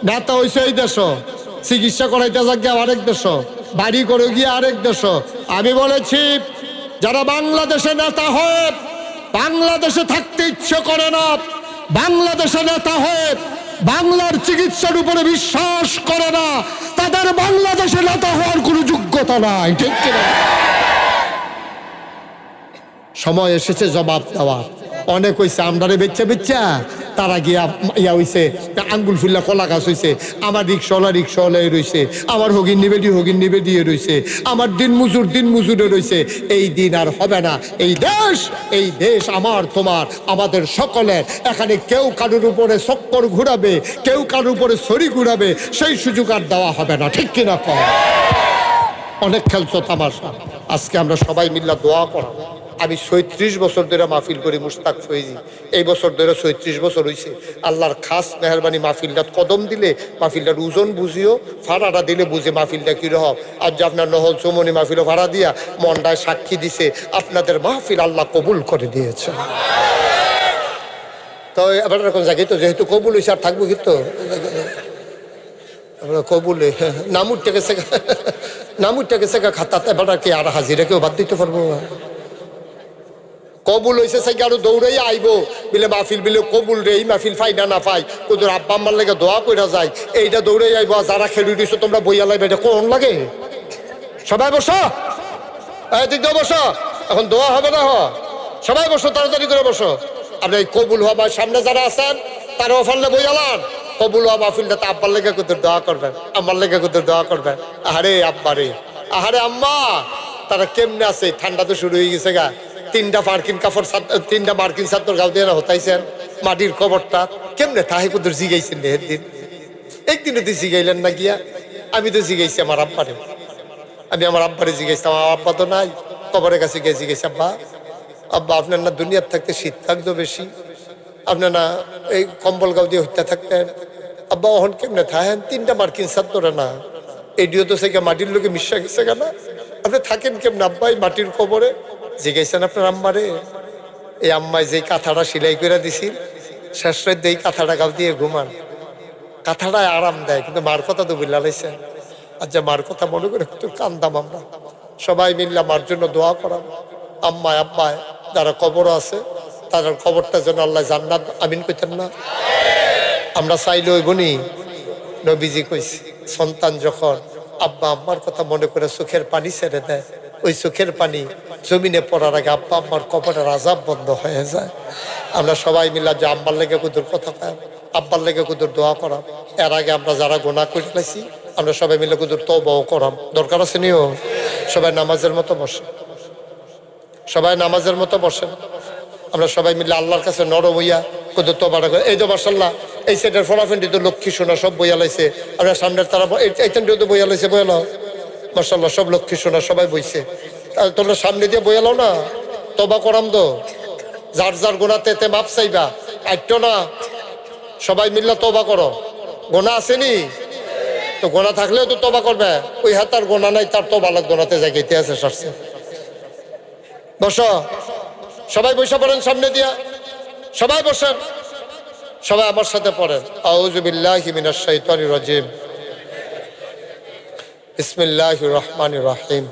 নেতা হইছো এই দেশ, চিকিৎসা করাইতে যাক আরেক দেশ, বাড়ি করে গিয়ে আরেক দেশ। আমি বলেছি যারা বাংলাদেশে নেতা হয়, বাংলাদেশে থাকতে ইচ্ছে করে না, বাংলাদেশে নেতা হয় বাংলার চিকিৎসার উপরে বিশ্বাস করে না, তাদের বাংলাদেশে নেতা হওয়ার কোনো যোগ্যতা নাই। ঠিক কিনা? সময় এসেছে জবাব দেওয়ার। অনেক হয়েছে আমরারে বেচ্চা বেচ্চা তারা গিয়া ইয়া হইছে আঙ্গুল ফুল্লা কলা গাছ হইছে, আমার রিক্সাওয়ালাই রইছে, আমার হগিন নিবে দিয়ে রইছে, আমার দিন মজুরে রইছে। এই দিন আর হবে না। এই দেশ আমার তোমার আমাদের সকলের। এখানে কেউ কারোর উপরে চক্কর ঘুরাবে, কেউ কারোর উপরে ছড়ি ঘুরাবে, সেই সুযোগ আর দেওয়া হবে না। ঠিক কিনা কম? অনেক খেলছো তামাশা। আজকে আমরা সবাই মিল্লা দোয়া করা। আমি ৩৬ বছর ধরে মাহফিল করি মুশতাক ফৈজি, এই বছর ধরে ৩৬ বছর হয়েছে। আল্লাহর খাস মেহরবানি, মাহফিলটা কদম দিলে মাহফিলটার ওজন বুঝিও, ফাড়াটা দিলে বুঝে মাহফিলটা কীরকম। আর যে আপনার নহল চৌমনি মাহফিলও ভাড়া দিয়া মনটায় সাক্ষী দিছে আপনাদের মাহফিল আল্লাহ কবুল করে দিয়েছে। তো এবার এরকম জায়গায় তো যেহেতু কবুল হয়েছে আর থাকবো কিন্তু কবুলে নামুরটা গেছে খাতাতে এবার কি আর হাজিরা কেউ বাদ দিতে পারবো? কবুল হয়েছে সাইকে আরো দৌড়াই আইবো বিলে মাহফিল বিলে কবুল রে, এই মাহফিল ফাই না পাই তোদের আব্বা আম্মার লেগে দোয়া কইরা যায়, এইটা দৌড়াই আইবো। যারা খেলি দিছো তোমরা বইয়া লাইবে, এটা কোন লাগে? সবাই বসো, দিক দিয়ে বসো, এখন দোয়া হবে না। সবাই বসো, তাড়াতাড়ি করে বসো। আপনি এই কবুল হওয়া সামনে যারা আছেন তারাও ফাললে বইয়ালান। কবুল হওয়া মাহফিলটা তো আব্বার লেগে কুতুর দোয়া করবেন, আমার লেগে কুতুর দোয়া করবেন। আহারে আব্বা রে, আহারে আম্মা, তারা কেমনে আছে? ঠান্ডা তো শুরু হয়ে গেছে গা। তিনটা মার্কিন ছাত্র গাও দিয়ে হতাইছেন মাটির কবরটা কেমনে তাহে কুতুর জিগাইছেন দিন। একদিনও তো জিগাইলেন না গিয়া? আমি তো জিগাইছি আমার আব্বারে, আমি আমার আব্বারে জিগাইছি। আমার আব্বা তো নাই, কবরের কাছে গিয়ে জিগাইছি, আব্বা আপনার না দুনিয়ার থাকতে শীত থাকতো বেশি, আপনার না এই কম্বল গাও দিয়ে হত্যা থাকতেন, আব্বা ওহন কেমনে থাকেন? তিনটা মার্কিন ছাত্ররা না এডিও তো সেকে মাটির লোকে মিশা গেছে কেন? আপনি থাকেন কেমনে আব্বা এই মাটির কবরে? জিগাইছেন আপনার আম্মারে? এই আম্মায় যে কাঁথাটা সেলাই করে দিছি শেষ রাত এই কাঁথাটা গাও দিয়ে ঘুমান, কাঁথাটায় আরাম দেয়, কিন্তু মার কথা তো বুঝলা লাইছেন। আচ্ছা মার কথা মনে করে একটু কান্দাম আমরা। সবাই মিললে মার জন্য দোয়া করাম। আম্মায় আব্বায় যারা কবর আছে তাদের কবরটার জন্য আল্লাহ জান্নাত আমিন কইতেন না? আমরা চাইলে ওই বনি নবীজি কইছি সন্তান যখন আব্বা আম্মার কথা মনে করে চোখের পানি ছেড়ে দেয়, ওই চোখের পানি জমিনে পড়ার আগে আব্বা আম্মার কবরের আযাব বন্ধ হয়ে যায়। আমরা সবাই মিলা যে আম্মার লেগে কুদুর কথা কয়, আব্বার লেগে কুদুর দোয়া করাম। এর আগে আমরা যারা গুনাহ করে ফেলেছি আমরা সবাই মিলে কুদুর তওবাও করাম। দরকার আছে নিও? সবাই নামাজের মতো বসে, সবাই নামাজের মতো বসেন। আমরা সবাই মিলে আল্লাহর কাছে নরম হইয়া কুদুর তওবাটা করে। এই তো মাশাআল্লাহ এই সাইডের ফলাফেন্ডি তো লক্ষ্মী সোনা সব বইয়া লাইছে। আমরা সামনের তারা এইখানটিও তো বইয়া লাইছে, বইয়া লাও মাশাআল্লাহ, সব লক্ষ্মী সোনা সবাই বইছে। তোমরা সামনে দিয়ে বইয়া লাও না, তওবা করাম তো। যার যার গোনাতে এতে মাপ চাইবা, আইটো না। সবাই মিল্লা তওবা করো। গোনা আসেনি তো, গোনা থাকলেও তো তওবা করবে। ওই হাতার গোনা নাই, তার তওবা লাগ গোনাতে জায়গাতে আছে সারছে। বসো, সবাই বসে পড়েন সামনে দিয়া, সবাই বসেন, সবাই আমার সাথে পড়েন। আউযু বিল্লাহি মিনাশ শাইতানির রাজিম, বিসমিল্লাহির রহমানির রহিম।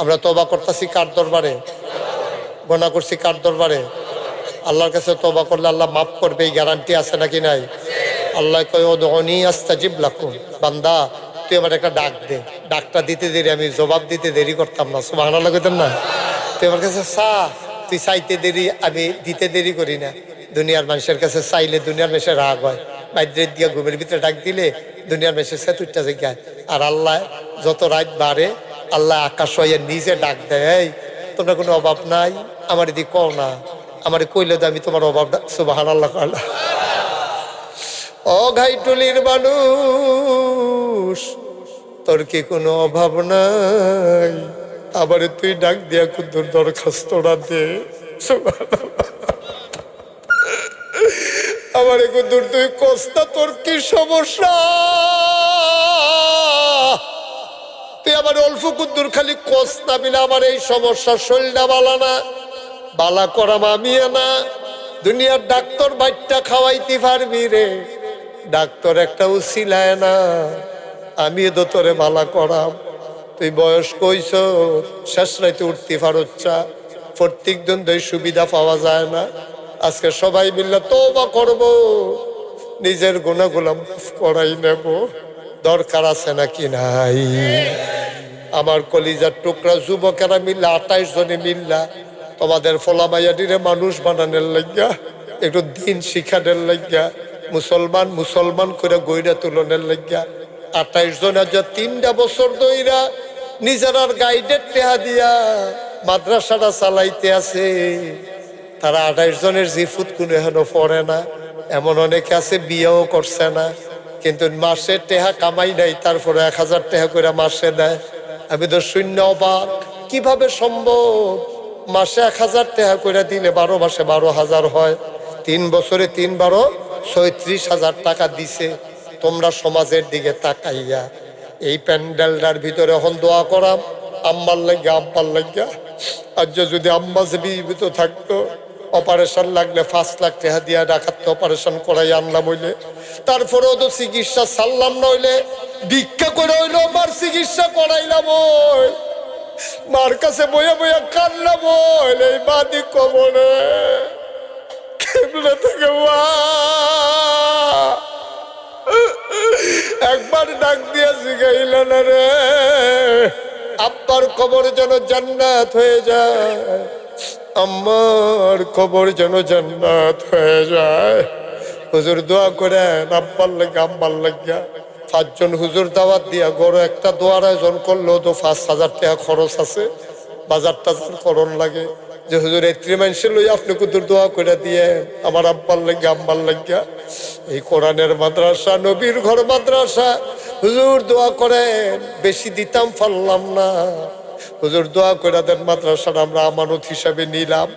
আমরা তওবা করতেছি কার দরবারে? গোনা করছি কার দরবারে? আল্লাহর কাছে তওবা করলে আল্লাহ মাফ করবে, এই গ্যারান্টি আছে নাকি নাই? আল্লাহ কয় উদউনি আস্তাজিব লাকুম, বান্দা তুই আমার একটা ডাক দে। ডাকটা দিতে দেরি, আমি জবাব দিতে দেরি করতাম না। সুবহানাল্লাহ কইতেন না? তুই আমার কাছে তুই চাইতে দেরি, আমি দিতে দেরি করি না। দুনিয়ার মানুষের কাছে চাইলে দুনিয়ার মানুষের রাগ হয়, বাইরে দিয়ে ঘুমের ভিতরে ডাক দিলে দুনিয়ার মানুষের সেতুরটা জায়গায়। আর আল্লাহ যত রাত বাড়ে আল্লাহ আকাশ হইয়া নিজে ডাক দেয়, এই তোমরা কোনো অভাব নাই, আমার এদিকে কও না, আমার কইলে তো আমি তোমার অভাবটা। সুবহানাল্লাহ। ও ঘাইটুলির মানুষ, তোর কি কোনো অভাব নাই? আবার তুই ডাক দিয়া কুদ্দুর দরখাস্তটা দে। আমার কুদ্দুর তুই কস্তা, তোর কি সমস্যা? তুই আমার অল্প কুদ্দুর খালি কস্তা বিনা আমার এই সমস্যা, শরীরটা বালা না, বালা করাম আমি না। দুনিয়ার ডাক্তার বাইটটা খাওয়াইতে পারবি রে, ডাক্তার একটা উছিলায় না, আমি তো তোরে বালা করাম। তুই বয়স্ক হইছ, শেষ রাইতে উঠতে পারচ্ছা, প্রত্যেক দিন দুই সুবিধা পাওয়া যায় না। আজকে সবাই মিললে তওবা করব, নিজের গুনাহগুলো মাফ করাই নেব। দরকার আছে নাকি নাই? আমার কলিজার টুকরা যুবকেরা মিল্লা 28 জনে মিল্লা তোমাদের ফলামাইয়াডিরে মানুষ বানানোর লাগিয়া একটু দিন শিখানোর লাগিয়া মুসলমান মুসলমান করে গইরা তুলনের লাগিয়া 28 জন আজ 3টা বছর ধইরা নিজেরার গাইডের টেহা দিয়া মাদ্রাসাটা চালাইতে আছে। তারা 28 জনের জিফুত কোনো এখনো পড়ে না, এমন অনেকে আছে বিয়েও করছে না, কিন্তু মাসে টেহা কামাই নাই, তারপরে 1000 টাকা করে মাসে দেয়। আমি তো শূন্য অবাক, কিভাবে সম্ভব? মাসে 1000 টাকা করে দিলে 12 মাসে 12,000 হয়, 3 বছরে 3 12 36,000 টাকা দিছে। তোমরা সমাজের দিকে তাকাইয়া এই প্যান্ডেলটার ভিতরে এখন দোয়া করাম আম্মার লাগিয়া আব্বার লাগিয়া। আর যদি আম্মা জীবিত থাকতো, অপারেশন লাগলে 5 লাখ টাকা দিয়া ডাকাতে অপারেশন করাই আনলাম হইলে, তারপরেও তো চিকিৎসা ছাড়লাম, নইলে ভিক্ষা করে হইলো আমার চিকিৎসা করাইলাম। ওই মার কাছে বইয়া বইয়া কানলাম, হইলে এই বাদি কবরে কেমনে থেকে একবার ডাক দিয়া জিগাইল না রে, আব্বার কবর যেন জান্নাত হয়ে যায়, আমার কবর যেন জান্নাত হয়ে যায়। হুজুর দোয়া করেন আব্বার লাগে আম্মার লাগিয়া। 5 জন হুজুর দাওয়াত দিয়া গড় একটা দোয়ার আয়োজন করলেও তো 5,000 টাকা খরচ আছে, বাজার টাজার করণ লাগে। যে হুজুর এত্রি মানুষে লই আপনি কুদুর দোয়া করে দিয়ে আমার আব্বার লাগে আম্মার লাগিয়া। এই কোরআনের মাদ্রাসা, নবীর ঘর মাদ্রাসা, হুজুর দোয়া করেন, বেশি দিতাম পারলাম না, হুজুর দোয়া করে দেন। মাদ্রাসাটা আমরা আমানত হিসাবে নিলাম,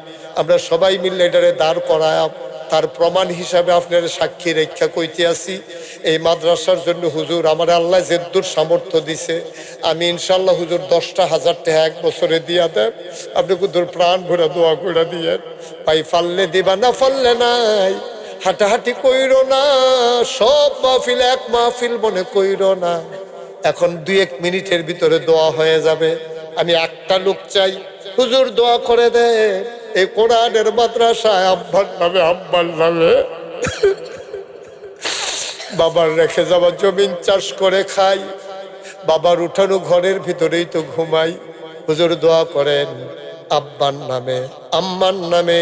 আমরা সবাই মিলে এটারে দাঁড় করায়াম। তার প্রমাণ হিসাবে আপনার সাক্ষী রেখা কইতে আসি, এই মাদ্রাসার জন্য হুজুর আমার আল্লাহ যেদ্দুর সামর্থ্য দিছে, আমি ইনশাল্লাহ হুজুর 10,000 টাকা 1 বছরে দিয়া দেন। আপনি হুজুর প্রাণ ভরে দোয়া করে দিয়েন। ভাই ফাললে দিবা না, ফাললে নাই, হাঁটাহাঁটি কইরো না, সব মাহফিল এক মাহফিল মনে কইরো না। এখন 2-1 মিনিটের ভিতরে দোয়া হয়ে যাবে। আমি একটা লোক চাই, হুজুর দোয়া করে দে এই কোরআনের মাদ্রাসায় আব্বার নামে আব্বার নামে বাবার রেখে যাওয়া জমিন চাষ করে খাই, বাবার উঠানো ঘরের ভিতরেই তো ঘুমাই। হুজুর দোয়া করেন আব্বার নামে আম্মার নামে,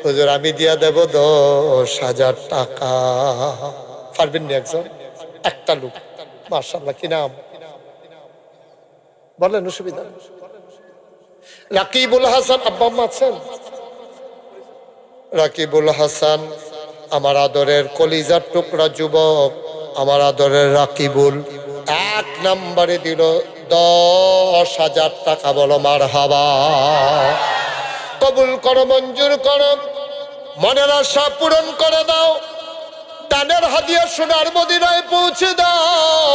হুজুর আমি দিয়া দেব 10,000 টাকা। পারবেন না একজন? একটা লোক, মাশাআল্লাহ, কি নাম বলেন? অসুবিধা নেই। রাকিবুল হাসান, আব্বা আম্মা আছেন? রাকিবুল হাসান আমার আদরের কলিজার টুকরা যুবক, আমার আদরের রাকিবুল 1 নম্বরে দিল 10,000 টাকা। বলো মারহাবা। কবুল করো, মঞ্জুর করো, মনের আশা পূরণ করে দাও, দানের হাদিয়া সোনার মদিনায় পৌঁছে দাও,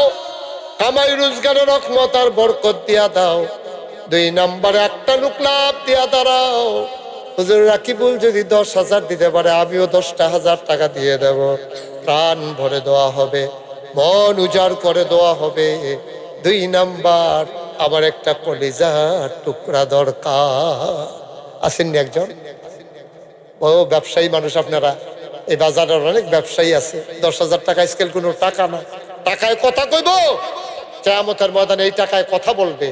কামাই রোজগারের রহমত আর বরকত দিয়া দাও। 2 নম্বরে একটা লোক লাভ দিয়া দাঁড়াও। হুজুর রাকিবুল যদি 10,000 দিতে পারে, আমিও 10,000 টাকা দিয়ে দেব। প্রাণ ভরে দেওয়া হবে, মন উজাড় করে দেওয়া হবে। 2 নাম্বার, আমার একটা কলিজার টুকরা দরকার। আসেননি একজন? ও ব্যবসায়ী মানুষ আপনারা, এই বাজারের অনেক ব্যবসায়ী আছে। 10,000 টাকা স্কেল কোনো টাকা না, টাকায় কথা কইব, কিয়ামতের ময়দানে এই টাকায় কথা বলবে।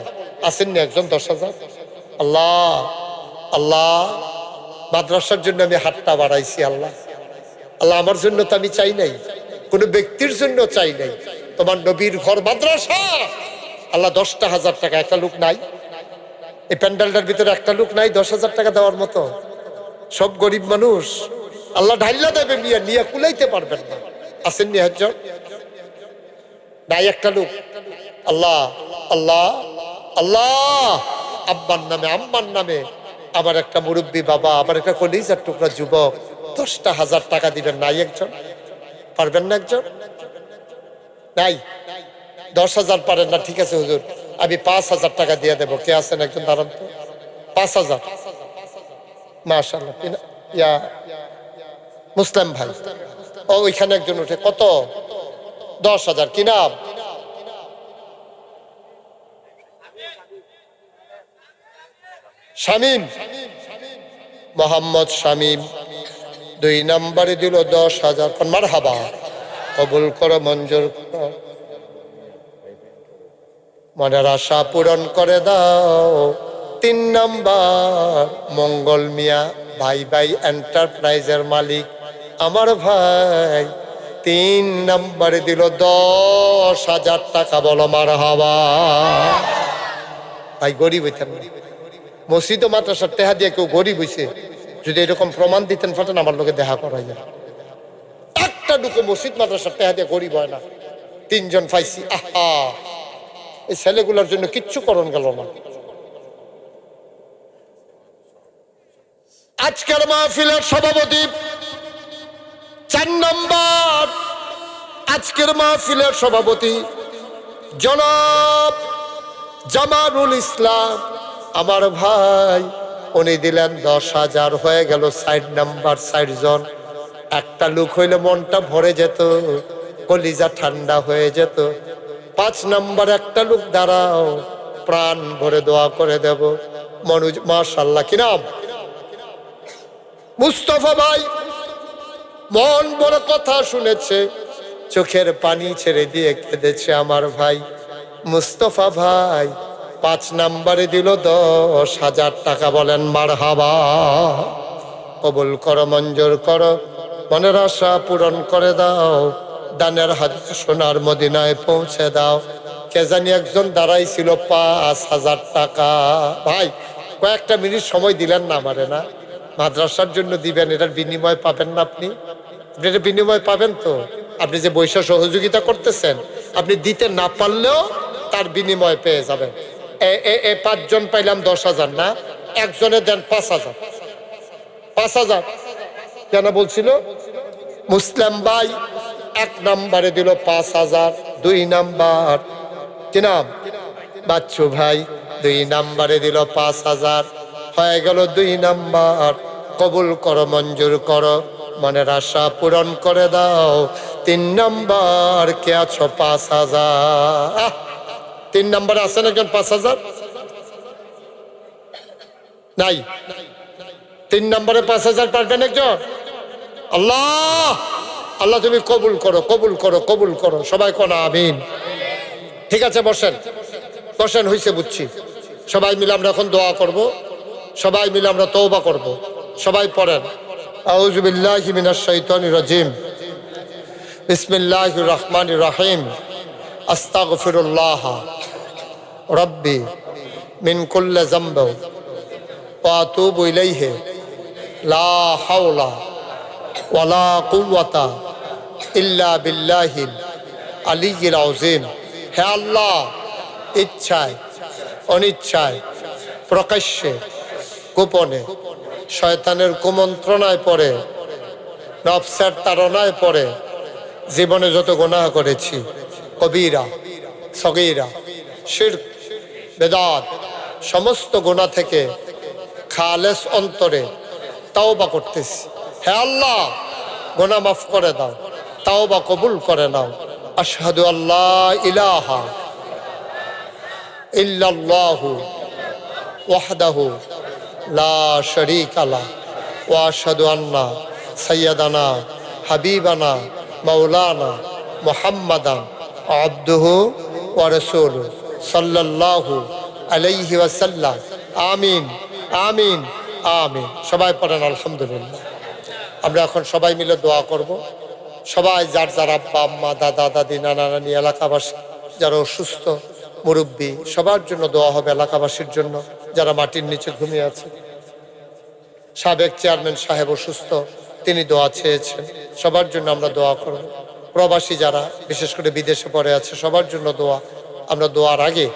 আসেননি একজন? 10,000। আল্লাহ আল্লাহ, মাদ্রাসার জন্য আমি হাতটা বাড়াইছি। আল্লাহ আল্লাহ, আমার জন্য তো আমি চাই নাই, কোনো ব্যক্তির জন্য চাই নাই, তোমার নবীর ঘর মাদ্রাসা। আল্লাহ 10,000 টাকা, একটা লোক নাই এই প্যান্ডেলটার ভিতরে, একটা লোক নাই 10,000 টাকা দেওয়ার মতো। সব গরিব মানুষ, আল্লাহ ঢাইলা দেবে, নিয়ে কুলাইতে পারবেন না। আসেননি একজন? নাই একটা লোক। আল্লাহ আল্লাহ আল্লাহ, আব্বার নামে আম্মার নামে আমার একটা মুরব্বী বাবা, আমার একটা কলিজার টুকরা যুবক 10,000 টাকা দিবেন। নাই একজন? পারবেন না একজন? নাই? 10,000 পারেন না, ঠিক আছে হুজুর আমি 5,000 টাকা দিয়ে দেবো। কে আছেন একজন? দাঁড়ান তো। 5,000। মাশাআল্লাহ, ইয়া মুসলিম ভাই, ও ওইখানে একজন উঠে। কত? 10,000। কি নাম? শামীম, মোহাম্মদ শামীম। 2 নম্বরে দিল 10,000। মারহাবা, কবুল করো, মঞ্জুর করো, মনের আশা পূরণ করে দাও। 3 নাম্বার, মঙ্গল মিয়া, ভাই ভাই এন্টারপ্রাইজের মালিক, আমার ভাই 3 নম্বরে দিল 10,000 টাকা। বলো মারহাবা। ভাই গরিব হইতেন না, মসজিদ ও মাদ্রাসার টেহা দিয়ে কেউ গরিব হইছে যদি এরকম প্রমাণ দিতেন ফাটেন আমার লোকে দেখা করাই যায়। একটা ঢুকে মসজিদ মাদ্রাসার টেহা দিয়ে গরিব হয় না। 3 জন পাইছি। আহা, এই ছেলেগুলোর জন্য কিচ্ছু করণ গেল না। আজকের মাহফিলের সভাপতি 4 নম্বর, আজকের মাহফিলের সভাপতি জনাব জামালুল ইসলাম আমার ভাই, উনি দিলেন 10,000। হয়ে গেল 60 নম্বর। 60 জন। একটা লোক হইলে মনটা ভরে যেত, কলিজা ঠান্ডা হয়ে যেত। 5 নম্বর একটা লোক দাঁড়াও, প্রাণ ভরে দোয়া করে দেব। মনুজ মাশাআল্লাহ, কি নাম? মুস্তফা ভাই মন বড় কথা শুনেছে, চোখের পানি ছেড়ে দিয়ে কেঁদেছে আমার ভাই মুস্তফা ভাই। 5 নম্বরে দিল 10,000 টাকা। বলেন মারহাবা। কবুল করো, মঞ্জুর করো, মনের আশা পূরণ করে দাও, দানের হাত সোনার মদিনায় পৌঁছে দাও। কে জানি একজন দাঁড়াইছিল 5,000 টাকা। ভাই কয়েকটা মিনিট সময় দিলেন না আমারে? না, মাদ্রাসার জন্য দিবেন, এটার বিনিময় পাবেন না আপনি? আপনি এটা বিনিময় পাবেন তো? আপনি যে বৈশা সহযোগিতা করতেছেন, আপনি দিতে না পারলেও তার বিনিময় পেয়ে যাবেন। 5 জন পাইলাম 10,000 না, একজনে দেন 5,000। 5,000 কেন বলছিল? মুসলিম ভাই 1 নম্বরে দিল 5,000। 2 নম্বর কি নাম? বাচ্চু ভাই 2 নম্বরে দিল 5,000। হয়ে গেল 2 নম্বর। কবুল করো, মঞ্জুর করো, মনের আশা পূরণ করে দাও। 3 নম্বর কে আছো? 5,000। 3 নম্বরে আছেন একজন 5,000? নাই। 3 নম্বরে 5,000 পারবেন একজন? আল্লাহ আল্লাহ তুমি কবুল করো, কবুল করো, কবুল করো। সবাই কোন আমিন। ঠিক আছে, বসেন বসেন, হইছে বুঝছি। সবাই মিলে আমরা এখন দোয়া করব, সবাই মিলে আমরা তওবা করব। সবাই পড়েন আউযু বিল্লাহি মিনাশ শাইতানির রাজিম, বিসমিল্লাহির রহমানির রহিম, আস্তাগফিরুল্লাহ রাব্বি মিন কুল্লি যামবি ওয়া আতুবু ইলাইহি লা হাওলা ওয়ালা কুওয়াতা ইল্লা বিল্লাহিল আলিয়্যিল আযীম। হে আল্লাহ, ইচ্ছায় অনিচ্ছায়, প্রকাশ্যে গোপনে, শয়তানের কুমন্ত্রণায় পড়ে, নফসের তাড়নায় পড়ে জীবনে যত গুনাহ করেছি, কবিরা সগীরা, শিরক, বেদাত, সমস্ত গুনাহ থেকে খালেস অন্তরে তাওবা করতেছি। হে আল্লাহ, গুনাহ মাফ করে দাও, তাওবা কবুল করে নাও। আশহাদু আল্লা ইলাহা ইল্লাল্লাহু ওয়াহদাহু লা শারীকা লাহু ওয়া আশহাদু আন্না সাইয়্যিদানা হাবিবানা মাওলানা মুহাম্মাদান আবদুহু ওয়া রাসূলুহু সাল্লাল্লাহু আলাইহি ওয়াসাল্লাম। আমিন আমিন আমিন। সবাই পড়েন আলহামদুলিল্লাহ। আমরা এখন সবাই মিলে দোয়া করব। সবাই যার যার আব্বা আম্মা, দাদা দাদি, নানা নানি, এলাকাবাসী যারা অসুস্থ, মুরব্বী, সবার জন্য দোয়া হবে। এলাকাবাসীর জন্য যারা মাটির নিচে ঘুমিয়ে আছে, সাবেক চেয়ারম্যান সাহেব অসুস্থ, তিনি দোয়া চেয়েছেন, সবার জন্য আমরা দোয়া করব। প্রবাসী যারা বিশেষ করে বিদেশে পড়ে আছে, সবার জন্য দোয়া। আমরা দোয়ার আগে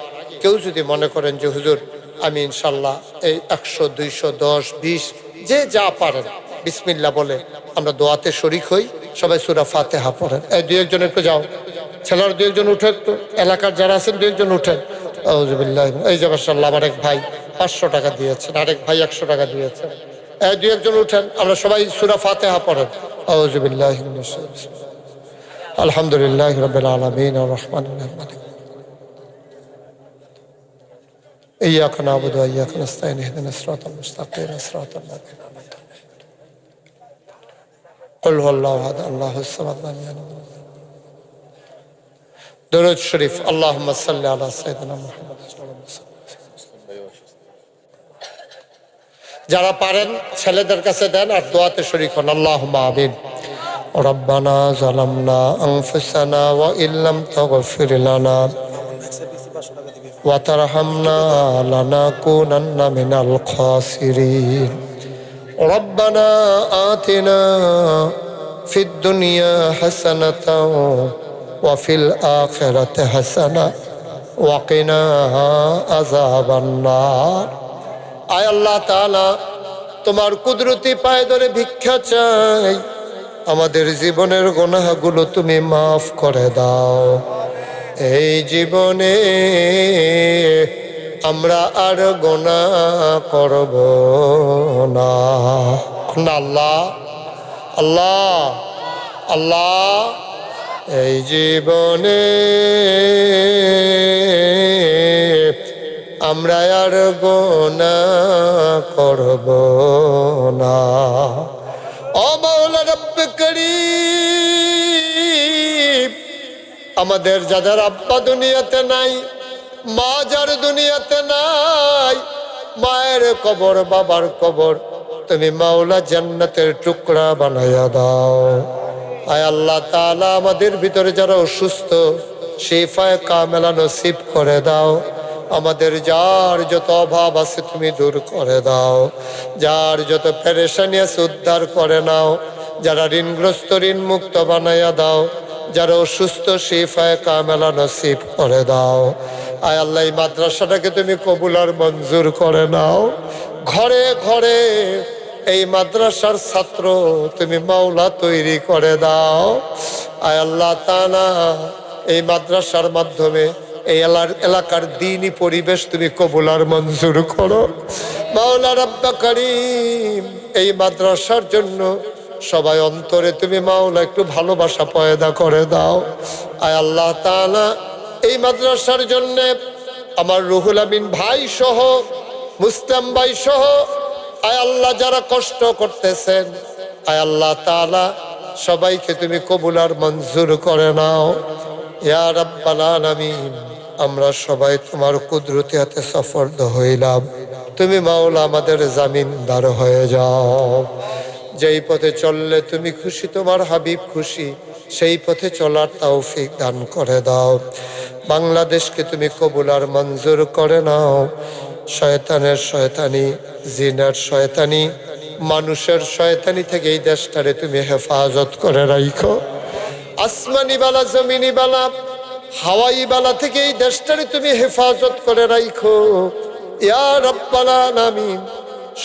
কেউ যদি মনে করেন যে হুজুর আমি ইনশাল্লাহ এই 100, 200, 10, 20 যে যা পারেন বিসমিল্লাহ বলে আমরা দোয়াতে শরিক হই। সবাই সূরা ফাতিহা পড়েন। এই 2-1 একটু যাও, ছেলেরা 2-1 উঠে, একটু এলাকার যারা আছেন 2-1 উঠেন। আউযুবিল্লাহ। এই যে মাশাআল্লাহ আমার এক ভাই 500 টাকা দিয়েছেন, আরেক ভাই 100 টাকা দিয়েছেন। এই 2-1 উঠেন, আমরা সবাই সূরা ফাতিহা পড়েন। আউযুবিল্লাহি মিনাশ শাইতানির রাজিম। আলহামদুলিল্লাহি রাব্বিল আলামিন আর রহমানির রহিম মালিক ইয়্যাকা না'বুদু ওয়া ইয়্যাকা নাস্তাঈন ইহদিনাস সিরাতাল মুস্তাকিম সিরাতাল লাযীনা আন'আমতা আলাইহিম কুল হুয়াল্লাহু আহাদ আল্লাহুস সামাদ লাম ইয়ালিদ ওয়া লাম ইউলাদ। দরুদ শরীফ। আল্লাহুম্মা সাল্লি আলা সাইয়্যিদিনা মুহাম্মাদ। যারা পারেন ছেলেদের কাছে দেন আর দোয়াতে শরীক হন। আল্লাহুম্মা আমিন। ربنا ظلمنا أنفسنا وإن لم تغفر لنا وترحمنا لنكونن من الخاسرين ربنا آتنا في الدنيا حسنة وفي الآخرة حسنة وقنا عذاب النار আয় আল্লাহ তাআলা তোমার কুদরতি পায়ে ধরে ভিক্ষা চাই আমাদের জীবনের গুনাহগুলো তুমি মাফ করে দাও এই জীবনে আমরা আর গুনাহ করব না আল্লাহ আল্লাহ আল্লাহ এই জীবনে আমরা আর গুনাহ করব না ও মাওলা রব্বে করিম আমাদের যাদের আব্বা দুনিয়াতে নাই মা যার দুনিয়াতে নাই মায়ের কবর বাবার কবর তুমি মাওলা জান্নাতের টুকরা বানাইয়া দাও আয় আল্লাহ তাআলা আমাদের ভিতরে যারা অসুস্থ শিফায়ে কামেলা নসিব করে দাও আমাদের যার যত অভাব আছে তুমি দূর করে দাও যার যত পেরেশানি আছে উদ্ধার করে নাও যারা ঋণগ্রস্ত ঋণ মুক্ত বানাইয়া দাও যারা অসুস্থ শিফায়ে কামেলা নসিব করে দাও আয় আল্লাহ এই মাদ্রাসাটাকে তুমি কবুল আর মঞ্জুর করে নাও ঘরে ঘরে এই মাদ্রাসার ছাত্র তুমি মাওলা তৈরি করে দাও আয় আল্লাহ তাআলা এই মাদ্রাসার মাধ্যমে এই এলাকার দ্বীনি পরিবেশ তুমি কবুল আর মঞ্জুর করো মাওলা রব্বে করিম এই মাদ্রাসার জন্য সবাই অন্তরে তুমি মাওলা একটু ভালোবাসা পয়দা করে দাও আয় আল্লাহ তাআলা এই মাদ্রাসার জন্য আমার রুহুল আমিন ভাই সহ মুসলিম ভাই সহ আয় আল্লাহ যারা কষ্ট করতেছেন আয় আল্লাহ তাআলা সবাইকে তুমি কবুল আর মঞ্জুর করে নাও ইয়া রাব্বাল আলামিন আমরা সবাই তোমার কুদরতি হাতে সফরদ হইলাম তুমি মাওলা আমাদের জামিনদার হয়ে যাও যেই পথে চললে তুমি খুশি তোমার হাবিব খুশি সেই পথে চলার তৌফিক দান করে দাও বাংলাদেশকে তুমি কবুল আর মঞ্জুর করে নাও শয়তানের শয়তানি জিনের শয়তানি মানুষের শয়তানি থেকে এই দেশটারে তুমি হেফাজত করে রাখো আসমানি বালা জমিনি বালা হাওয়াই বালা থেকে এই দেশটারে তুমি হেফাজত করে রাখো ইয়া রাব্বাল আলামিন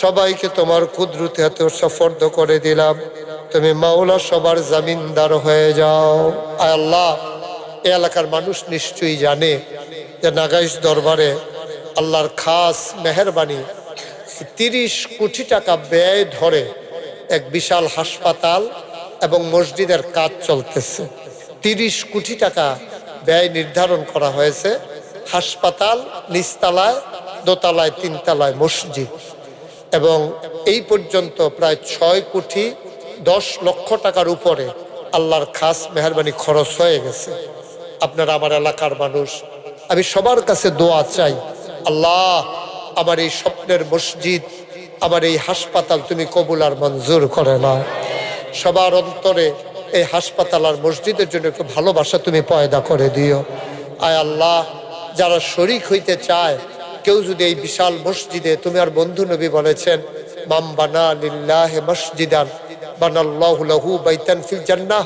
সবাইকে তোমার কুদরতি হাতে সুপর্দ করে দিলাম তুমি মাওলা সবার জামিনদার হয়ে যাও আয় আল্লাহ এই এলাকার মানুষ নিশ্চয়ই জানে যে নাগাইশ দরবারে আল্লাহর খাস মেহেরবানি 30 কোটি টাকা ব্যয় ধরে এক বিশাল হাসপাতাল এবং মসজিদের কাজ চলতেছে 30 কোটি টাকা ব্যয় নির্ধারণ করা হয়েছে হাসপাতাল নিচতলায় দোতলায় তিনতলায় মসজিদ এবং এই পর্যন্ত প্রায় 6 কোটি 10 লক্ষ টাকার উপরে আল্লাহর খাস মেহেরবানি খরচ হয়ে গেছে আপনারা আমার এলাকার মানুষ আমি সবার কাছে দোয়া চাই আল্লাহ আমার এই স্বপ্নের মসজিদ আমার এই হাসপাতাল তুমি কবুল আর মঞ্জুর করে নাও সবার অন্তরে এই হাসপাতাল আর মসজিদের জন্য একটু ভালোবাসা তুমি পয়দা করে দিও আয় আল্লাহ যারা শরীক হইতে চায় কেউ যদি এই বিশাল মসজিদে তুমি আর বন্ধু নবী বলেছেন মাম বানা লিল্লাহি মসজিদান বানাল্লাহু লাহু বাইতান ফিল জান্নাহ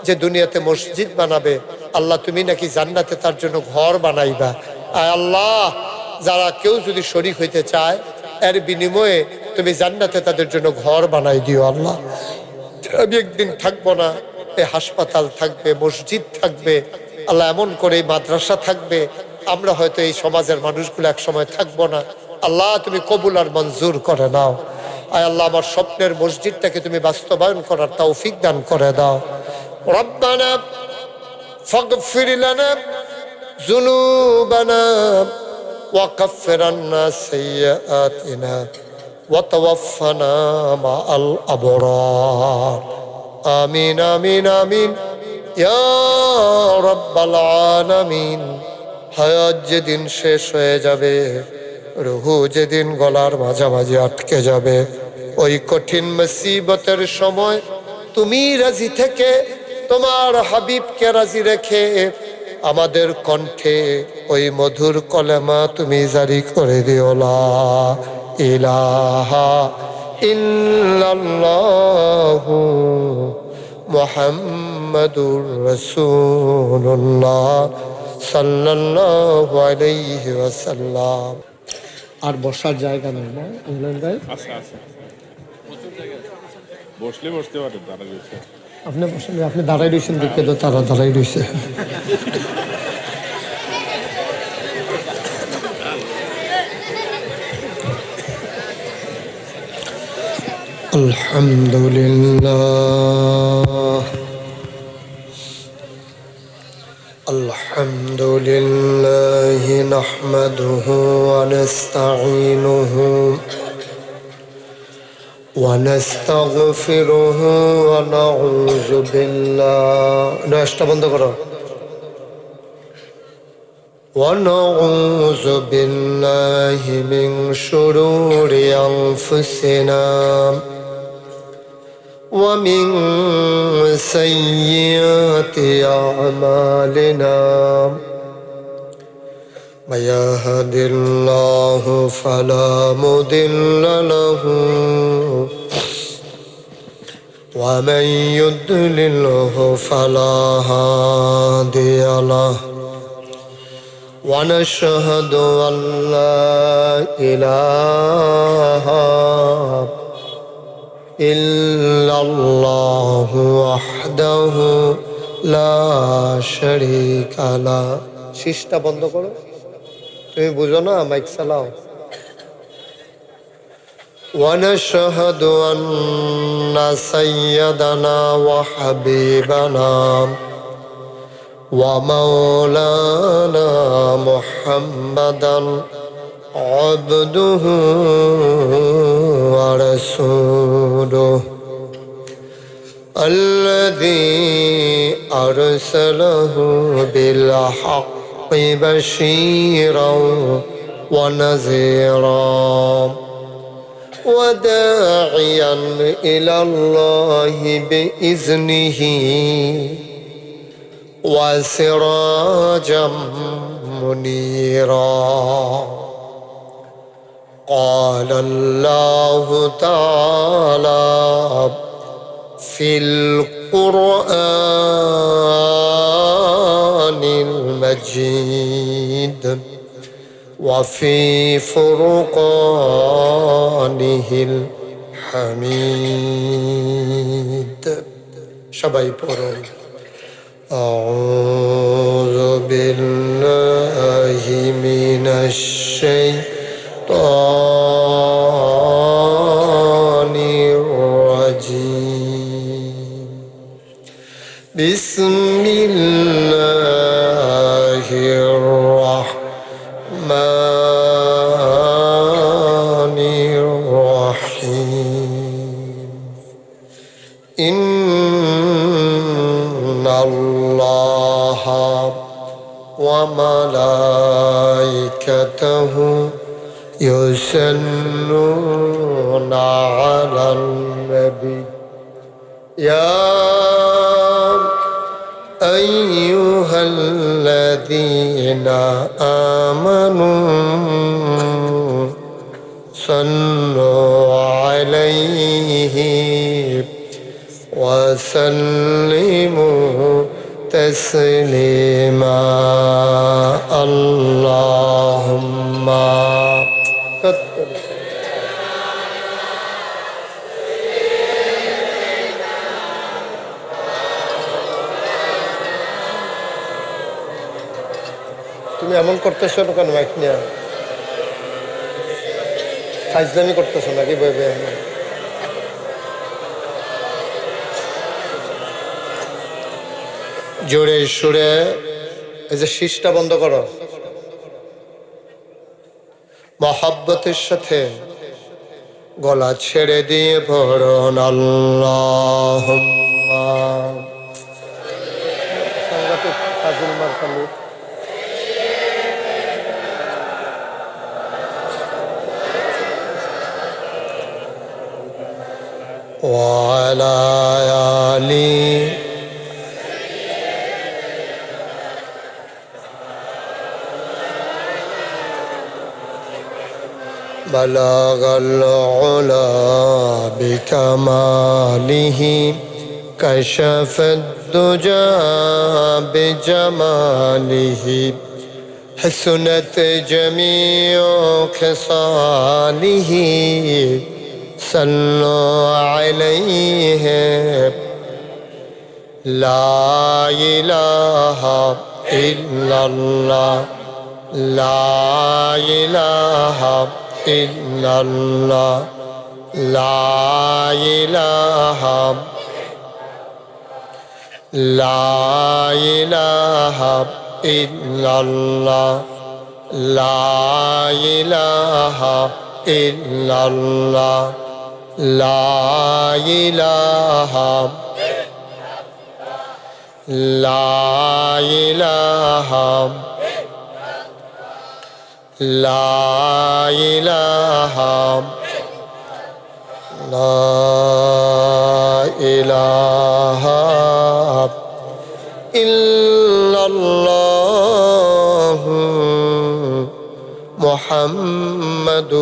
যে দুনিয়াতে মসজিদ বানাবে আল্লাহ তুমি নাকি জান্নাতে তার জন্য ঘর বানাইবা আয় আল্লাহ যারা কেউ যদি শরীক হইতে চায় এর বিনিময়ে তুমি জান্নাতে তাদের জন্য ঘর বানাই দিও আল্লাহ আমি একদিন থাকবো না এই হাসপাতাল থাকবে মসজিদ থাকবে আল্লাহ এমন করে এই মাদ্রাসা থাকবে আমরা হয়তো এই সমাজের মানুষগুলো এক সময় থাকবো না আল্লাহ তুমি কবুল আর মঞ্জুর করে নাও আয় আল্লাহ আমার স্বপ্নের মসজিদটাকে তুমি বাস্তবায়ন করার তৌফিক দান করে দাও রব্বানা ফাগফির লানা যুনুবানা ওয়া কাফির আন্না সাইয়্যাতিনা ওয়া তাওয়াফানা মাআল আবরার আমিন আমিন আমিন ইয়া রাব্বাল আলামিন হায়াত যেদিন শেষ হয়ে যাবে রুহু যেদিন গলার মাঝামাঝি আটকে যাবে ওই কঠিন মুসিবতের সময় তুমি রাজি থেকে তোমার হাবিবকে রাজি রেখে আমাদের কণ্ঠে ওই মধুর কলেমা তুমি জারি করে দিও লা ইলাহা ইল্লাল্লাহু মুহাম্মাদুর রাসূলুল্লাহ সাল্লাল্লাহু আলাইহি ওয়াসাল্লাম। আর বসার জায়গা নেই না ইমরান ভাই? আচ্ছা আচ্ছা, বসলে বসতে পারে, দাঁড়া রয়েছে। আপনি বসেন, আপনি দাঁড়াই রয়েছেন দেখে তো তারা দাঁড়াই রয়েছে। আলহামদুলিল্লাহ আলহামদুলিল্লাহ নাহমাদুহু ওয়া নাস্তাঈনুহু ونستغفره ونعوذ بالله ناشتا بند کرو ونعوذ بالله من شرور أنفسنا ومن سيئات أعمالنا من يهد الله فلا مضل له ومن يضلله فلا هادي له ونشهد أن لا إله إلا الله وحده لا شريك له শিশটা বন্ধ করো, তুমি বুঝো না, মাইক চালাও। ونشهد أن سيدنا وحبيبنا ومولانا محمدا عبده ورسوله الذي أرسله بالحق بشيرا ونذيرا وداعيا إلى الله بإذنه وسراجا منيرا. قال الله تعالى في القرآن المجيد وفي فرقانه الحميد. সবাই পড়ুন أعوذ بالله من الشيطان الرجيم. بسم الله الرحمن الرحيم. إن الله وملائكته يصلون على النبي يا أيها الذين آمنوا صلوا عليه وسلموا تسليما. اللهم তুমি এমন করতেছো কেন? মাইক নিয়ে ফাইজলামি করতেছো নাকি? বইবে জোরে সুরে এই যে শীষটা বন্ধ করো, মহাব্বতের সাথে গলা ছেড়ে দিয়ে পড়ুন আল্লাহুম্মা সাংঘাতিক ফাজিল মারখালি। وعلى آله بلغ العلا بكماله كشف الدجى بجماله حسنت جميع خصاله صلوا عليه لا إله إلا الله لا إله إلا الله لا إله لا إله إلا الله لا إله إلا الله لا إله لا إله لا إله لا إله إلا الله محمد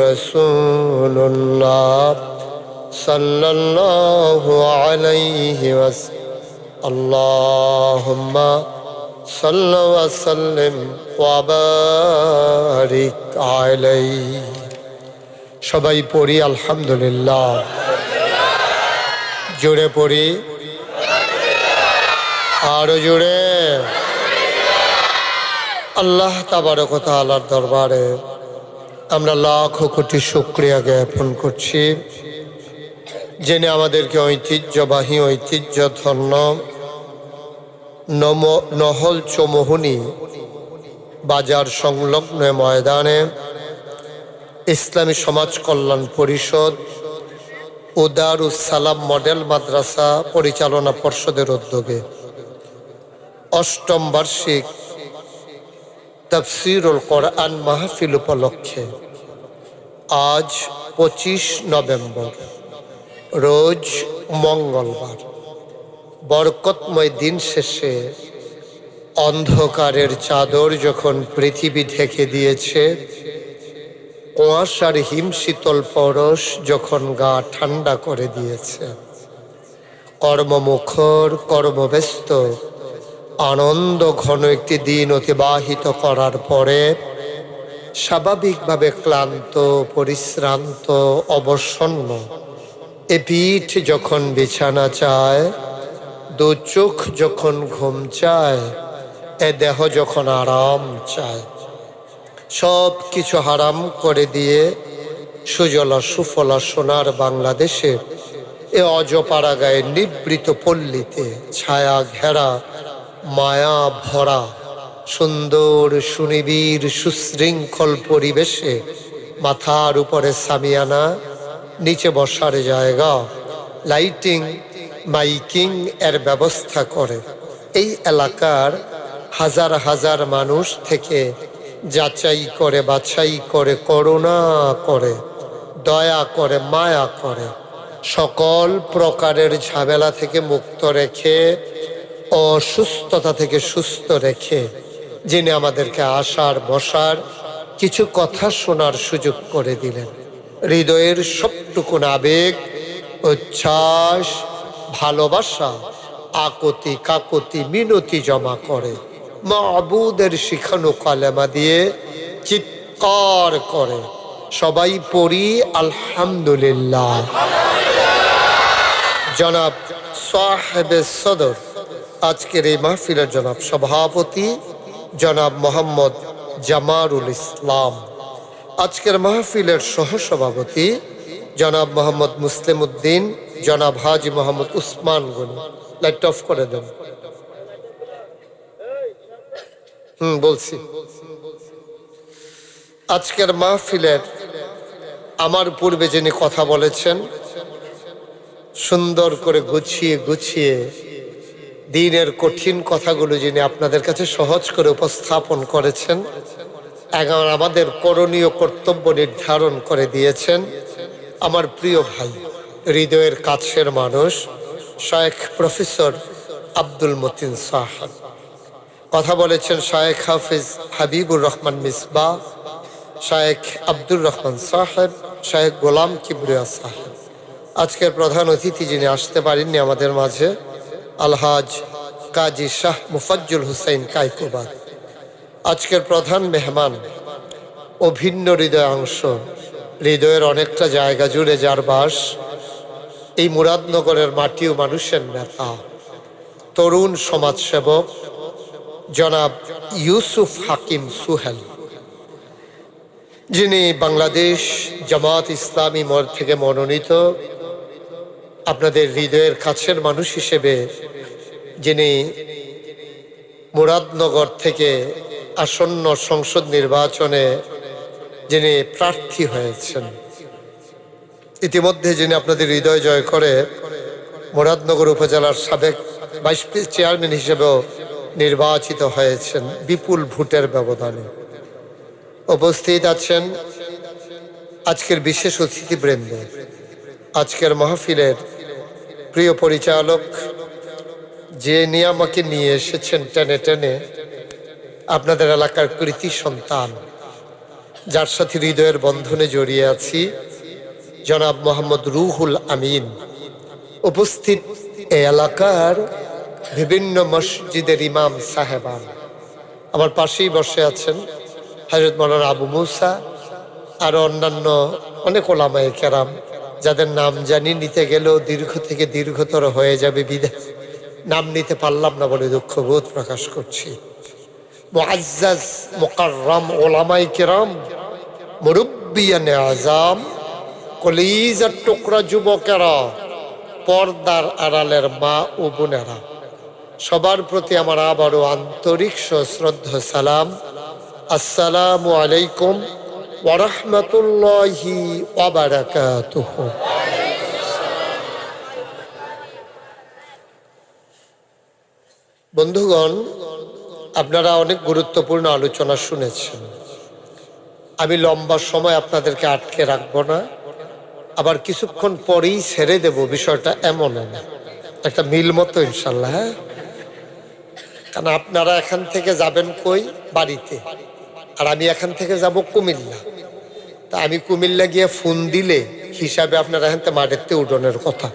رسول الله صلى الله عليه وسلم اللهم صل وسلم وبارك عليه সবাই পড়ি আলহামদুলিল্লাহ জোরে পড়ি আরো জোরে আল্লাহ তাবারক ওয়া তাআলার দরবারে আমরা লাখ কোটি শুকরিয়া জ্ঞাপন করছি যিনি আমাদেরকে ঐতিহ্যবাহী ঐতিহ্যধন্য নহল চৌমুহনী বাজার সংলগ্ন ময়দানে ইসলামী সমাজ কল্যাণ পরিষদ ও দারুস সালাম মডেল মাদ্রাসা পরিচালনা পর্ষদের উদ্যোগে অষ্টম বার্ষিক তাফসীরুল কোরআন মাহফিল উপলক্ষে আজ 25 নভেম্বর রোজ মঙ্গলবার বরকতময় দিন শেষে অন্ধকারের চাদর যখন পৃথিবী ঢেকে দিয়েছে, কুয়াশার হিমশীতল পরশ যখন গা ঠান্ডা করে দিয়েছে, কর্মমুখর কর্মব্যস্ত আনন্দ ঘন একটি দিন অতিবাহিত করার পরে স্বাভাবিকভাবে ক্লান্ত পরিশ্রান্ত অবসন্ন এ পিঠ যখন বিছানা চায়, দু চোখ যখন ঘুম চায়, এ দেহ যখন আরাম চায়, সব কিছু হারাম করে দিয়ে সুজলা সুফলা সোনার বাংলাদেশের এ অজপাড়া গায়ে নিবৃত পল্লীতে ছায়া ঘেরা মায়া ভরা সুন্দর সুনিবিড় সুশৃঙ্খল পরিবেশে মাথার উপরে সামিয়ানা, নিচে বসার জায়গা, লাইটিং মাইকিং এর ব্যবস্থা করে এই এলাকার হাজার হাজার মানুষ থেকে যাচাই করে বাছাই করে করুণা করে দয়া করে মায়া করে সকল প্রকারের ঝামেলা থেকে মুক্ত রেখে অসুস্থতা থেকে সুস্থ রেখে যিনি আমাদেরকে আসার বসার কিছু কথা শোনার সুযোগ করে দিলেন, হৃদয়ের সবটুকুন আবেগ উচ্ছ্বাস ভালোবাসা আকুতি কাকুতি মিনতি জমা করে মাবুদের শিখানো কালেমা দিয়ে চিৎকার করে সবাই পড়ি আলহামদুলিল্লাহ। জনাব সাহেবে সদর আজকের এই মাহফিলের জনাব সভাপতি জনাব মোহাম্মদ জামারুল ইসলাম, আজকের মাহফিলের সহসভাপতি জনাব মোহাম্মদ মুসলিম উদ্দিন, জনাব হাজি মোহাম্মদ উসমান গনি। লাইট অফ করে দেন। বলছি আজকের মাহফিলের আমার পূর্বে যিনি কথা বলেছেন, সুন্দর করে গুছিয়ে গুছিয়ে দিনের কঠিন কথাগুলো যিনি আপনাদের কাছে সহজ করে উপস্থাপন করেছেন, আমাদের করণীয় কর্তব্য নির্ধারণ করে দিয়েছেন, আমার প্রিয় ভাই হৃদয়ের কাছের মানুষ শায়েখ প্রফেসর আব্দুল মতিন সাহেব। কথা বলেছেন শায়েখ হাফিজ হাবিবুর রহমান মিসবাহ, শায়েখ আব্দুর রহমান সাহেব, শায়েখ গোলাম কিবরিয়া সাহেব। আজকের প্রধান অতিথি যিনি আসতে পারেননি আমাদের মাঝে, আলহাজ কাজী শাহ মুফাজ্জুল হুসাইন কায়কোবাদ। আজকের প্রধান মেহমান অভিন্ন হৃদয়াংশ, হৃদয়ের অনেকটা জায়গা জুড়ে যার বাস, এই মুরাদনগরের মাটি ও মানুষের নেতা, তরুণ সমাজসেবক জনাব ইউসুফ হাকিম সুহেল, যিনি বাংলাদেশ জামাত ইসলামী মর থেকে মনোনীত আপনাদের হৃদয়ের কাছের মানুষ হিসেবে, যিনি মুরাদনগর থেকে আসন্ন সংসদ নির্বাচনে যিনি প্রার্থী হয়েছেন। ইতিমধ্যে যিনি আপনাদের হৃদয় জয় করে মুরাদনগর উপজেলার সাবেক ভাইস চেয়ারম্যান হিসেবেও নির্বাচিত হয়েছেন বিপুল ভোটের ব্যবধানে। উপস্থিত আছেন আজকের বিশেষ অতিথিবৃন্দ, আজকের মাহফিলের প্রিয় পরিচালক, যে নিয়ে আমাকে নিয়ে এসেছেন টেনে টেনে, আপনাদের এলাকার কৃতি সন্তান, যার সাথে হৃদয়ের বন্ধনে জড়িয়ে আছি, জনাব মোহাম্মদ রুহুল আমিন। উপস্থিত এই এলাকার বিভিন্ন মসজিদের ইমাম সাহেবান, আমার পাশেই বসে আছেন হযরত মাওলানা আবু মুসা, আর অন্যান্য অনেক ওলামায়ে কেরাম, যাদের নাম জানি নিতে গেলেও দীর্ঘ থেকে দীর্ঘতর হয়ে যাবে বিধায় নাম নিতে পারলাম না বলে দুঃখবোধ প্রকাশ করছি। মুআজ্জাজ মুকাররম ওলামায়ে কেরাম, মুরব্বিয়ানে আযাম, কলিজার টুকরা যুবকেরা, পর্দার আড়ালের মা ও বোনেরা, সবার প্রতি আমার আবারও আন্তরিক শ্রদ্ধা সালাম। আসসালামু আলাইকুম ওয়া রাহমাতুল্লাহি ওয়া বারাকাতুহু। বন্ধুগণ, আপনারা অনেক গুরুত্বপূর্ণ আলোচনা শুনেছেন। আমি লম্বা সময় আপনাদেরকে আটকে রাখবো না, আবার কিছুক্ষণ পরেই ছেড়ে দেব, বিষয়টা এমন না, একটা মিল মতো ইনশাল্লাহ। হ্যাঁ, কারণ আপনারা এখান থেকে যাবেন কই? বাড়িতে। আর আমি এখান থেকে যাব কুমিল্লা। তা আমি কুমিল্লা গিয়ে ফোন দিলে হিসাবে আপনারা এখান থেকে মাঠেতে উঠোনের কথা।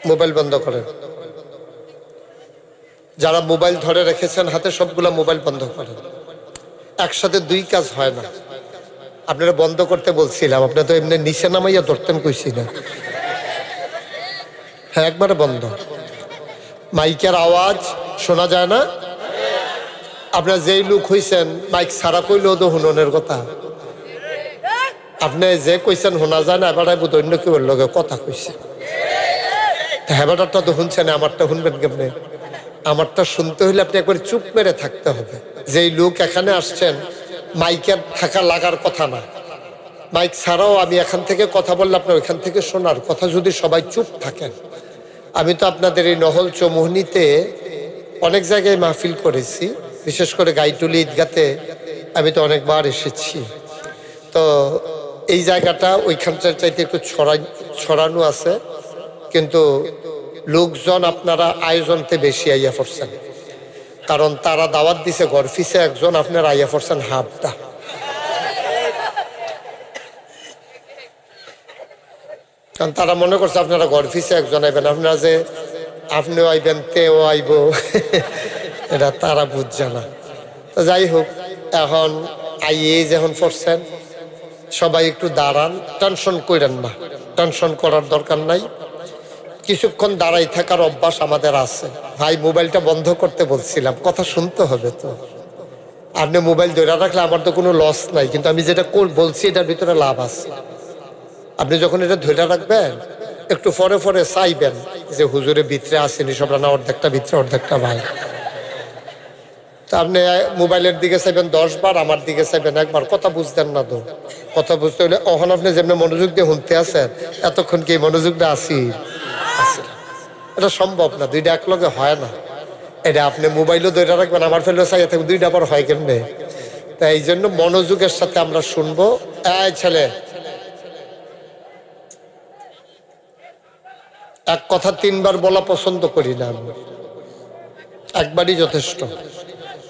মোবাইল বন্ধ করেন, যারা মোবাইল ধরে রেখেছেন হাতে সবগুলা মোবাইল বন্ধ করেন। একসাথে দুই কাজ হয় না। আপনারা বন্ধ করতে বলছিলাম, আপনারা তো এমনি নিচে নামাইয়া ধরতেন কইছি না। হ্যাঁ, একবারে বন্ধ। মাইকের আওয়াজ শোনা যায় না। আপনার যেই লোক হইছেন মাইক ছাড়া কইলেও তো হুননের কথা। আপনি যে কইছেন শোনা যায় না, এবার বোধ অন্য কেউ লগে কথা কইছে। হেবাটারটা তো শুনছেন, আমারটা শুনবেন কেমনে? আমারটা শুনতে হইলে আপনি একবার চুপ মেরে থাকতে হবে। যেই লোক এখানে আসছেন মাইকের থাকা লাগার কথা না। মাইক ছাড়াও আমি এখান থেকে কথা বললে আপনার ওইখান থেকে শোনার কথা, যদি সবাই চুপ থাকেন। আমি তো আপনাদের এই নহল চৌমুহনীতে অনেক জায়গায় মাহফিল করেছি, বিশেষ করে গাইটুলি ঈদগাতে আমি তো অনেকবার এসেছি। তো এই জায়গাটা ওইখানটার চাইতে একটু ছড়ানো আছে, কিন্তু লোকজন আপনারা আয়োজনতে বেশি আইয়া পড়ছেন, কারণ তারা দাওয়াত দিছে গরফিসে একজন, আপনারা আইয়া পড়ছেন হাফটা। কারণ তারা মনে করছে আপনারা গরফিসে একজন আইবেন, আপনারা যে আপনিও আইবেন তেও আইব, এটা তারা বুঝছে না। তো যাই হোক, এখন আইয়ে যখন পড়ছেন সবাই একটু দাঁড়ান, টেনশন করেন না, টেনশন করার দরকার নাই। কিছুক্ষণ দাঁড়াই থাকার অভ্যাস আমাদের আছে। ভাই মোবাইলটা বন্ধ করতে বলছিলাম, কথা শুনতে হবে তো। আপনি মোবাইল ধরে রাখলে আমার তো কোনো লস নাই, কিন্তু আমি যেটা বলছি এটার ভিতরে লাভ আছে। আপনি যখন এটা ধরে রাখবেন, একটু পরে পরে চাইবেন যে হুজুরের ভিতরে আসেনি সব, না অর্ধেকটা ভিতরে অর্ধেকটা ভাই। তা আপনি মোবাইলের দিকে চাইবেন 10 বার, আমার দিকে চাইবেন একবার। কথা বুঝতেন না তো, কথা বুঝতে হলে ওখানে আপনি যেমনি মনোযোগ দিয়ে শুনতে আছেন, এতক্ষণ কি মনোযোগটা আসি? এটা সম্ভব না, দুইটা একলগে হয় না। এটা আপনি মোবাইলও ধরে রাখবেন, আমার ফেলেও চাইয়া থাকবেন, দুইটা আবার হয় কেমনে? তাই এই জন্য মনোযোগের সাথে আমরা শুনবো। এই ছেলে, এক কথা 3 বার বলা পছন্দ করি না আমি, একবারই যথেষ্ট।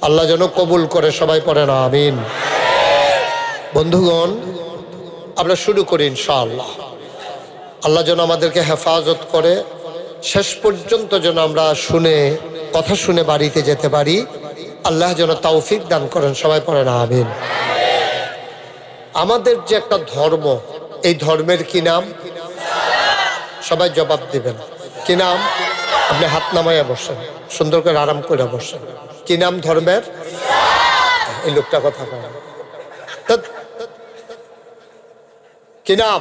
আল্লাহ যেন কবুল করে, সবাই পড়েন আমিন। বন্ধুগণ, আমরা শুরু করি ইনশাআল্লাহ। আল্লাহ যেন আমাদেরকে হেফাজত করে, শেষ পর্যন্ত যেন আমরা কথা শুনে বাড়িতে যেতে পারি। আল্লাহ যেন তৌফিক দান করেন, সবাই পড়েন আমিন। আমাদের যে একটা ধর্ম, এই ধর্মের কি নাম? সবাই জবাব দিবেন। কি নাম? আপনি হাত নামাইয়া বসেন, সুন্দর করে আরাম করে বসেন। কি নাম ধর্মের? এই লোকটা কথা বলে, কি নাম?